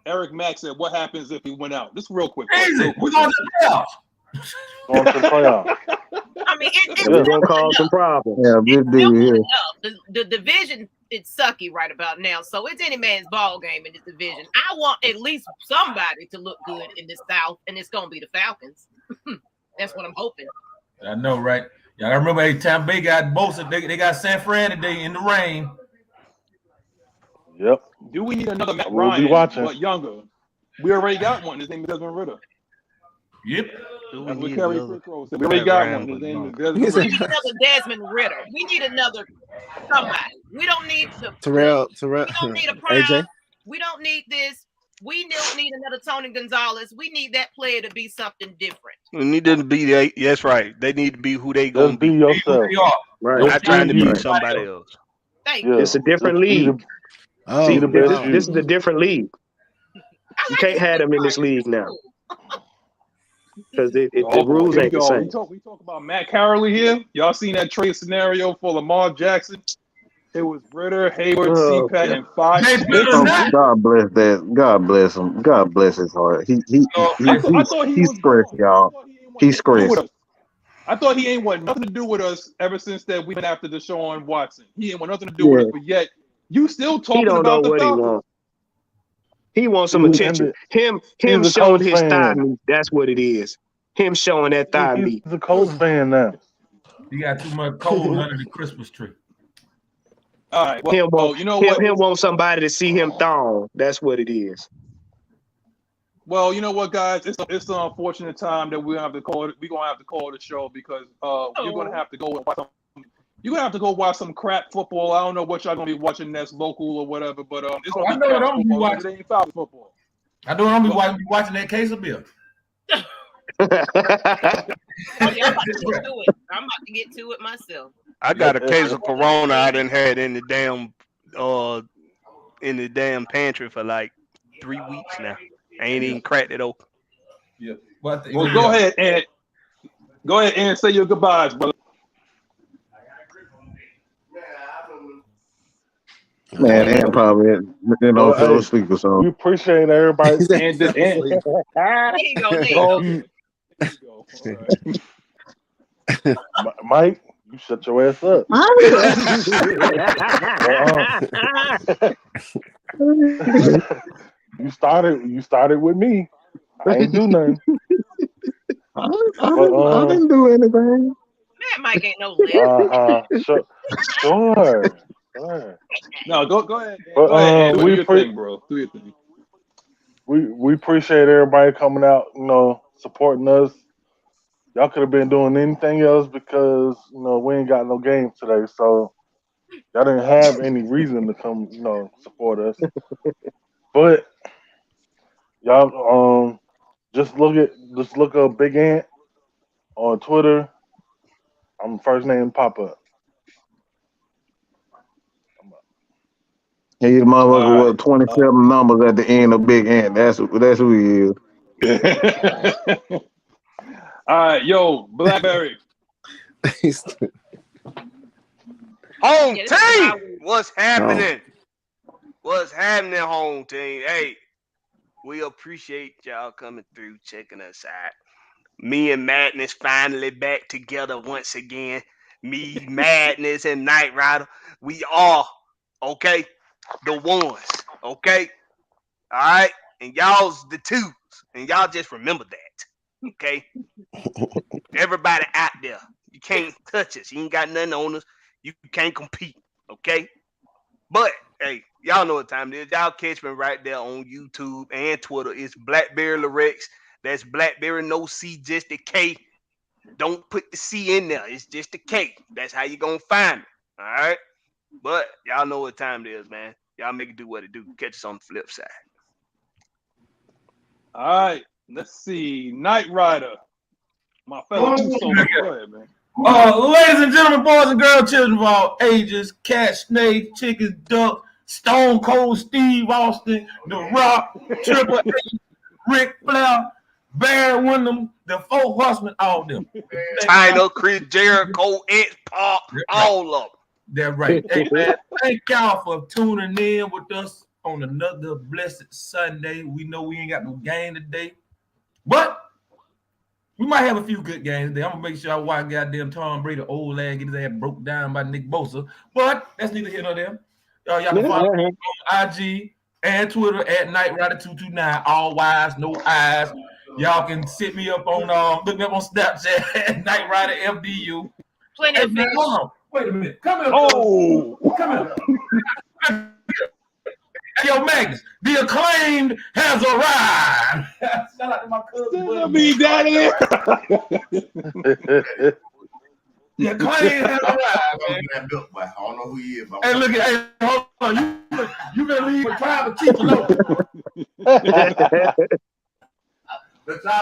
[SPEAKER 1] Eric Mack said, "What happens if he went out?" This is real quick.
[SPEAKER 11] Easy. We're going to the playoffs.
[SPEAKER 7] Going to the playoffs.
[SPEAKER 2] I mean, it's
[SPEAKER 3] We're gonna cause some problems.
[SPEAKER 5] Yeah, big deal here.
[SPEAKER 2] the division is sucky right about now, so it's any man's ball game in this division. I want at least somebody to look good in the South, and it's gonna be the Falcons. That's what I'm hoping.
[SPEAKER 11] I know, right? Yeah, I remember every time they got both. They got San Fran today in the rain.
[SPEAKER 7] Yep.
[SPEAKER 1] Do we need another Matt
[SPEAKER 7] We'll be
[SPEAKER 1] Ryan,
[SPEAKER 7] watching.
[SPEAKER 1] but younger? We already got one. His name is Desmond Ritter.
[SPEAKER 11] Yep.
[SPEAKER 1] That's what Kerry Frickrose said. We already got one. His name is Desmond
[SPEAKER 2] We
[SPEAKER 1] Ritter.
[SPEAKER 2] need another Desmond Ritter. We need another somebody. We don't need the
[SPEAKER 9] Terrell,
[SPEAKER 2] We don't need a Prime.
[SPEAKER 9] AJ.
[SPEAKER 2] We don't need this. We don't need another Tony Gonzalez. We need that player to be something different.
[SPEAKER 6] We need them to be they. That's right. They need to be who they
[SPEAKER 7] Just
[SPEAKER 6] gonna
[SPEAKER 7] be
[SPEAKER 6] be.
[SPEAKER 7] yourself.
[SPEAKER 11] They are.
[SPEAKER 3] Right.
[SPEAKER 6] Not trying to be
[SPEAKER 7] Right.
[SPEAKER 6] somebody else.
[SPEAKER 2] Thank
[SPEAKER 7] Yeah.
[SPEAKER 2] you.
[SPEAKER 3] It's a different
[SPEAKER 7] Just be
[SPEAKER 3] league.
[SPEAKER 9] Oh,
[SPEAKER 3] See,
[SPEAKER 7] the
[SPEAKER 3] this,
[SPEAKER 7] best
[SPEAKER 3] is, this is a different league. You can't have them in this league now because the rules
[SPEAKER 1] Here we
[SPEAKER 3] ain't the
[SPEAKER 1] go.
[SPEAKER 3] same.
[SPEAKER 1] We talk about Matt Carroll here. Y'all seen that trade scenario for Lamar Jackson? It was Ritter, Hayward,
[SPEAKER 3] Oh,
[SPEAKER 1] CPAT,
[SPEAKER 3] yeah.
[SPEAKER 1] and 5
[SPEAKER 11] They
[SPEAKER 1] picks.
[SPEAKER 11] better not.
[SPEAKER 5] God bless that. God bless him. God bless his heart.
[SPEAKER 1] I thought he
[SPEAKER 5] He's
[SPEAKER 1] was
[SPEAKER 5] stressed,
[SPEAKER 1] gone.
[SPEAKER 5] y'all.
[SPEAKER 1] I thought he ain't want
[SPEAKER 5] He's
[SPEAKER 1] nothing to do with
[SPEAKER 5] stressed.
[SPEAKER 1] us. I thought he ain't want nothing to do with us ever since that we went after Deshaun Watson. He ain't want nothing to do with us, but yet you still
[SPEAKER 3] He
[SPEAKER 1] talking
[SPEAKER 3] don't know
[SPEAKER 1] about the
[SPEAKER 3] what he
[SPEAKER 1] Falcons.
[SPEAKER 3] wants. He wants some
[SPEAKER 7] He's-
[SPEAKER 3] attention. Him
[SPEAKER 7] he's a
[SPEAKER 3] showing
[SPEAKER 7] Colts
[SPEAKER 3] his
[SPEAKER 7] fan.
[SPEAKER 3] thigh meat. That's what it is. Him showing that thigh
[SPEAKER 7] He's
[SPEAKER 3] meat.
[SPEAKER 7] a Colts fan now.
[SPEAKER 11] You got too much cold under the Christmas tree.
[SPEAKER 1] All right.
[SPEAKER 3] Him
[SPEAKER 1] Well,
[SPEAKER 3] want,
[SPEAKER 1] you know
[SPEAKER 3] him,
[SPEAKER 1] what?
[SPEAKER 3] him want somebody to see him thong. That's what it is.
[SPEAKER 1] Well, you know what, guys? It's an unfortunate time that we're gonna have to call it. We're gonna have to call the show because you're gonna have to go and watch some. You're gonna have to go watch some crap football. I don't know what y'all gonna be watching that's local or whatever, but it's gonna
[SPEAKER 11] I
[SPEAKER 1] be
[SPEAKER 11] know what
[SPEAKER 1] crap
[SPEAKER 11] I'm gonna be
[SPEAKER 1] football.
[SPEAKER 11] watching.
[SPEAKER 1] It ain't Falcons football.
[SPEAKER 11] I know I'm gonna be watching that case of beer.
[SPEAKER 2] Oh, yeah, I'm about to get to it myself.
[SPEAKER 6] I got a case of Corona I done had in the damn pantry for like 3 weeks now. I ain't even cracked it open.
[SPEAKER 11] Yeah. Well,
[SPEAKER 1] Go ahead and say your goodbyes, brother.
[SPEAKER 5] Man, and probably fell asleep or
[SPEAKER 7] We
[SPEAKER 5] something.
[SPEAKER 7] appreciate everybody.
[SPEAKER 1] And
[SPEAKER 2] There you go, Nate.
[SPEAKER 7] Mike, you shut your ass up. You started with me. I ain't do nothing.
[SPEAKER 5] I didn't do anything.
[SPEAKER 2] Man, Mike ain't no list.
[SPEAKER 7] Sure.
[SPEAKER 1] No, go ahead.
[SPEAKER 7] But,
[SPEAKER 1] Go ahead. Do
[SPEAKER 7] we
[SPEAKER 1] your thing, bro. Do your thing.
[SPEAKER 7] We appreciate everybody coming out, supporting us. Y'all could have been doing anything else because, we ain't got no games today. So y'all didn't have any reason to come, support us. But y'all just look up Big Ant on Twitter. I'm first name pop up.
[SPEAKER 5] He the motherfucker with 27 numbers at the end of Big Ant. That's who he is.
[SPEAKER 1] All right, yo, Blackberry.
[SPEAKER 6] Home team, what's happening? What's happening, home team? Hey, we appreciate y'all coming through, checking us out. Me and Madness finally back together once again. Me, Madness, and Knight Rider. We are, okay, the ones, okay? All right? And y'all's the twos. And y'all just remember that, okay? Everybody out there, you can't touch us. You ain't got nothing on us. You can't compete, okay? But, hey, y'all know what time it is. Y'all catch me right there on YouTube and Twitter. It's Blackberry Lorex. That's Blackberry, no C, just a K. Don't put the C in there. It's just a K. That's how you going to find me, all right? But y'all know what time it is, man. Y'all make it do what it do. Catch us on the flip side.
[SPEAKER 1] All right, let's see. Knight Rider, my fellow Uso. Go ahead, man.
[SPEAKER 11] Ladies and gentlemen, boys and girls, children of all ages, cat, snake, chickens, duck, Stone Cold Steve Austin, The Rock, Triple H, Ric Flair, Barry Windham, the Four Horsemen, all of them.
[SPEAKER 6] China, Chris Jericho, Ed Park, all of them.
[SPEAKER 11] That's right. Hey, man, thank y'all for tuning in with us on another blessed Sunday. We know we ain't got no game today, but we might have a few good games today. I'm gonna make sure I watch goddamn Tom Brady, old lad, get his ass broke down by Nick Bosa. But that's neither here nor there. Y'all can follow me on IG and Twitter at KnightRider229. All Y's, no I's. Y'all can sit me up on look me up on Snapchat at KnightRiderFDU.
[SPEAKER 2] Plenty of fish.
[SPEAKER 11] Hold on. Wait a minute. Come here.
[SPEAKER 1] Oh,
[SPEAKER 11] Come here. Hey, yo, Magnus, the acclaimed has arrived. Shout out to my cousin.
[SPEAKER 1] send me down there.
[SPEAKER 11] The acclaimed has arrived, man.
[SPEAKER 12] I don't know who he is.
[SPEAKER 11] Hey, look at, hey, hold on. You been leaving a tribal chief alone.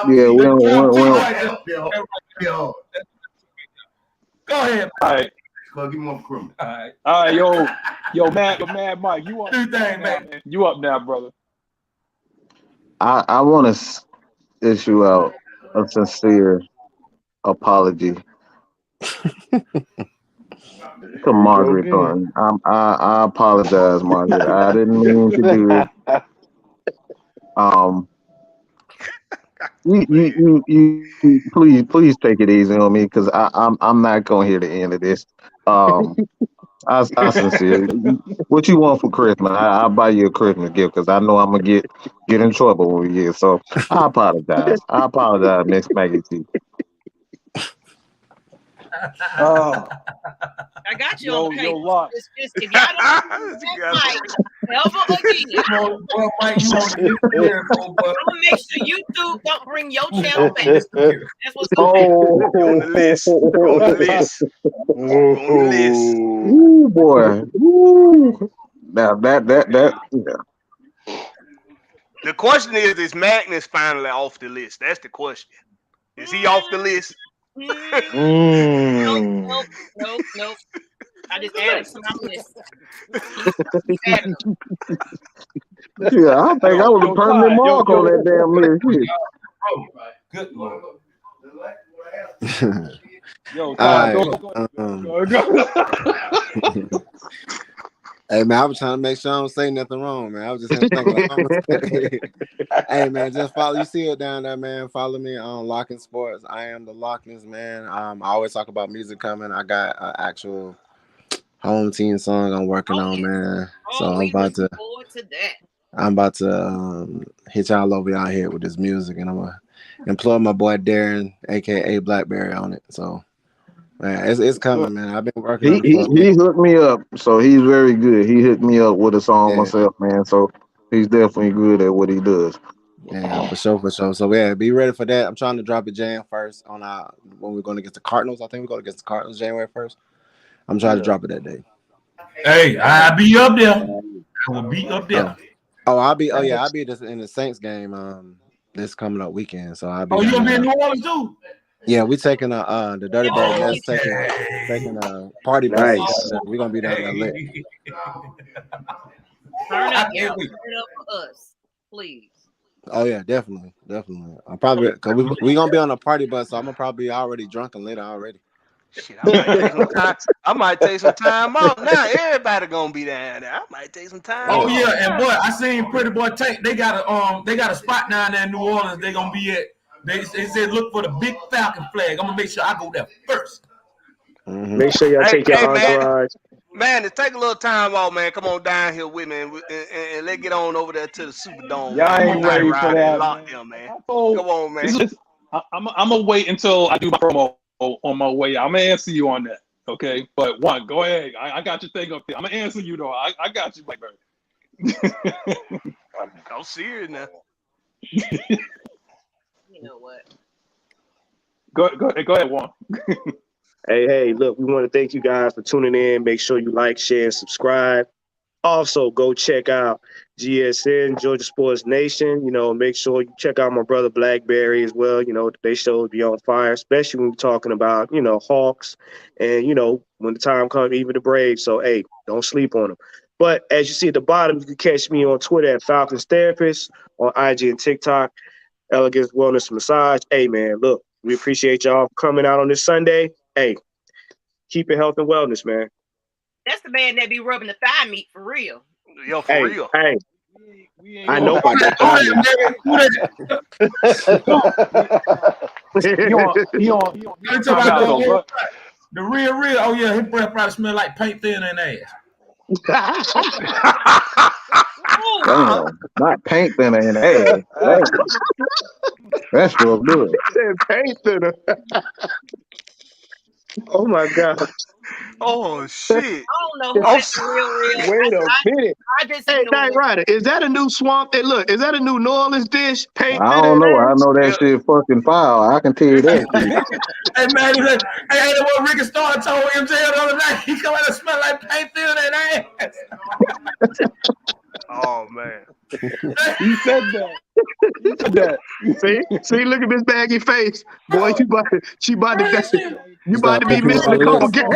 [SPEAKER 5] Yeah, we don't.
[SPEAKER 11] Go ahead.
[SPEAKER 1] All right,
[SPEAKER 12] Give me one for criminal.
[SPEAKER 1] all right, yo, Mad Mike, you up?
[SPEAKER 11] Do thing, man.
[SPEAKER 1] You up now, brother?
[SPEAKER 5] I want to issue out a sincere apology to Margaret Thornton. I apologize, Margaret. I didn't mean to do it. You please take it easy on me because I'm not gonna hear the end of this. I sincerely, what you want for Christmas? I'll buy you a Christmas gift because I know I'm gonna get in trouble when we get. So I apologize. Ms Maggie T.
[SPEAKER 2] I got you on the case.
[SPEAKER 1] Lock.
[SPEAKER 2] If y'all don't Mike ever again, I'm gonna make sure YouTube don't bring your channel back. That's what's going
[SPEAKER 3] On the list. On the list. On the list.
[SPEAKER 5] Ooh, boy. Ooh. Now that yeah.
[SPEAKER 6] The question is Magnus finally off the list? That's the question. Is he off the list?
[SPEAKER 2] Nope. I just added some on list.
[SPEAKER 5] Yeah, I think I was a permanent mark on that damn list.
[SPEAKER 11] Good Lord.
[SPEAKER 1] Yo, go.
[SPEAKER 9] Hey man, I was trying to make sure I don't say nothing wrong, man. I was just thinking. Hey man, just follow. You see it down there, man. Follow me on Locking Sports. I am the Lockness man. I always talk about music coming. I got an actual home team song I'm working on, man. So I'm about to hit y'all over y'all head with this music, and I'm gonna employ my boy Darren, aka Blackberry, on it. So. Man, it's coming, man. I've been working.
[SPEAKER 5] He hooked me up, so he's very good. He hooked me up with a song myself, man. So he's definitely good at what he does.
[SPEAKER 9] Yeah, for sure. So yeah, be ready for that. I'm trying to drop a jam first on when we're going against the Cardinals. I think we're going against the Cardinals January 1st. I'm trying to drop it that day.
[SPEAKER 11] Hey, I'll be up there. I will be up there.
[SPEAKER 9] I'll be in the Saints game this coming up weekend. So I'll be.
[SPEAKER 11] Oh, you gonna be in New Orleans too?
[SPEAKER 9] Yeah, we taking the Dirty Bird. Let's taking a party bus. Nice. We're gonna be down there lit.
[SPEAKER 2] Turn up for us, please.
[SPEAKER 9] Oh yeah, definitely. I'm probably because we gonna be on a party bus, so I'm gonna probably be already drunk and lit already.
[SPEAKER 6] Shit, I might take some time out. Now everybody gonna be down there. I might take some time.
[SPEAKER 11] Oh yeah, and boy, I seen Pretty Boy Tank. They got a spot down there in New Orleans. They gonna be at. They said look for the big Falcon flag. I'm gonna make sure I go there first.
[SPEAKER 3] Mm-hmm. Make sure y'all take your entourage.
[SPEAKER 6] Man, to take a little time off, man. Come on down here with me, and let's get on over there to the Superdome.
[SPEAKER 1] Y'all ain't ready for that,
[SPEAKER 6] man. Come on, man.
[SPEAKER 1] I'm gonna wait until I do my promo on my way. I'm gonna answer you on that, okay? But go ahead. I got your thing up there. I'm gonna answer you though. I got you, Blackberry.
[SPEAKER 6] I'm serious now.
[SPEAKER 2] You know what?
[SPEAKER 1] Go ahead, Juan.
[SPEAKER 3] Hey, look, we want to thank you guys for tuning in. Make sure you like, share, and subscribe. Also, go check out GSN, Georgia Sports Nation. Make sure you check out my brother Blackberry as well. They shows be on fire, especially when we're talking about, Hawks and, when the time comes, even the Braves. So, hey, don't sleep on them. But as you see at the bottom, you can catch me on Twitter at Falcons Therapist, on IG and TikTok, Elegance Wellness Massage. Hey, man, look, we appreciate y'all coming out on this Sunday. Hey, keep it health and wellness, man.
[SPEAKER 2] That's the man that be rubbing the thigh meat for real.
[SPEAKER 6] Yo, for real.
[SPEAKER 3] Hey, I know about that.
[SPEAKER 11] The real. Oh yeah, his breath probably smell like paint thinner than ass.
[SPEAKER 5] Damn, not paint thinner in the ass. That's real good.
[SPEAKER 3] Paint thinner. Oh my God.
[SPEAKER 6] Oh shit.
[SPEAKER 2] I don't know who that's real.
[SPEAKER 3] Wait a minute.
[SPEAKER 2] I just
[SPEAKER 3] Hey, Night Rider, is that a new swamp? Hey, look, is that a new New Orleans dish? Paint
[SPEAKER 5] I don't know. I know that shit fucking foul. I can tell you that.
[SPEAKER 11] Hey man, hey, what Ricky Starr told MJ the other night. He come out and smell like paint thinner than ass.
[SPEAKER 6] Oh man.
[SPEAKER 1] He said that.
[SPEAKER 3] See, look at Ms Maggie face. Boy, you about to be missing a couple games.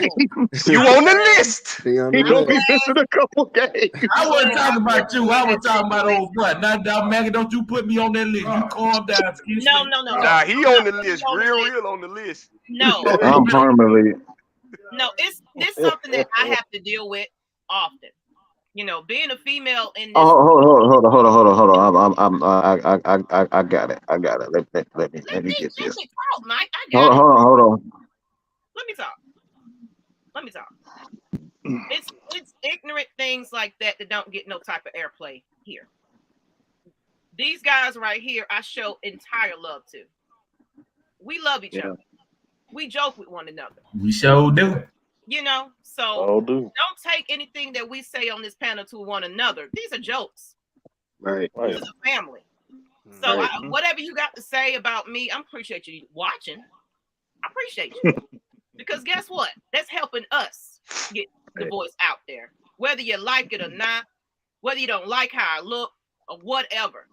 [SPEAKER 6] You on the list.
[SPEAKER 3] He gonna be missing a couple games.
[SPEAKER 11] I wasn't talking about you. I was talking about old butt. Now, Maggie, don't you put me on that list. You calm down.
[SPEAKER 2] No.
[SPEAKER 6] Nah, he on the list. Real on the list.
[SPEAKER 2] No.
[SPEAKER 5] I'm permanently.
[SPEAKER 2] No, it's something that I have to deal with often. Being a female in this.
[SPEAKER 5] Oh, hold on. I got it. Let me get this.
[SPEAKER 2] Talk, Mike. I got
[SPEAKER 5] Hold on.
[SPEAKER 2] Let me talk. It's ignorant things like that don't get no type of airplay here. These guys right here, I show entire love to. We love each other. We joke with one another.
[SPEAKER 11] We sure do.
[SPEAKER 2] So don't take anything that we say on this panel to one another. These are jokes.
[SPEAKER 3] Right.
[SPEAKER 2] This is a family. So whatever you got to say about me, I appreciate you watching. I appreciate you. Because guess what? That's helping us get the voice out there. Whether you like it or not, whether you don't like how I look or whatever.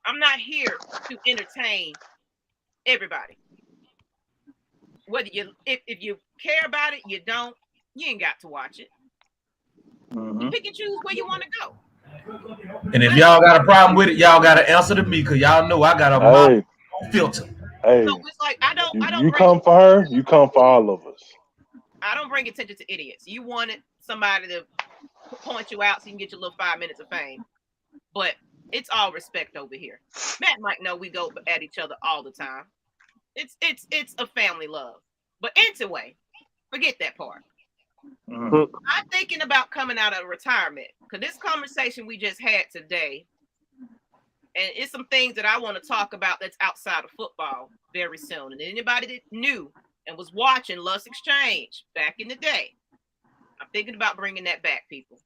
[SPEAKER 2] I'm not here to entertain everybody. Whether if you care about it, you don't, you ain't got to watch it. You pick and choose where you want to go.
[SPEAKER 11] And if y'all got a problem with it, y'all got to answer to me because y'all know I got a mouth filter.
[SPEAKER 7] Hey,
[SPEAKER 2] so it's like I don't.
[SPEAKER 7] You come for her, you come for all of us.
[SPEAKER 2] I don't bring attention to idiots. You wanted somebody to point you out so you can get your little 5 minutes of fame, but it's all respect over here. Matt might know we go at each other all the time. It's a family love. But anyway, forget that part. I'm thinking about coming out of retirement because this conversation we just had today, and it's some things that I want to talk about that's outside of football very soon. And anybody that knew and was watching Lust Exchange back in the day, I'm thinking about bringing that back, people.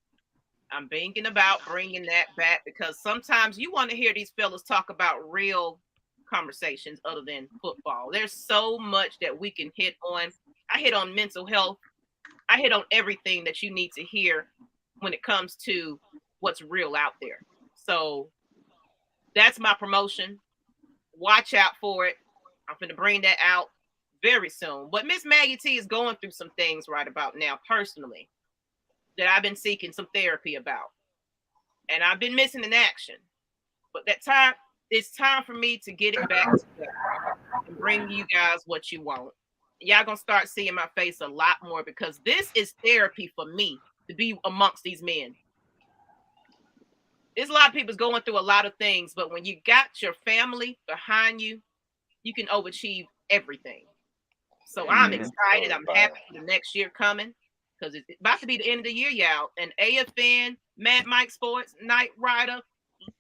[SPEAKER 2] I'm thinking about bringing that back because sometimes you want to hear these fellas talk about real conversations other than football. There's so much that we can hit on. I hit on mental health. I hit on everything that you need to hear when it comes to what's real out there. So that's my promotion. Watch out for it. I'm going to bring that out very soon. But Ms Maggie T is going through some things right about now personally that I've been seeking some therapy about. And I've been missing in action. But it's time for me to get it back together and bring you guys what you want. Y'all gonna start seeing my face a lot more because this is therapy for me to be amongst these men. There's a lot of people going through a lot of things, but when you got your family behind you, you can overachieve everything. So I'm excited. I'm happy for the next year coming because it's about to be the end of the year, y'all. And AFN, Mad Mike Sports, Night Rider,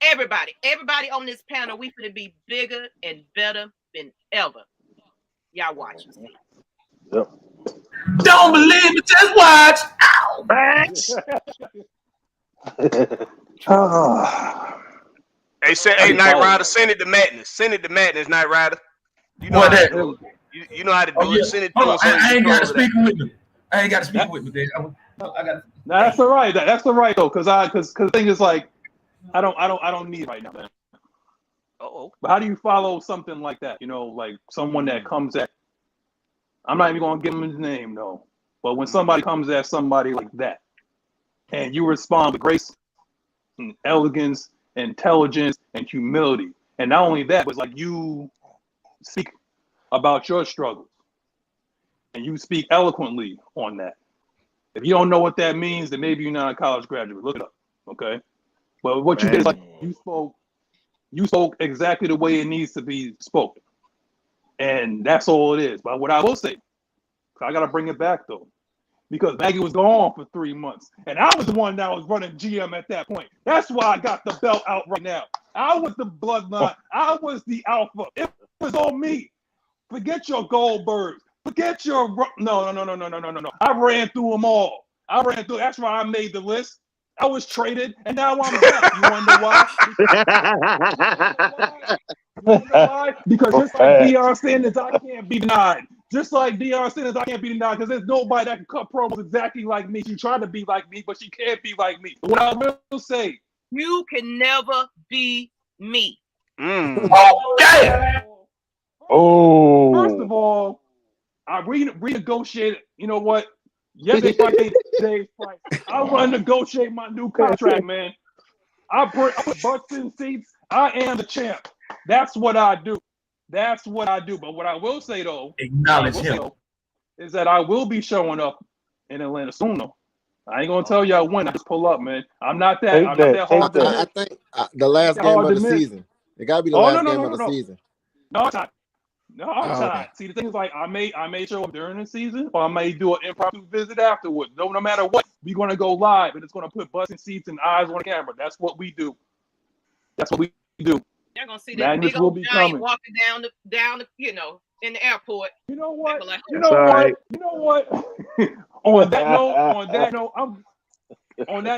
[SPEAKER 2] everybody on this panel, we finna be bigger and better than ever. Y'all watch and see.
[SPEAKER 7] Yep.
[SPEAKER 11] Don't believe it, just watch. Ow,
[SPEAKER 6] Hey, Night Rider, send it to Madness. Send it to Madness, Night Rider. You know
[SPEAKER 11] what that?
[SPEAKER 6] You know how to do
[SPEAKER 11] Oh,
[SPEAKER 6] it.
[SPEAKER 11] yeah.
[SPEAKER 6] Send it to
[SPEAKER 11] Hold
[SPEAKER 6] him.
[SPEAKER 11] on.
[SPEAKER 6] So he
[SPEAKER 11] I
[SPEAKER 6] can
[SPEAKER 11] ain't got a
[SPEAKER 6] control that.
[SPEAKER 11] speaker with me. I ain't got a speaker with me. I got.
[SPEAKER 1] That's all right. That's all right though, because the thing is like, I don't need it right now, man.
[SPEAKER 6] Oh.
[SPEAKER 1] But how do you follow something like that? You know, like someone that comes at. I'm not even gonna give him his name though. But when somebody comes at somebody like that, and you respond with grace, and elegance, intelligence, and humility, and not only that, but like you speak about your struggles, and you speak eloquently on that. If you don't know what that means, then maybe you're not a college graduate. Look it up, okay? But what you did is like you spoke exactly the way it needs to be spoken, and that's all it is. But what I will say, I gotta bring it back though, because Maggie was gone for 3 months, and I was the one that was running GM at that point. That's why I got the belt out right now. I was the bloodline. I was the alpha. It was on me. Forget your Goldbergs. Forget your no. I ran through them all. That's why I made the list. I was traded, and now I'm back. You wonder why? Because just like Deion Sanders, I can't be denied. Just like Deion Sanders, I can't be denied because there's nobody that can cut promos exactly like me. She tried to be like me, but she can't be like me. What I will say,
[SPEAKER 2] you can never be me.
[SPEAKER 11] Oh, damn.
[SPEAKER 7] Oh.
[SPEAKER 1] First of all, I renegotiated. You know what? Yesterday's fight. I want to negotiate my new contract, man. I put butts in seats. I am the champ. That's what I do. But what I will say though, is that I will be showing up in Atlanta soon though. I ain't gonna tell y'all when. I just pull up, man. I'm not that hard to miss.
[SPEAKER 9] I think the last game of the season. It gotta be the last game of the season.
[SPEAKER 1] No, it's not. No, I'm not. See, the thing is, like, I may show up during the season, or I may do an impromptu visit afterwards. No matter what, we're gonna go live, and it's gonna put butts in seats and eyes on the camera. That's what we do.
[SPEAKER 2] You're gonna see that big old giant walking down the in the airport.
[SPEAKER 1] You know what?
[SPEAKER 2] Like,
[SPEAKER 1] You know what? On that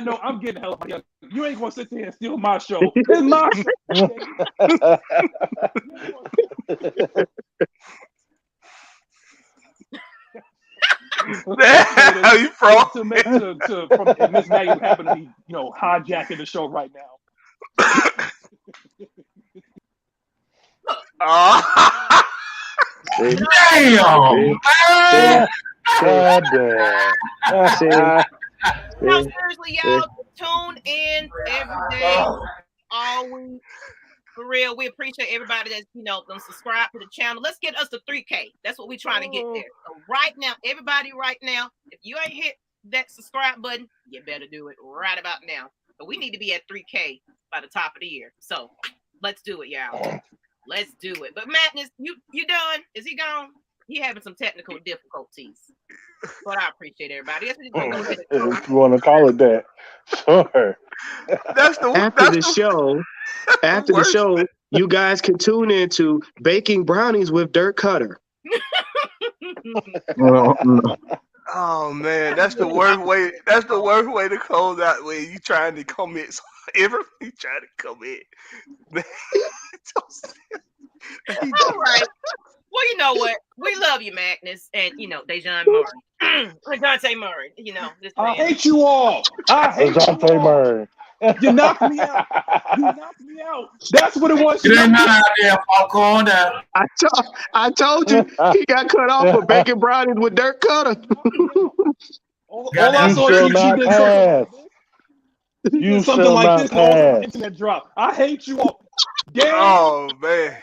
[SPEAKER 1] note, I'm getting the hell out of here. You ain't gonna sit there and steal my show. It's my show.
[SPEAKER 6] How you from?
[SPEAKER 1] From Ms Maggie happen to be, hijacking the show right now.
[SPEAKER 7] Damn! God damn!
[SPEAKER 2] No, seriously, y'all, tune in every day, all week. For real, we appreciate everybody that's gonna subscribe to the channel. Let's get us to 3K. That's what we're trying to get there. So right now, everybody, if you ain't hit that subscribe button, you better do it right about now. But we need to be at 3K by the top of the year. So let's do it, y'all. Let's do it. But Madness, you done? Is he gone? He having some technical difficulties. But I appreciate everybody. If
[SPEAKER 7] you want to call it that, sure.
[SPEAKER 3] After the show, you guys can tune into Baking Brownies with Dirk Cutter.
[SPEAKER 6] Oh man, that's the worst way. That's the worst way to close out when you trying to commit. Everybody trying to commit.
[SPEAKER 2] All right. Well, you know what? We love you, Magnus, and Dejan Murray, Dante Murray.
[SPEAKER 1] I hate you all. I hate
[SPEAKER 7] Dante Murray.
[SPEAKER 1] You knocked me out. That's what it was.
[SPEAKER 11] It ain't not out there, Falcon.
[SPEAKER 3] I told you he got cut off for Baking Brownies with Dirk Cutter.
[SPEAKER 1] All I saw you did something like this. Internet drop. I hate you all. Damn.
[SPEAKER 6] Oh man.